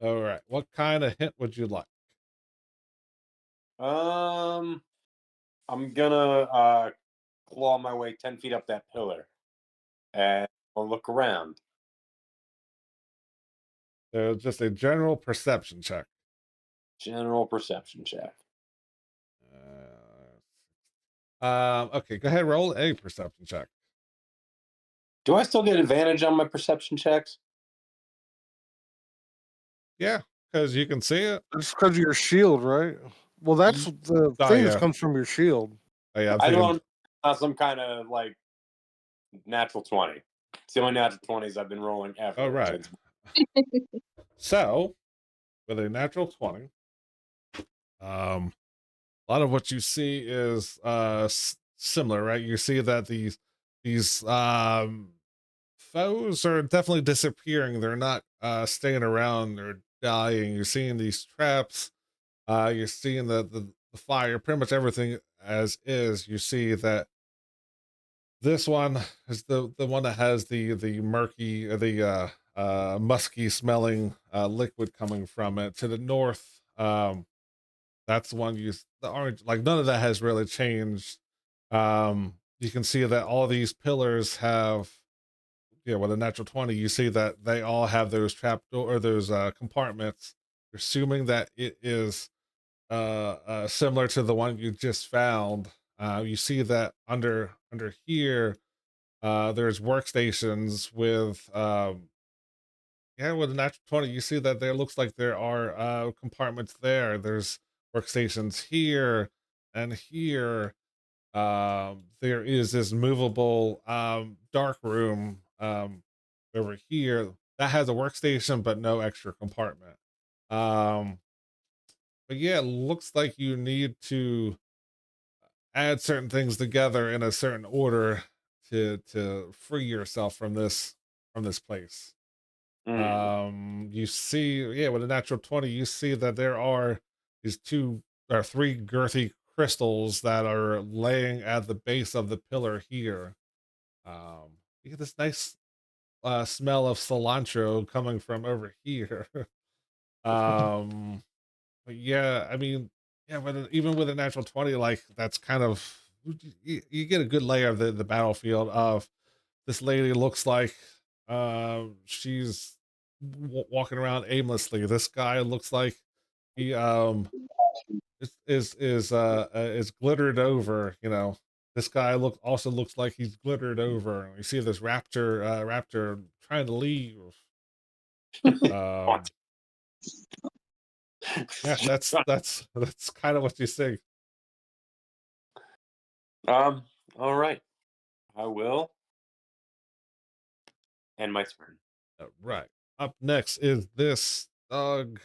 A: All right. What kind of hint would you like?
C: I'm gonna claw my way 10 feet up that pillar, and I'll look around.
A: So just a general perception check.
C: General perception check.
A: Okay, go ahead, roll a perception check.
C: Do I still get advantage on my perception checks?
A: Yeah, because you can see it.
B: It's because of your shield, right? Well, that's the thing that comes from your shield.
A: Oh, yeah,
C: I don't some kind of like natural 20. It's the only natural 20s I've been rolling ever.
A: Oh, right. So, with a natural 20, a lot of what you see is similar, right? You see that these foes are definitely disappearing. They're not staying around. They're dying. You're seeing these traps. You're seeing the fire. Pretty much everything as is. You see that this one is the one that has the murky, musky smelling liquid coming from it. To the north, that's the one the orange. Like none of that has really changed. You can see that all these pillars have. Yeah, with a natural 20, you see that they all have those trap door or those compartments. You're assuming that it is similar to the one you just found. You see that under here, there's workstations with yeah, with a natural 20, you see that there looks like there are compartments there. There's workstations here and here. There is this movable dark room over here that has a workstation but no extra compartment. But yeah, it looks like you need to add certain things together in a certain order to free yourself from this place. You see, yeah, with a natural 20, you see that there are these two or three girthy crystals that are laying at the base of the pillar here. You get this nice smell of cilantro coming from over here. um but yeah, I mean, yeah, but even with a natural 20, like that's kind of you get a good layer of the battlefield of this lady looks like she's walking around aimlessly. This guy looks like he is glittered over, you know. This guy also looks like he's glittered over. You see this raptor trying to leave. Yeah, that's kind of what you see.
C: All right. I will end my turn.
A: Right. Up next is this thug,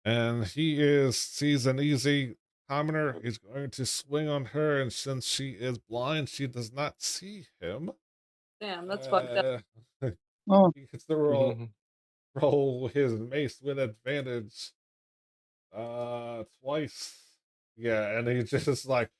A: and sees an easy commoner. He's going to swing on her, and since she is blind, she does not see him.
D: Damn, that's fucked up.
A: He gets to roll his mace with advantage twice. Yeah, and he just like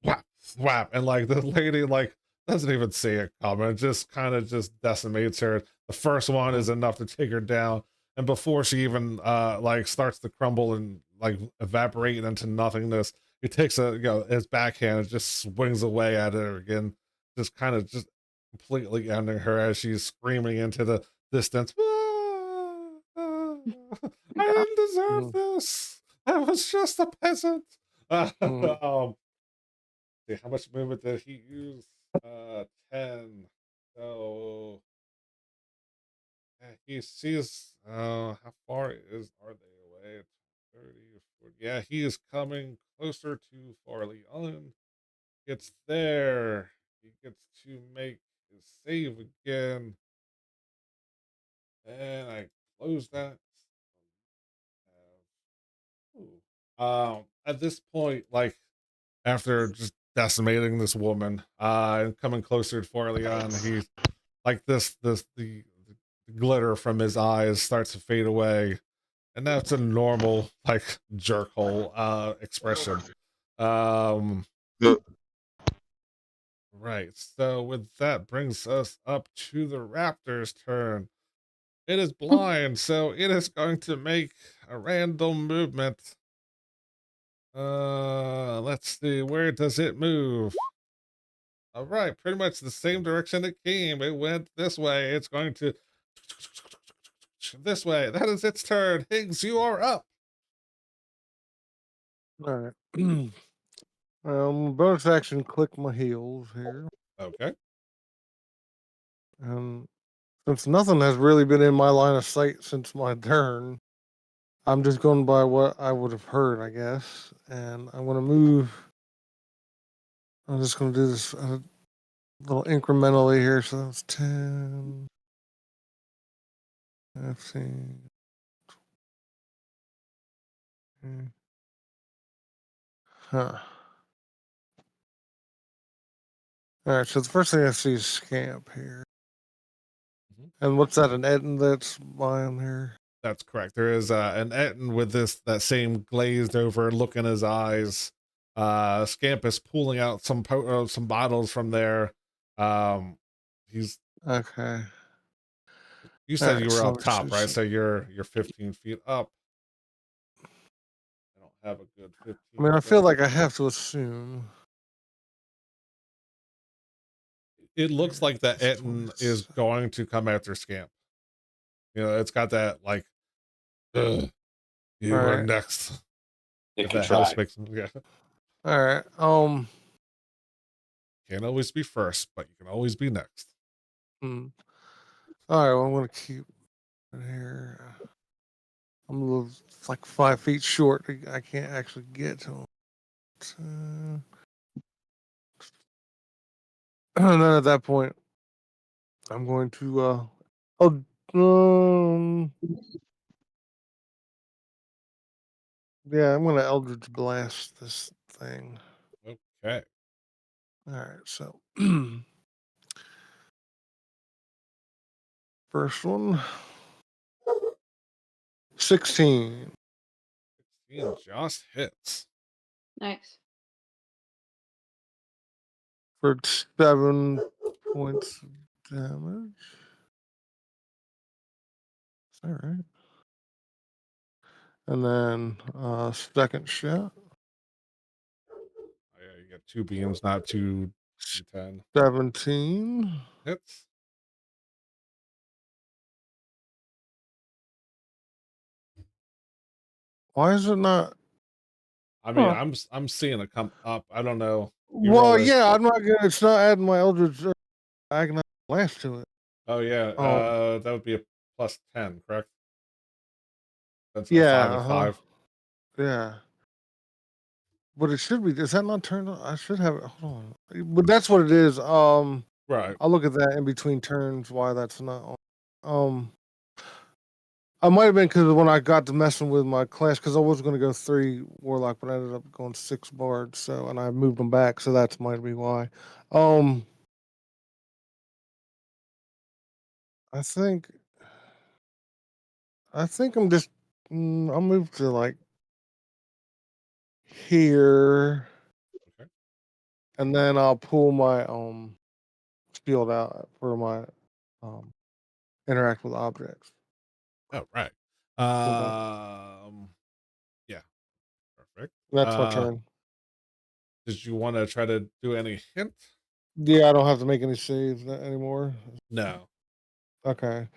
A: whap, whap, and like the lady like doesn't even see it coming. It just kind of just decimates her. The first one is enough to take her down, and before she even like starts to crumble and like evaporate into nothingness, he takes his backhand and just swings away at her again, just kind of just completely ending her as she's screaming into the distance. I didn't deserve this. I was just a peasant. See, how much movement did he use? 10. So he sees how far are they away? 30, 40. Yeah, he is coming closer to Farley on. Gets there. He gets to make his save again. And I close that. At this point, like after just decimating this woman, and coming closer to Farleon, he's like the glitter from his eyes starts to fade away, and that's a normal like jerk hole expression. Um,
F: Yep.
A: right. So with that brings us up to the Raptor's turn. It is blind, so it is going to make a random movement. Let's see, where does it move? All right, pretty much the same direction it came. It went this way. It's going to this way. That is its turn. Higgs, you are up.
B: All right. Bonus action, click my heels here.
A: Okay.
B: And since nothing has really been in my line of sight since my turn, I'm just going by what I would have heard, I guess. And I'm going to move. I'm just going to do this a little incrementally here. So that's 10, 15. Huh. All right. So the first thing I see is Scamp here. And what's that? An Etten that's lying here?
A: That's correct. There is an Etten with that same glazed over look in his eyes. Scamp is pulling out some bottles from there. He's
B: Okay.
A: You
B: All
A: said you
B: right.
A: were
B: So
A: up
B: let me
A: top,
B: see
A: right?
B: some.
A: So you're 15 feet up. I don't have a good 15
B: I mean, I feel
A: foot.
B: like I have to assume.
A: It looks like that
B: This
A: Etten is
B: place.
A: going to come after Scamp. You know, it's got that like, "Ugh,
B: All
A: you are
B: right.
A: next."
C: It
A: If
C: can
A: that helps
C: try.
A: make yeah.
B: All right.
A: Can't always be first, but you can always be next.
B: All right. Well, I'm gonna keep it here. I'm a little, it's like 5 feet short. I can't actually get to him. And then at that point, I'm going to oh yeah, I'm gonna Eldritch Blast this thing.
A: Okay.
B: All right. So first one. 16
A: 16 just hits.
D: Nice.
B: for 7 points of damage. Is that right? And then second shot,
A: Oh, yeah, you get 2 beams, not 2 D10.
B: 17.
A: Hits.
B: Why is it not?
A: I mean,
B: Huh.
A: I'm seeing it come up. I don't know. You roll
B: Well,
A: it.
B: yeah, I'm not gonna. It's not adding my Eldritch Agonize Blast to it.
A: Oh yeah,
B: Um,
A: that would be a plus 10, correct? That's a 5
B: yeah,
A: and 5.
B: yeah. But it should be. Is that not turned on? I should have it. Hold on. But that's what it is.
A: Right.
B: I'll look at that in between turns. Why that's not on. I might have been because when I got to messing with my class, because I was going to go 3 warlock, but I ended up going 6 bard. So, and I moved them back, so that's might be why. Um, I think, I'm just, I'll move to like here,
A: Okay.
B: and then I'll pull my shield out for my um interact with objects.
A: Oh, right.
B: Pull that.
A: Yeah, perfect.
B: That's my turn.
A: Did you want to try to do any hint?
B: Yeah, I don't have to make any saves anymore.
A: No.
B: Okay.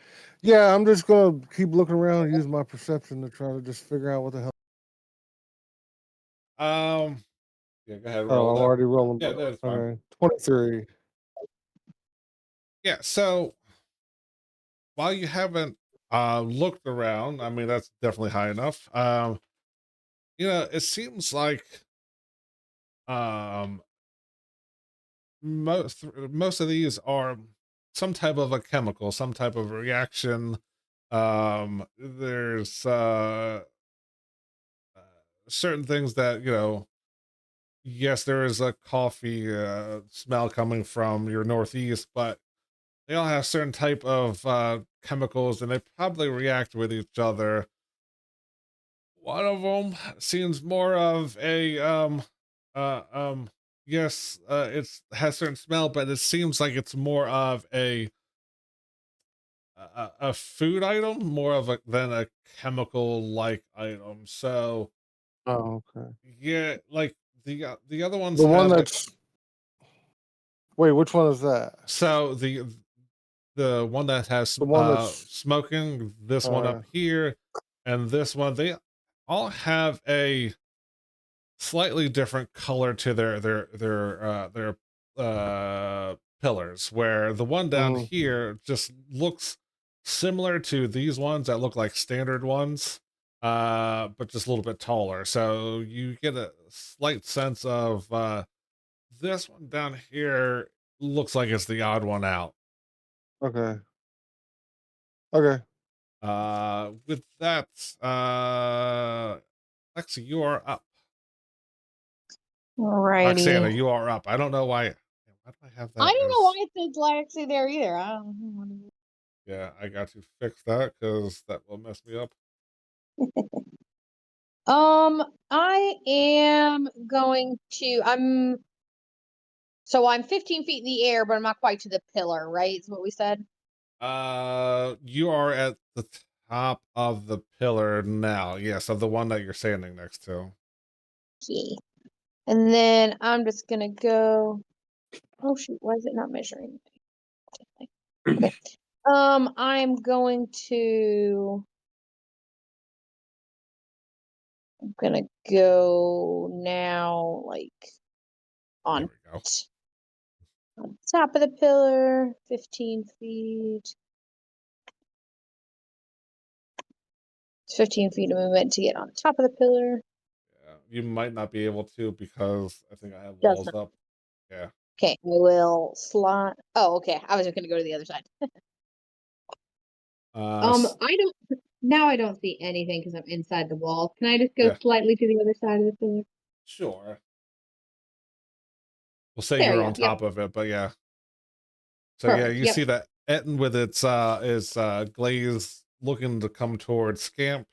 B: Yeah, I'm just gonna keep looking around and use my perception to try to just figure out what the hell.
A: Yeah, go ahead,
B: Oh,
A: roll
B: I'm
A: that.
B: already rolling.
A: Yeah, that's fine.
B: Okay, 23.
A: Yeah, so while you haven't looked around, I mean that's definitely high enough. It seems like um most of these are some type of a chemical, some type of reaction. There's certain things that, yes, there is a coffee smell coming from your northeast, but they all have certain type of chemicals and they probably react with each other. One of them seems more of a uh um yes, it's has certain smell, but it seems like it's more of a food item, more of a than a chemical like item. So
B: Oh, okay.
A: yeah, like the other ones
B: The one
A: have like,
B: that's wait, which one is that?
A: so the one that has
B: The one that's
A: smoking, this one up
B: uh
A: here, and this one, they all have a slightly different color to their pillars, where the one down
B: mhm.
A: here just looks similar to these ones that look like standard ones, but just a little bit taller. So you get a slight sense of this one down here looks like it's the odd one out.
B: Okay. Okay.
A: With that, Lexi, you are up. Roxana,
E: Alrighty.
A: you are up. I don't know why. Why do I have
E: I
A: that
E: don't know
A: as?
E: why it says Lexi there either. I don't know.
A: Yeah, I got to fix that because that will mess me up.
E: I am going to. I'm 15 feet in the air, but I'm not quite to the pillar. Right? Is what we said.
A: You are at the top of the pillar now. Yes, of the one that you're standing next to.
E: Okay. And then I'm just gonna go. Oh shoot! Why is it not measuring? Okay. I'm going to. I'm gonna go now, like
A: There
E: on
A: we go.
E: on top of the pillar, 15 feet. It's 15 feet of movement to get on top of the pillar.
A: Yeah, you might not be able to because I think I have
E: Does
A: walls
E: not.
A: up. Yeah.
E: Okay, I will slot. Oh, okay. I was just gonna go to the other side.
A: Uh, s-
E: I don't. Now I don't see anything because I'm inside the wall. Can I just go
A: yeah,
E: slightly to the other side of the pillar?
A: sure. We'll say
E: There
A: you're
E: we
A: on
E: go. Yep.
A: top of it, but yeah. So yeah,
E: Perfect.
A: you
E: Yep.
A: see that Etten with its glaze looking to come towards Scamp.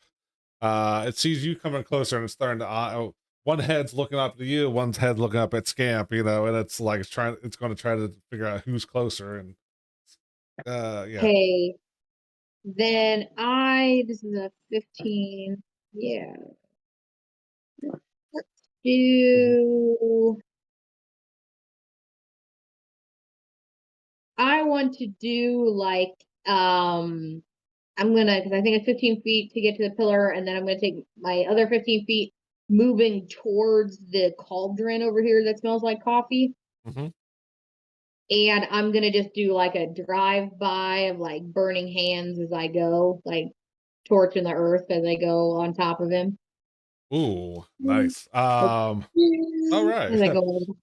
A: It sees you coming closer and it's starting to one head's looking up to you, one's head looking up at Scamp, and it's like it's going to try to figure out who's closer. And yeah.
E: Okay. Then this is a 15. Yeah. Let's
B: Mhm.
E: do. I want to do like I'm gonna because I think it's 15 feet to get to the pillar, and then I'm gonna take my other 15 feet moving towards the cauldron over here that smells like coffee.
A: Hmm.
E: And I'm gonna just do like a drive by of like burning hands as I go, like torching the earth as I go on top of him.
A: Ooh,
E: Mm.
A: nice. All right.
E: As I go.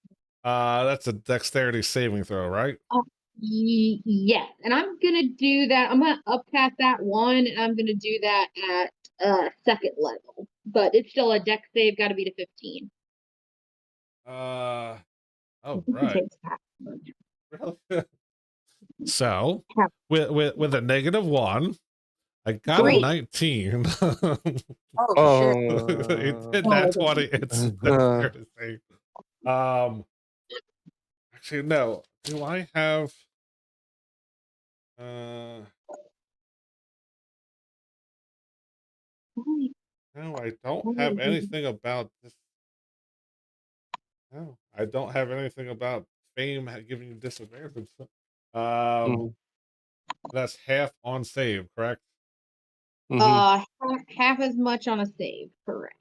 A: That's a dexterity saving throw, right?
E: Uh, yes, and I'm gonna do that. I'm gonna upcast that one, and I'm gonna do that at second level. But it's still a dex save. Got to be to 15.
A: Uh,
E: I
A: all
E: think it
A: right.
E: takes half.
A: So
E: Half.
A: with a -1, I got a
E: Great.
A: 19.
D: Oh shit.
A: It did
E: Oh,
A: that 20. It's dexterity save. Um, actually, no. Do I have? Uh, no, I don't have anything about this. No, I don't have anything about fame giving you disadvantage. Um,
B: Mhm.
A: that's half on save, correct?
B: Mhm.
E: half as much on a save. Correct.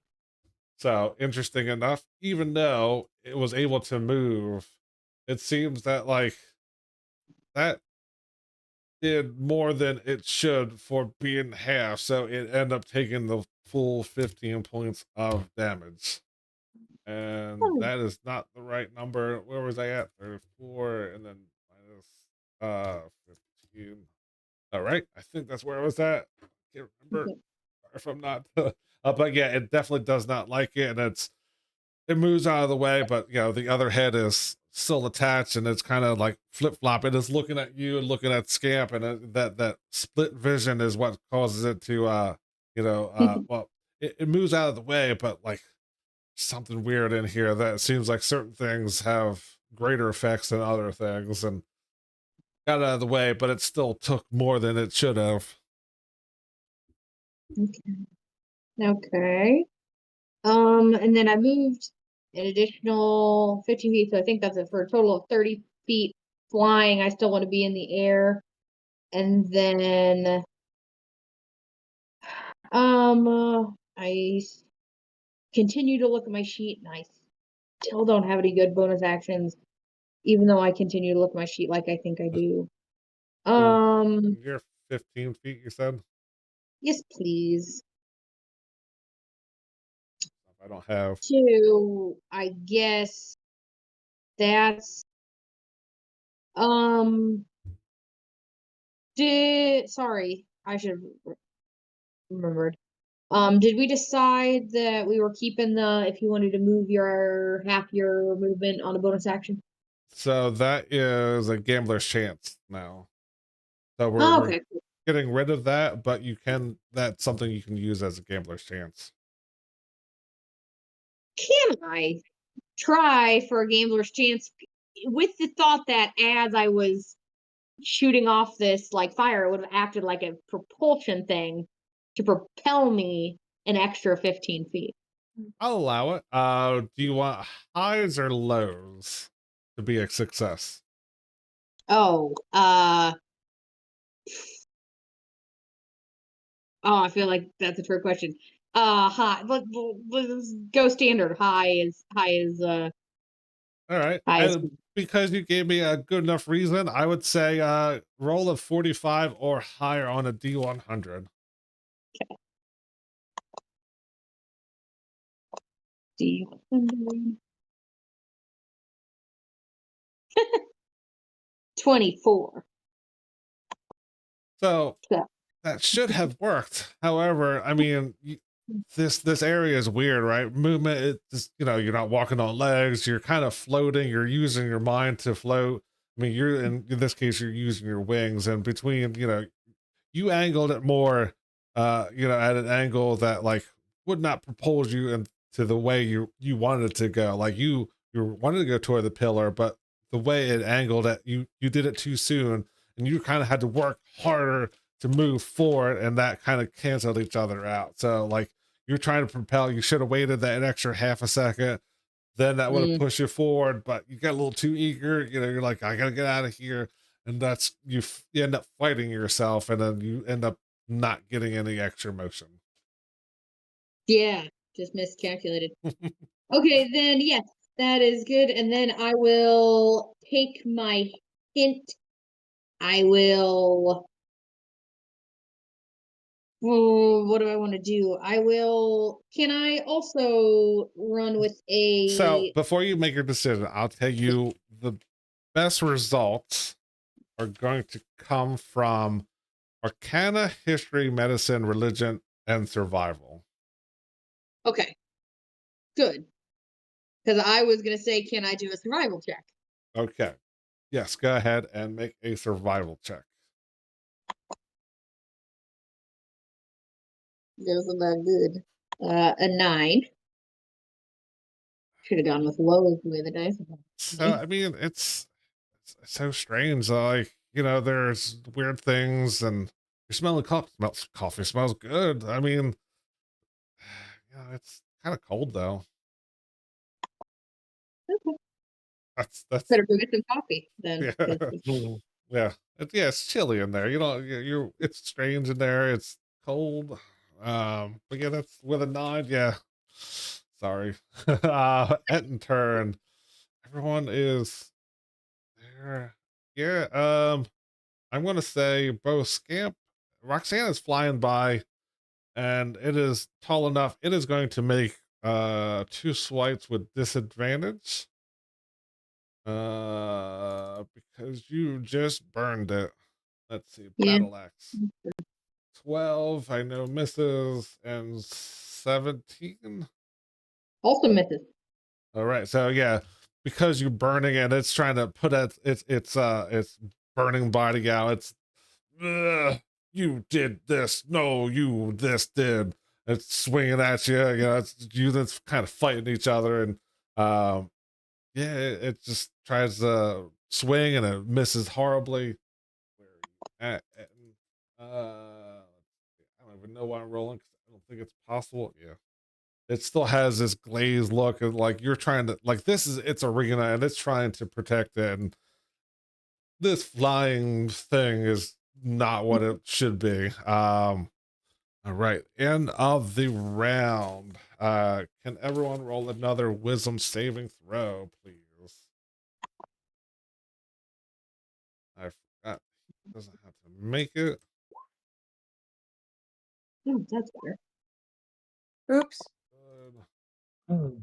A: So interesting enough, even though it was able to move, it seems that like that did more than it should for being half. So it ended up taking the full 15 points of damage. And
E: Oh,
A: that is not the right number. Where was I at? 34 and then minus 15. All right. I think that's where I was at. Can't remember
E: okay.
A: if I'm not but yeah, it definitely does not like it, and it moves out of the way, but you know, the other head is still attached and it's kind of like flip-flopping. It's looking at you and looking at Scamp, and that split vision is what causes it to well, it moves out of the way, but like something weird in here that seems like certain things have greater effects than other things, and got out of the way, but it still took more than it should have.
E: Okay. And then I moved an additional 15 feet, so I think that's it for a total of 30 feet flying. I still want to be in the air. And then I continue to look at my sheet, and I still don't have any good bonus actions, even though I continue to look at my sheet like I think I do.
A: So
E: Um,
A: you're 15 feet, you said?
E: yes, please.
A: I don't have.
E: Two, I guess that's um sorry, I should have remembered. Did we decide that we were keeping the if you wanted to move your half your movement on a bonus action?
A: So that is a gambler's chance now. So
E: Oh,
A: we're
E: okay. Cool.
A: getting rid of that, but that's something you can use as a gambler's chance.
E: Can I try for a gambler's chance with the thought that as I was shooting off this like fire, it would have acted like a propulsion thing to propel me an extra 15 feet.
A: I'll allow it. Do you want highs or lows to be a success?
E: Oh, I feel like that's a trick question. High. Let's go standard.
A: All right.
E: High is
A: And because you gave me a good enough reason, I would say roll of 45 or higher on a D100.
E: D. 24.
A: So
E: So,
A: that should have worked. However, I mean, this area is weird, right? Movement, it just, you're not walking on legs. You're kind of floating. You're using your mind to float. I mean, you're in this case, you're using your wings, and between, you angled it more, at an angle that like would not propose you into the way you wanted it to go. Like you wanted to go toward the pillar, but the way it angled it, you did it too soon, and you kind of had to work harder to move forward, and that kind of canceled each other out. So like you're trying to propel, you should have waited that extra half a second, then that would have pushed you forward, but you got a little too eager. You're like, I gotta get out of here, and that's you end up fighting yourself, and then you end up not getting any extra motion.
E: yeah, just miscalculated. Okay, then yes, that is good. And then I will take my hint. I will. Oh, what do I want to do? I will. Can I also run with
A: So
E: a?
A: before you make your decision, I'll tell you the best results are going to come from Arcana, History, Medicine, Religion, and Survival.
E: Okay, good. Because I was gonna say, can I do a survival check?
A: Okay. Yes, go ahead and make a survival check.
E: That was not good. A 9. Should have gone with low the way the dice.
A: So I mean, it's so strange. Like, there's weird things, and you're smelling coffee. Coffee smells good. I mean, it's kind of cold though.
E: Okay.
A: That's
E: Better go get some coffee then.
A: yeah. Yeah. It's chilly in there. It's strange in there. It's cold. But yeah, that's with a 9. Yeah. sorry. End turn. Everyone is there. Yeah. I'm gonna say both Scamp, Roxanne is flying by, and it is tall enough. It is going to make 2 swipes with disadvantage. Because you just burned it. Let's see,
E: Yeah.
A: battle axe. 12, I know misses, and 17.
E: Also misses.
A: All right, so yeah, because you're burning it, it's trying to put its burning body out. It's "Ugh, you did this. No, you this did. It's swinging at you. You know, it's you that's kind of fighting each other, and yeah, it just tries to swing and it misses horribly. Where are you at? I don't even know why I'm rolling because I don't think it's possible. Yeah, it still has this glazed look of like you're trying to like this is its arena and it's trying to protect it, and this flying thing is not what it should be. All right, end of the round. Can everyone roll another wisdom saving throw, please? I forgot. He doesn't have to make it.
E: Oh, that's better.
D: Oops.
A: Good.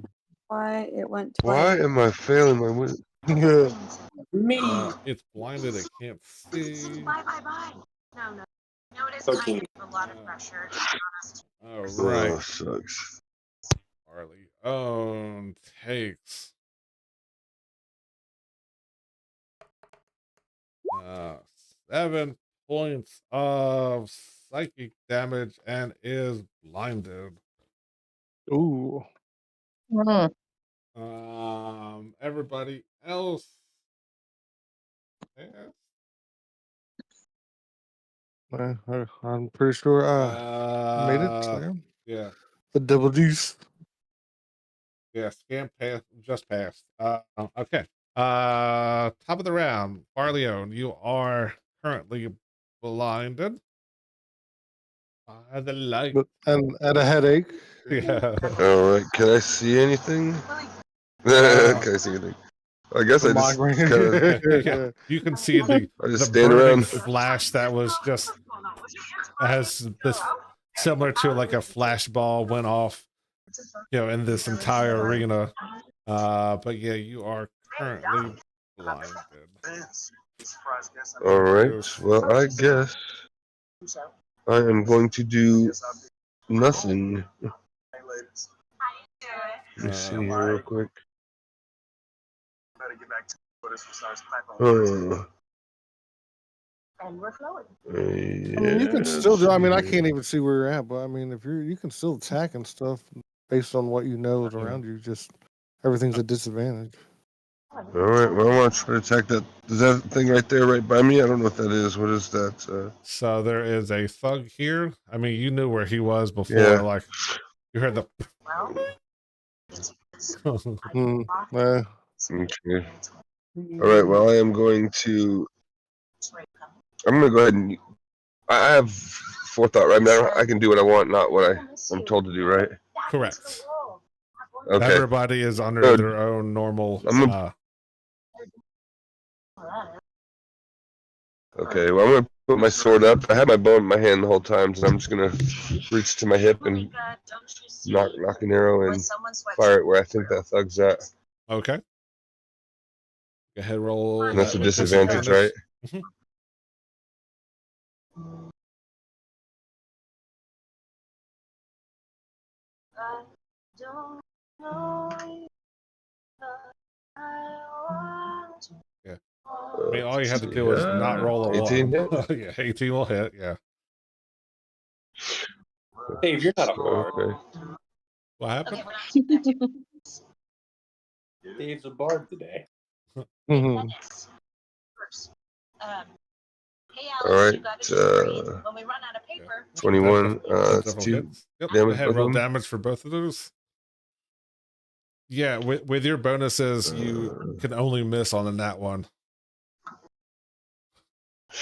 D: Why it went
F: Why
D: twice.
F: am I failing my wisdom?
B: Yeah.
C: Me.
A: It's blinded. It can't see.
C: Fucking
A: All right.
F: Oh, sucks.
A: Harley own takes 7 points of psychic damage and is blinded.
B: Ooh.
A: Everybody else. Yes.
B: I'm pretty sure I made it there.
A: Yeah.
B: The double D's.
A: Yeah, scam pass just passed. Okay. Top of the round, Barleone, you are currently blinded by the light.
B: And a headache.
A: Yeah.
F: All right, can I see anything?
A: Uh,
F: Can I see anything? I guess
B: The
F: I just
B: migraine.
F: kind of
A: yeah, you can see the
F: I just
A: the
F: stand
A: burning
F: around.
A: flash that was just has this similar to like a flash ball went off, you know, in this entire arena. But yeah, you are currently blinded.
F: All right. Well, I guess I am going to do nothing. Let me see here real quick.
B: I mean, you can still do. I mean, I can't even see where you're at, but I mean, if you can still attack and stuff based on what you know is around you. Just everything's a disadvantage.
F: All right. Well, I want to try to attack that. Is that thing right there, right by me? I don't know what that is. What is that?
A: So there is a thug here. I mean, you knew where he was before.
F: Yeah.
A: Like you heard the.
F: Okay. All right. Well, I am going to. I'm going to go ahead and. I have forethought, right? I mean, I can do what I want, not what I'm told to do, right?
A: Correct.
F: Okay.
A: Everybody is under
F: Good.
A: their own normal.
F: Okay, well, I'm going to put my sword up. I had my bow in my hand the whole time, so I'm just going to reach to my hip and knock an arrow and fire it where I think that thug's at.
A: Okay. Go ahead, roll.
F: And that's a
A: with
F: disadvantage, right?
A: Mhm. Yeah. I mean, all you have to do is not roll a
F: 18
A: 1.
F: hit?
A: Yeah, 18 will hit. Yeah.
C: Dave, you're not a bard.
F: Okay.
A: What happened?
C: Dave's a bard today.
B: Mhm.
F: All right. 21.
A: Both
F: It's
A: of them
F: 2
A: hits. Yep. Go
F: damage.
A: ahead,
F: Both
A: roll
F: of them.
A: damage for both of those. Yeah, with your bonuses, you can only miss on the nat one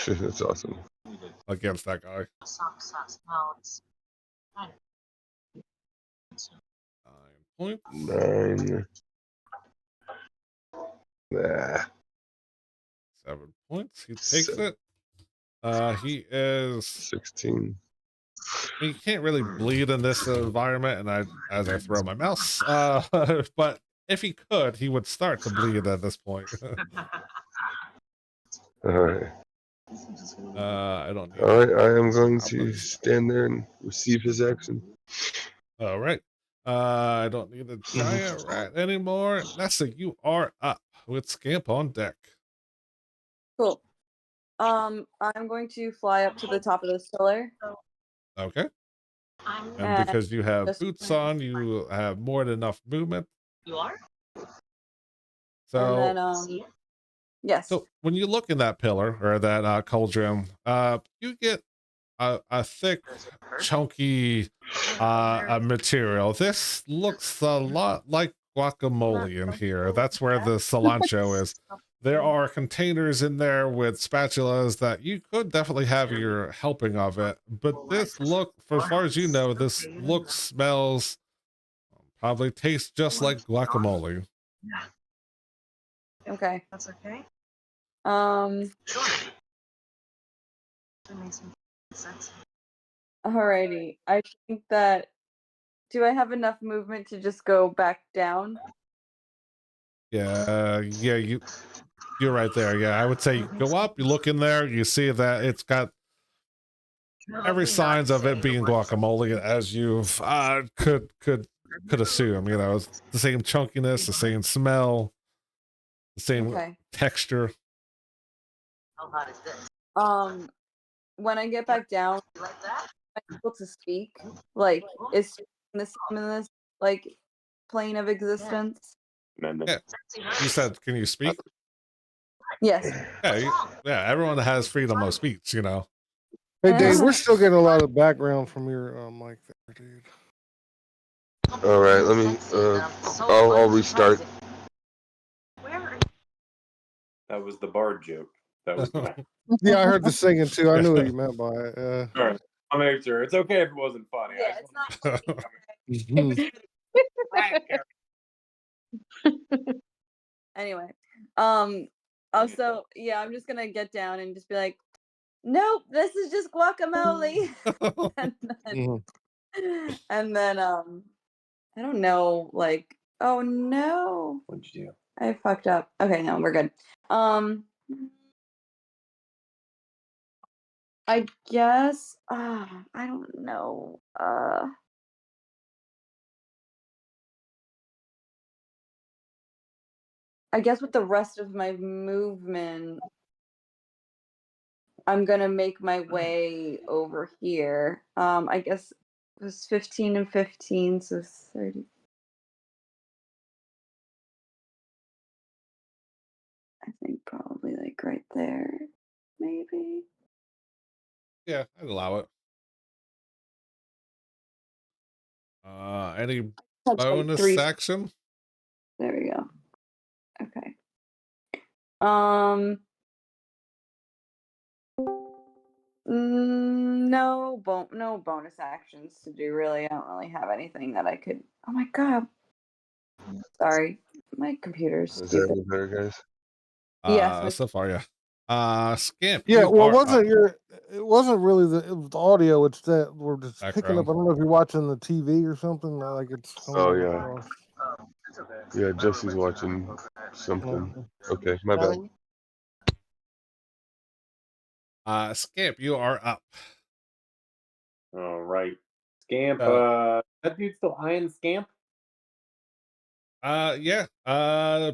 F: That's awesome.
A: against that guy. 9 points.
F: 9. Ah,
A: 7 points. He takes
F: 7,
A: it. He is.
F: 16.
A: You can't really bleed in this environment, and as I throw my mouse, but if he could, he would start to bleed at this point.
F: All right.
A: I don't need
F: All right. I am going to
A: goblins.
F: stand there and receive his action.
A: All right. I don't need a giant rat anymore. Nessa, you are up with Scamp on deck.
D: Cool. I'm going to fly up to the top of this pillar.
A: Okay. And
D: And
A: because you have
D: just
A: boots on, you have more than enough movement.
D: and
A: So,
D: then yes.
A: so when you look in that pillar or that cauldron, you get a thick, chunky material. This looks a lot like guacamole in here. That's where the cilantro is. There are containers in there with spatulas that you could definitely have your helping of it. But this look, for as far as you know, this looks, smells, probably tastes just like guacamole.
D: Okay. Um. Alrighty. I think that. Do I have enough movement to just go back down?
A: Yeah, you're right there. Yeah, I would say you go up, you look in there, you see that it's got every signs of it being guacamole, as you've could assume. You know, it's the same chunkiness, the same smell, the same
D: Okay.
A: texture.
D: When I get back down, am I able to speak? Like, is speaking the same in this like plane of existence?
C: Amendment.
A: Yeah. You said, can you speak?
D: Yes.
A: Yeah, yeah. Everyone has freedom of speech. You know.
B: Hey, Dave, we're still getting a lot of background from your mic there, dude.
F: All right. Let me. I'll restart.
C: That was the bard joke. That was
B: Yeah, I heard the singing too. I knew what you meant by it.
C: all right. I'll make sure. It's okay if it wasn't funny.
D: Yeah, it's not. Anyway, also, yeah, I'm just gonna get down and just be like, nope, this is just guacamole. and then, and then, I don't know, like, oh no,
C: What'd you do?
D: I fucked up. Okay, no, we're good. I guess, I don't know. I guess with the rest of my movement, I'm gonna make my way over here. I guess it was 15 and 15, so 30. I think probably like right there, maybe.
A: Yeah, I'd allow it. Any
D: Touch like
A: bonus
D: 3.
A: action?
D: There we go. Okay. No bonus actions to do really. I don't really have anything that I could. Oh my god. Sorry, my computer's
F: Is that
D: stupid.
F: any better, guys?
D: Yes.
A: So far, yeah. Scamp.
B: Yeah,
A: You
B: well,
A: are up.
B: it wasn't really it was the audio. It's that we're just picking up.
A: Background.
B: I don't know if you're watching the TV or something. Like it's.
F: Oh yeah. Yeah, Jesse's watching something. Okay, my bad.
A: Scamp, you are up.
C: All right. Scamp. That dude's still eyeing Scamp?
A: Yeah. No,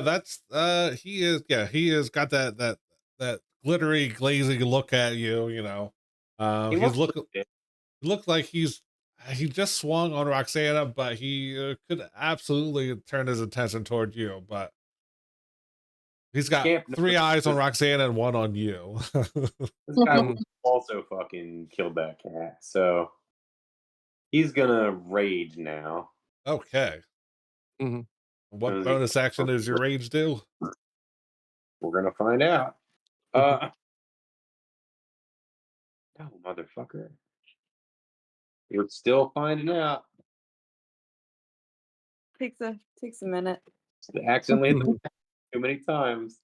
A: that's he is. Yeah, he has got that glittery, glazing look at you. You know,
C: He
A: he's
C: looks
A: look like he just swung on Roxana, but he could absolutely turn his attention toward you. But he's got
C: Scamp
A: 3
C: knows
A: eyes on
C: this-
A: Roxana and 1 on you.
C: This guy also fucking killed that cat. So he's gonna rage now.
A: Okay.
B: Mhm.
A: What bonus action does your rage do?
C: We're gonna find out. No, motherfucker. You're still finding out.
D: Takes a minute.
C: Accidentally hit the too many times.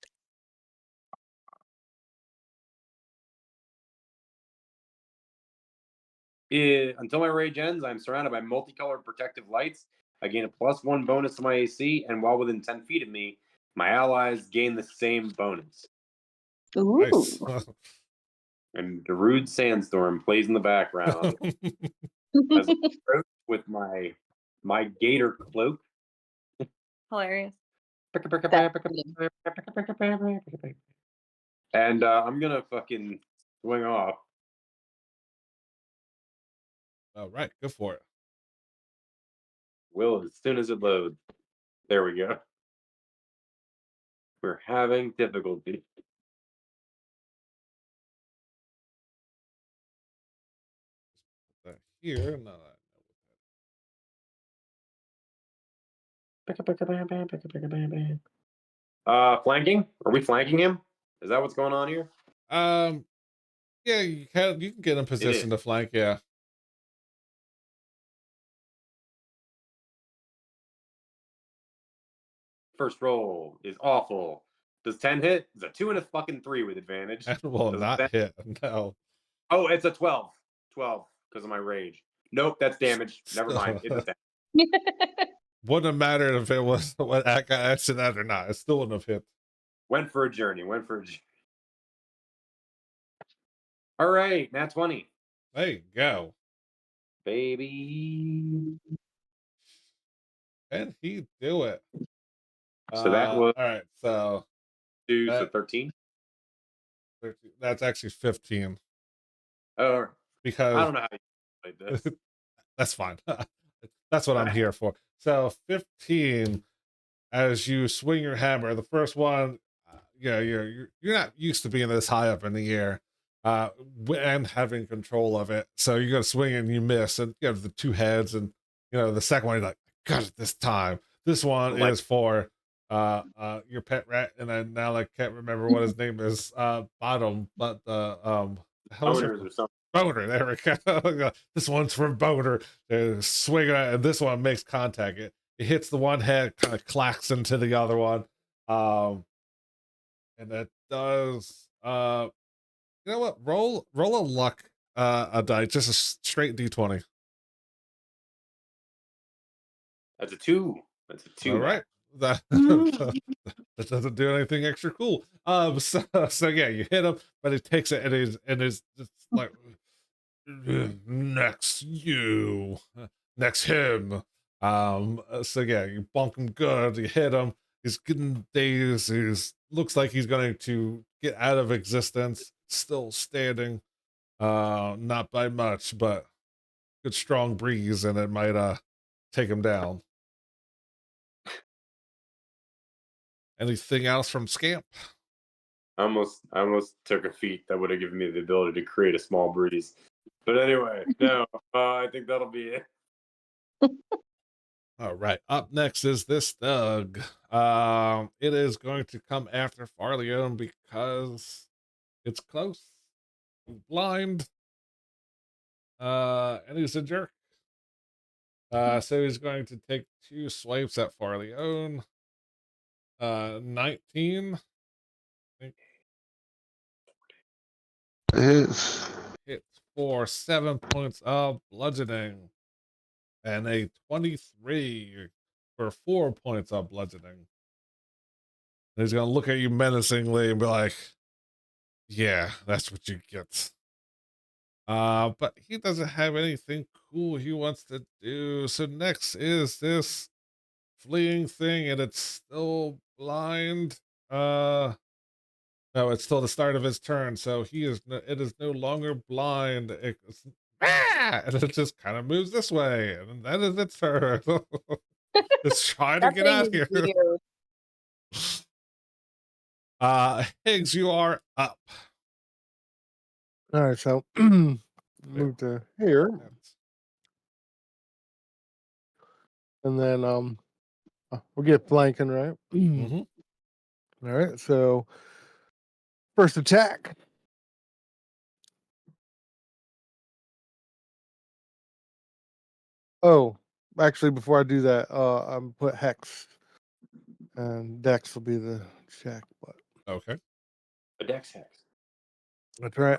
C: Until my rage ends, I'm surrounded by multicolored protective lights. I gain a +1 bonus to my AC, and while within 10 feet of me, my allies gain the same bonus.
E: Ooh.
A: Nice.
C: And the rude sandstorm plays in the background as I approach with my gator cloak.
D: Hilarious.
C: And I'm gonna fucking swing off.
A: All right, go for it.
C: Will, as soon as it loads. There we go. We're having difficulty.
A: Put that here. No,
C: Flanking? Are we flanking him? Is that what's going on here?
A: yeah, you can get in
C: It
A: position
C: is.
A: to flank. Yeah.
C: First roll is awful. Does 10 hit? It's a 2 and a fucking 3 with advantage.
A: That will
C: Does
A: not
C: 10
A: hit. No.
C: Oh, it's a 12. 12 because of my rage. Nope, that's damage. Never mind. It's a 10.
A: Wouldn't have mattered if it was what I got answered that or not. It still wouldn't have hit.
C: Went for a journey. All right, nat 20.
A: There you go.
C: Baby.
A: Can he do it?
C: So that was
A: all right. So
C: 2, so
A: that
C: 13.
A: that's actually 15
C: Oh, I
A: because
C: don't know how you played this.
A: that's fine. That's what I'm here for. So 15, as you swing your hammer, the first one, you're not used to being this high up in the air, and having control of it. So you're gonna swing and you miss, and you have the two heads, and the second one you're like, got it this time. This one is for your pet rat, and I now I can't remember what his name is, Bottom, but how's it?
C: Owners or something.
A: Boner, there we go. This one's from Boner. Swing it, and this one makes contact. It hits the one head, kind of clacks into the other one. And it does you know what? Roll a luck a die, just a straight D20.
C: That's a 2. That's a 2.
A: All right. That that doesn't do anything extra cool. So yeah, you hit him, but he takes it and is just like next you, next him. So yeah, you bonk him good, you hit him, he's getting dazed, he's looks like he's going to get out of existence, still standing, not by much, but good strong breeze, and it might take him down. Anything else from Scamp?
C: I almost took a feat that would have given me the ability to create a small breeze. But anyway, no, I think that'll be it.
A: All right, up next is this Doug. It is going to come after Farleone because it's close, blind, and he's a jerk. So he's going to take 2 swipes at Farleone. 19.
F: Hits.
A: Hits for 7 points of bludgeoning. And a 23 for 4 points of bludgeoning. And he's going to look at you menacingly and be like, yeah, that's what you get. But he doesn't have anything cool he wants to do. So next is this fleeing thing, and it's still blind. No, it's still the start of his turn, so it is no longer blind. And it just kind of moves this way, and that is its turn. It's trying to
E: That
A: get out
E: thing
A: here.
E: is weird.
A: Higgs, you are up.
B: All right, so move to here, and then we'll get flanking, right?
A: Mm-hmm.
B: All right, so first attack. Oh, actually, before I do that, I'm put hex, and dex will be the check. But
A: Okay.
C: A dex hex.
B: that's right.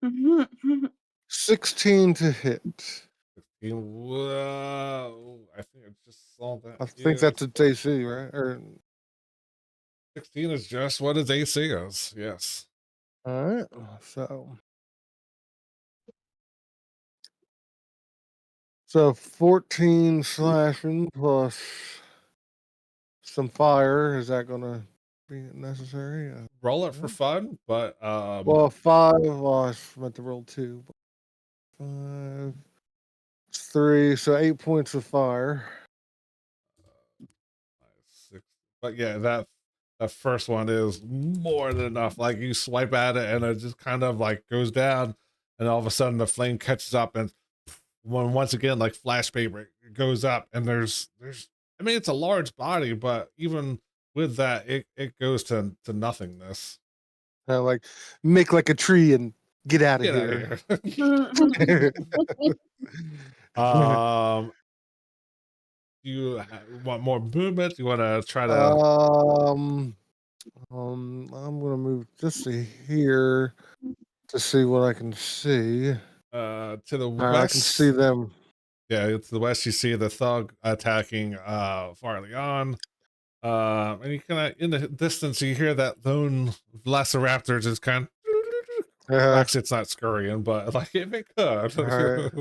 D: Mm-hmm.
B: 16 to hit.
A: 16. Whoa. I think I just saw that.
B: I think
A: Here.
B: that's its AC, right? Or
A: 16 is just what his AC is. Yes.
B: all right. So 14 slashing plus some fire. Is that gonna be necessary?
A: Roll it for fun, but
B: Well, 5. Well, I meant to roll 2. 5, 3. So 8 points of fire.
A: 6. But yeah, that first one is more than enough. Like you swipe at it and it just kind of like goes down, and all of a sudden the flame catches up, and once again, like flash paper, it goes up, and there's I mean, it's a large body, but even with that, it goes to nothingness.
B: Like make like a tree and get out of
A: Get out
B: here.
A: of here. You want more movement? You want to try to
B: I'm gonna move just to here to see what I can see.
A: to the
B: I can see
A: west?
B: them.
A: Yeah, to the west you see the thug attacking farther on. And you kind of in the distance you hear that lone velociraptor just kind of actually it's not scurrying, but like if it could.
B: All right.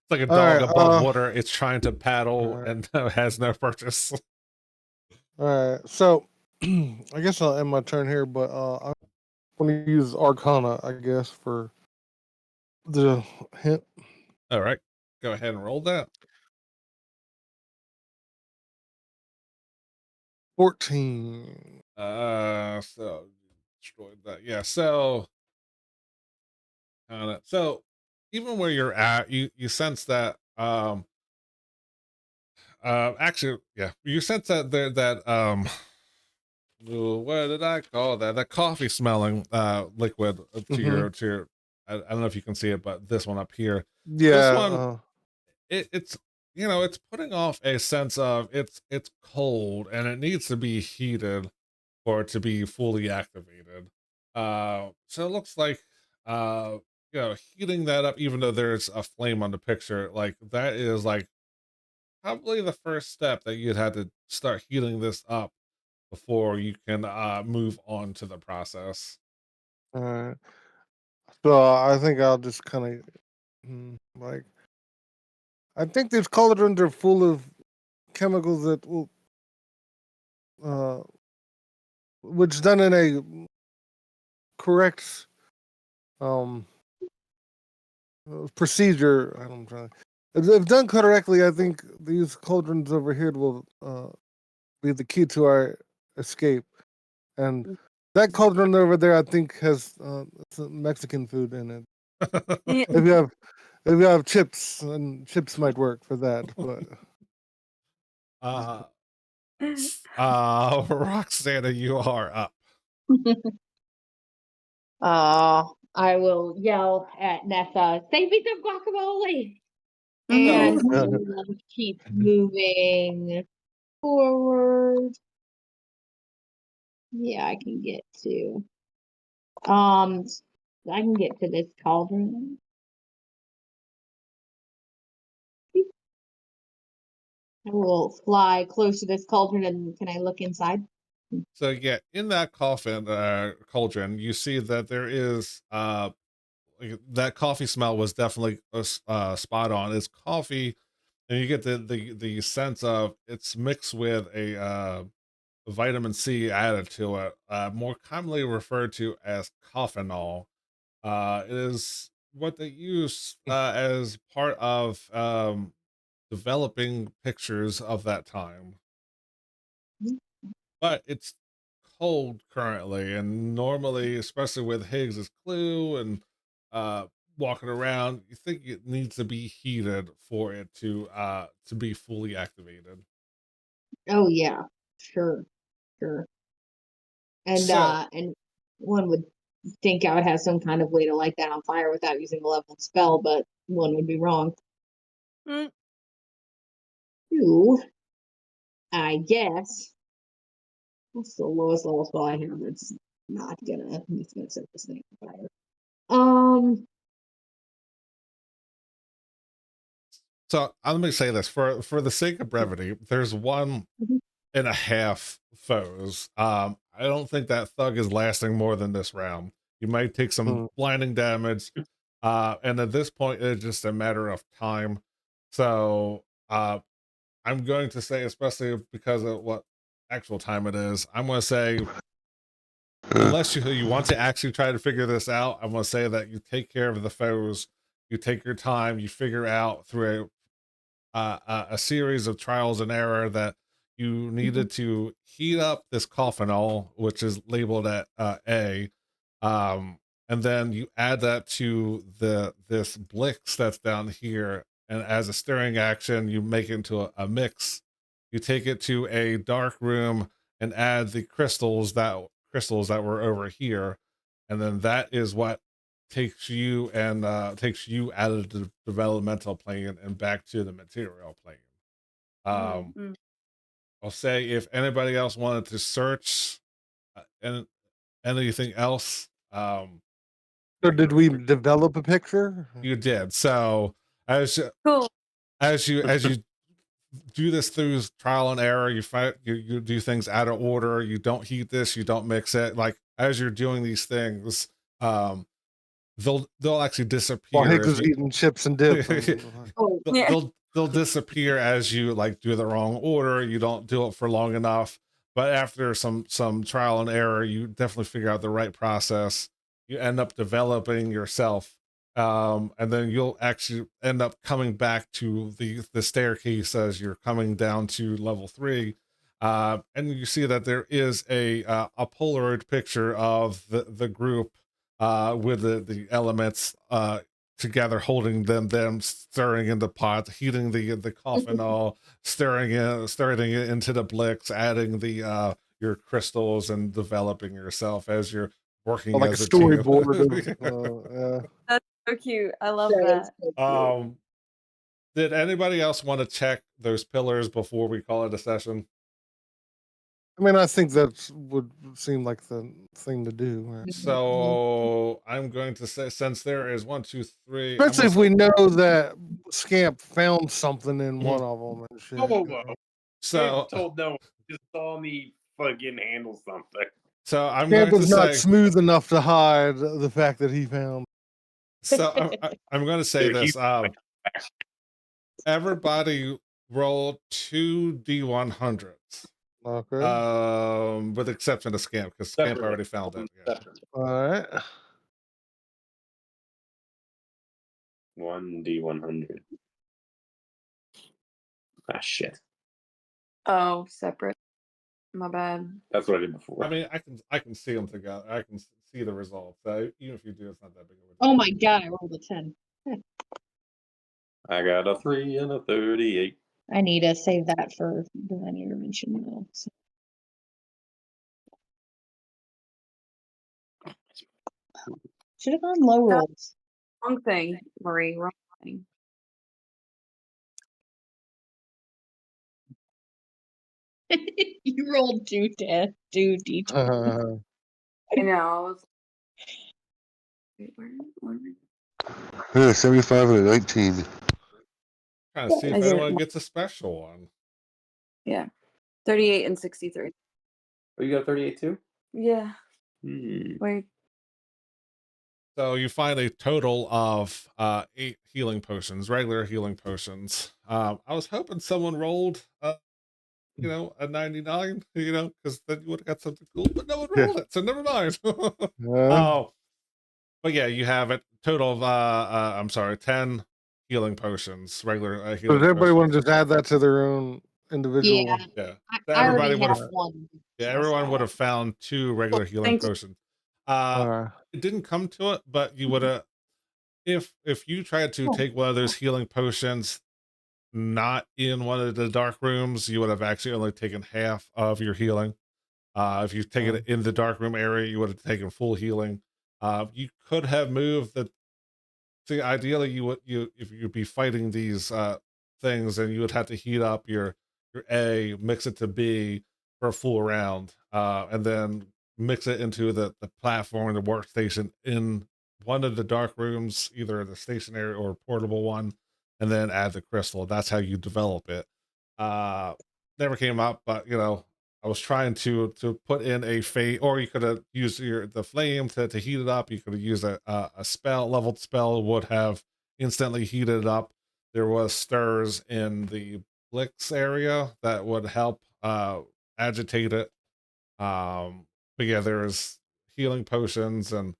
A: It's like a
B: All
A: dog
B: right,
A: above water. It's trying to
B: all
A: paddle
B: right.
A: and has no purchase.
B: All right. So I guess I'll end my turn here, but I'm gonna use Arcana, I guess, for the hint.
A: All right, go ahead and roll that.
B: 14.
A: So destroyed that. Yeah, so so even where you're at, you sense that actually, yeah, you sense that there that what did I call that? That coffee smelling liquid
B: Mm-hmm.
A: to your I don't know if you can see it, but this one up here, this
B: Yeah.
A: one, it's it's putting off a sense of it's cold and it needs to be heated for it to be fully activated. So it looks like heating that up, even though there's a flame on the picture, like that is like probably the first step that you'd had to start heating this up before you can move on to the process.
B: All right. So I think I'll just kind of like I think these cauldrons are full of chemicals that will uh which done in a correct um procedure. I don't know. If done correctly, I think these cauldrons over here will be the key to our escape. And that cauldron over there, I think, has some Mexican food in it.
D: Yeah.
B: If you have chips, and chips might work for that. But
A: uh Roxana, you are up.
E: I will yell at Nessa, save me some guacamole.
A: So
E: And we'll keep moving forward. Yeah, I can get to I can get to this cauldron. I will fly close to this cauldron and can I look inside?
A: So yeah, in that coffin cauldron, you see that there is like, that coffee smell was definitely spot on. It's coffee, and you get the sense of it's mixed with a vitamin C added to it, more commonly referred to as coffinol. It is what they use as part of developing pictures of that time, but it's cold currently, and normally, especially with Higgs's clue and uh walking around, you think it needs to be heated for it to be fully activated.
E: Oh yeah, sure, sure.
A: So
E: And one would think I would have some kind of way to light that on fire without using a level spell, but one would be wrong. 2, I guess. What's the lowest level spell I have? It's gonna set this thing on fire.
A: So let me say this for the sake of brevity. There's 1.5 foes. I don't think that thug is lasting more than this round. You might take some blinding damage, and at this point, it's just a matter of time. So I'm going to say, especially because of what actual time it is, I'm going to say, unless you want to actually try to figure this out, I'm going to say that you take care of the foes. You take your time. You figure out through a series of trials and error that you needed to heat up this coffinol, which is labeled at A, and then you add that to this Blix that's down here, and as a stirring action, you make it into a mix. You take it to a dark room and add the crystals that were over here, and then that is what takes you out of the developmental plane and back to the material plane. I'll say if anybody else wanted to search and anything else,
B: So did we develop a picture?
A: you did. So
D: Cool.
A: as you do this through trial and error, you do things out of order. You don't heat this, you don't mix it. Like as you're doing these things, they'll actually disappear.
B: While Hank was eating chips and dip.
E: Oh,
A: they'll disappear as you like do the wrong order. You don't do it for long enough, but after some trial and error, you definitely figure out the right process. You end up developing yourself, and then you'll actually end up coming back to the staircase as you're coming down to level 3. And you see that there is a Polaroid picture of the group with the elements together, holding them stirring in the pot, heating the coffin, all stirring it into the Blix, adding the your crystals, and developing yourself as you're working
B: like
A: as
B: a
A: a team.
B: storyboard.
D: That's so cute. I love
E: that is
D: that.
E: so cute.
A: Did anybody else want to check those pillars before we call it a session?
B: I mean, I think that would seem like the thing to do. Right?
A: So I'm going to say, since there is 1, 2, 3,
B: Especially if we know that Scamp found something in one of them and shit.
C: Whoa.
A: So
C: Told no one. Just saw me fucking handle something.
A: So I'm
B: Scamp
A: going to
B: was not
A: say,
B: smooth enough to hide the fact that he found.
A: so I'm going to say
C: Dude,
A: this. Everybody roll 2 D100s.
B: Okay.
A: With the exception of Scamp, because Scamp already found it. Yeah.
B: All right.
C: 1D100. Ah, shit.
D: Oh, separate. My bad.
C: That's what I did before.
A: I mean, I can see them together. I can see the results. So even if you do, it's not that big of a deal.
E: Oh my god, I rolled a 10.
C: I got a 3 and a 38.
E: I need to save that for divine intervention now. So. Should have gone low rolls.
D: Wrong thing, Marie. Wrong thing.
E: You rolled 2 D20.
D: I know. I was. Wait, where?
F: Yeah, 75 and a 19.
A: Trying to see if
D: I did.
A: anyone gets a special one.
D: Yeah. 38 and 63.
C: Oh, you got 38 too?
D: Yeah.
C: Hmm.
D: Wait.
A: So you find a total of 8 healing potions, regular healing potions. I was hoping someone rolled a 99, because then you would have got something cool, but no one rolled it, so never mind. Oh, but yeah, you have a total of 10 healing potions, regular
B: So
A: healing
B: does everybody
A: potions.
B: want to just add that to their own individual?
A: Yeah.
E: I
A: Everybody
E: already
A: would
E: have
A: have.
E: one.
A: Yeah, everyone would have found 2 regular healing potions. It didn't come to it, but you would have, if you tried to take one of those healing potions not in one of the dark rooms, you would have actually only taken half of your healing. If you take it in the dark room area, you would have taken full healing. You could have moved the. See, ideally, if you'd be fighting these things, and you would have to heat up your A, mix it to B for a full round, and then mix it into the platform, the workstation in one of the dark rooms, either the stationary or portable one, and then add the crystal. That's how you develop it. Uh, Never came up, but I was trying to put in a fate, or you could have used the flame to heat it up. You could have used a spell, leveled spell would have instantly heated it up. There was stirs in the Blix area that would help agitate it. But yeah, there's healing potions, and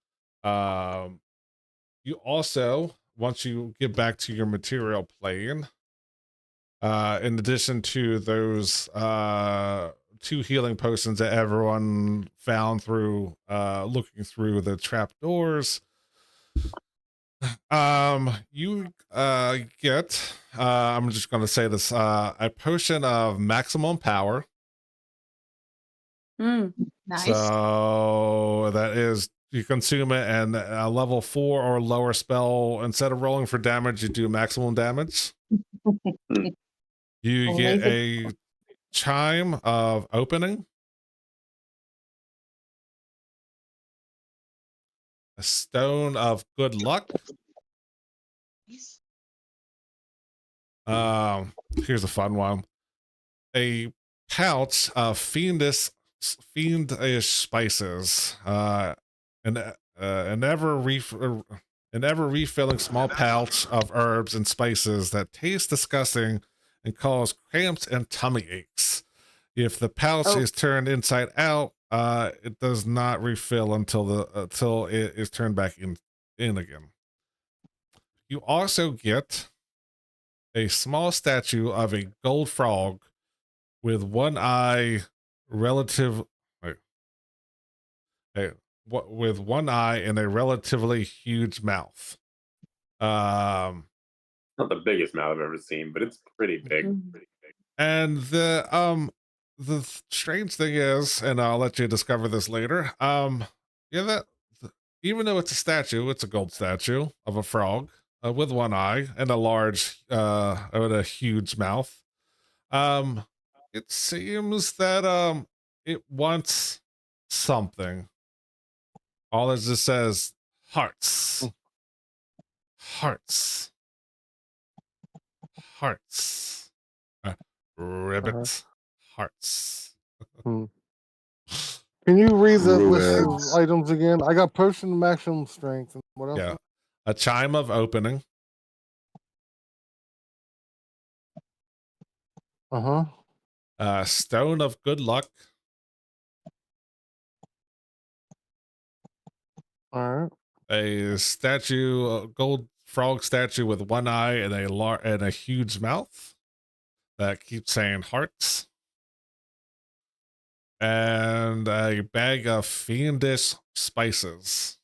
A: you also, once you get back to your material plane, in addition to those 2 healing potions that everyone found through looking through the trap doors, you get I'm just going to say this, a potion of maximum power.
D: Mm.
E: Nice.
A: So that is, you consume it, and a level 4 or lower spell, instead of rolling for damage, you do maximum damage. You get a chime of opening, a stone of good luck. Here's a fun one: a pouch of fiendish spices, an ever refilling small pouch of herbs and spices that taste disgusting and cause cramps and tummy aches. If the pouch is turned inside out, it does not refill until it is turned back in again. You also get a small statue of a gold frog with one eye, with one eye and a relatively huge mouth.
C: Not the biggest mouth I've ever seen, but it's pretty big.
A: And the strange thing is, and I'll let you discover this later. Even though it's a statue, it's a gold statue of a frog with one eye and with a huge mouth. It seems that it wants something. All it just says hearts, hearts, hearts, ribbit, hearts.
B: Can you read the list of
F: Ruins.
B: items again? I got potion of maximum strength. And what else?
A: Yeah, a chime of opening, a stone of good luck,
B: All right.
A: a gold frog statue with one eye and a huge mouth that keeps saying hearts, and a bag of fiendish spices.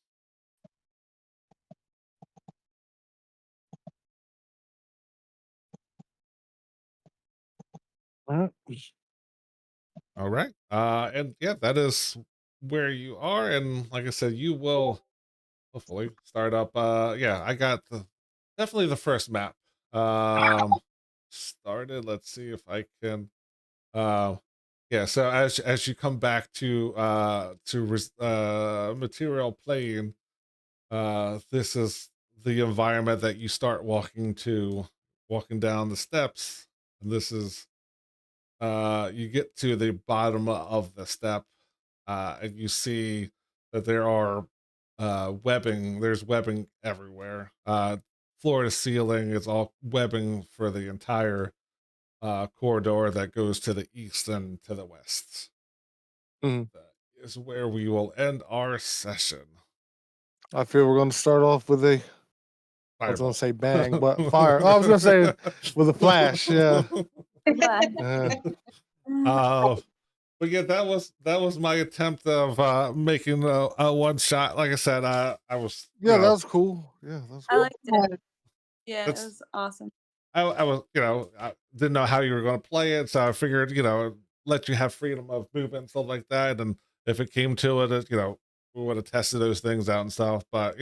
B: All
A: right. And yeah, that is where you are. And like I said, you will hopefully start up. Yeah, I got definitely the first map started. Let's see if I can. Yeah. So as you come back to material plane, this is the environment that you start walking down the steps, and this is you get to the bottom of the step, and you see that there are there's webbing everywhere. Floor to ceiling is all webbing for the entire corridor that goes to the east and to the west.
B: Mhm.
A: That is where we will end our session.
B: I feel we're going to start off with I was going to say bang, but fire. Oh, I was going to say with a flash. Yeah.
A: But yeah, that was my attempt of making a one shot. Like I said, I was
B: Yeah, that was cool. Yeah, that's
D: I
B: cool.
D: liked it. Yeah, it
A: That's-
D: was awesome.
A: I was I didn't know how you were going to play it, so I figured let you have freedom of movement and stuff like that. And if it came to it, we would have tested those things out and stuff. But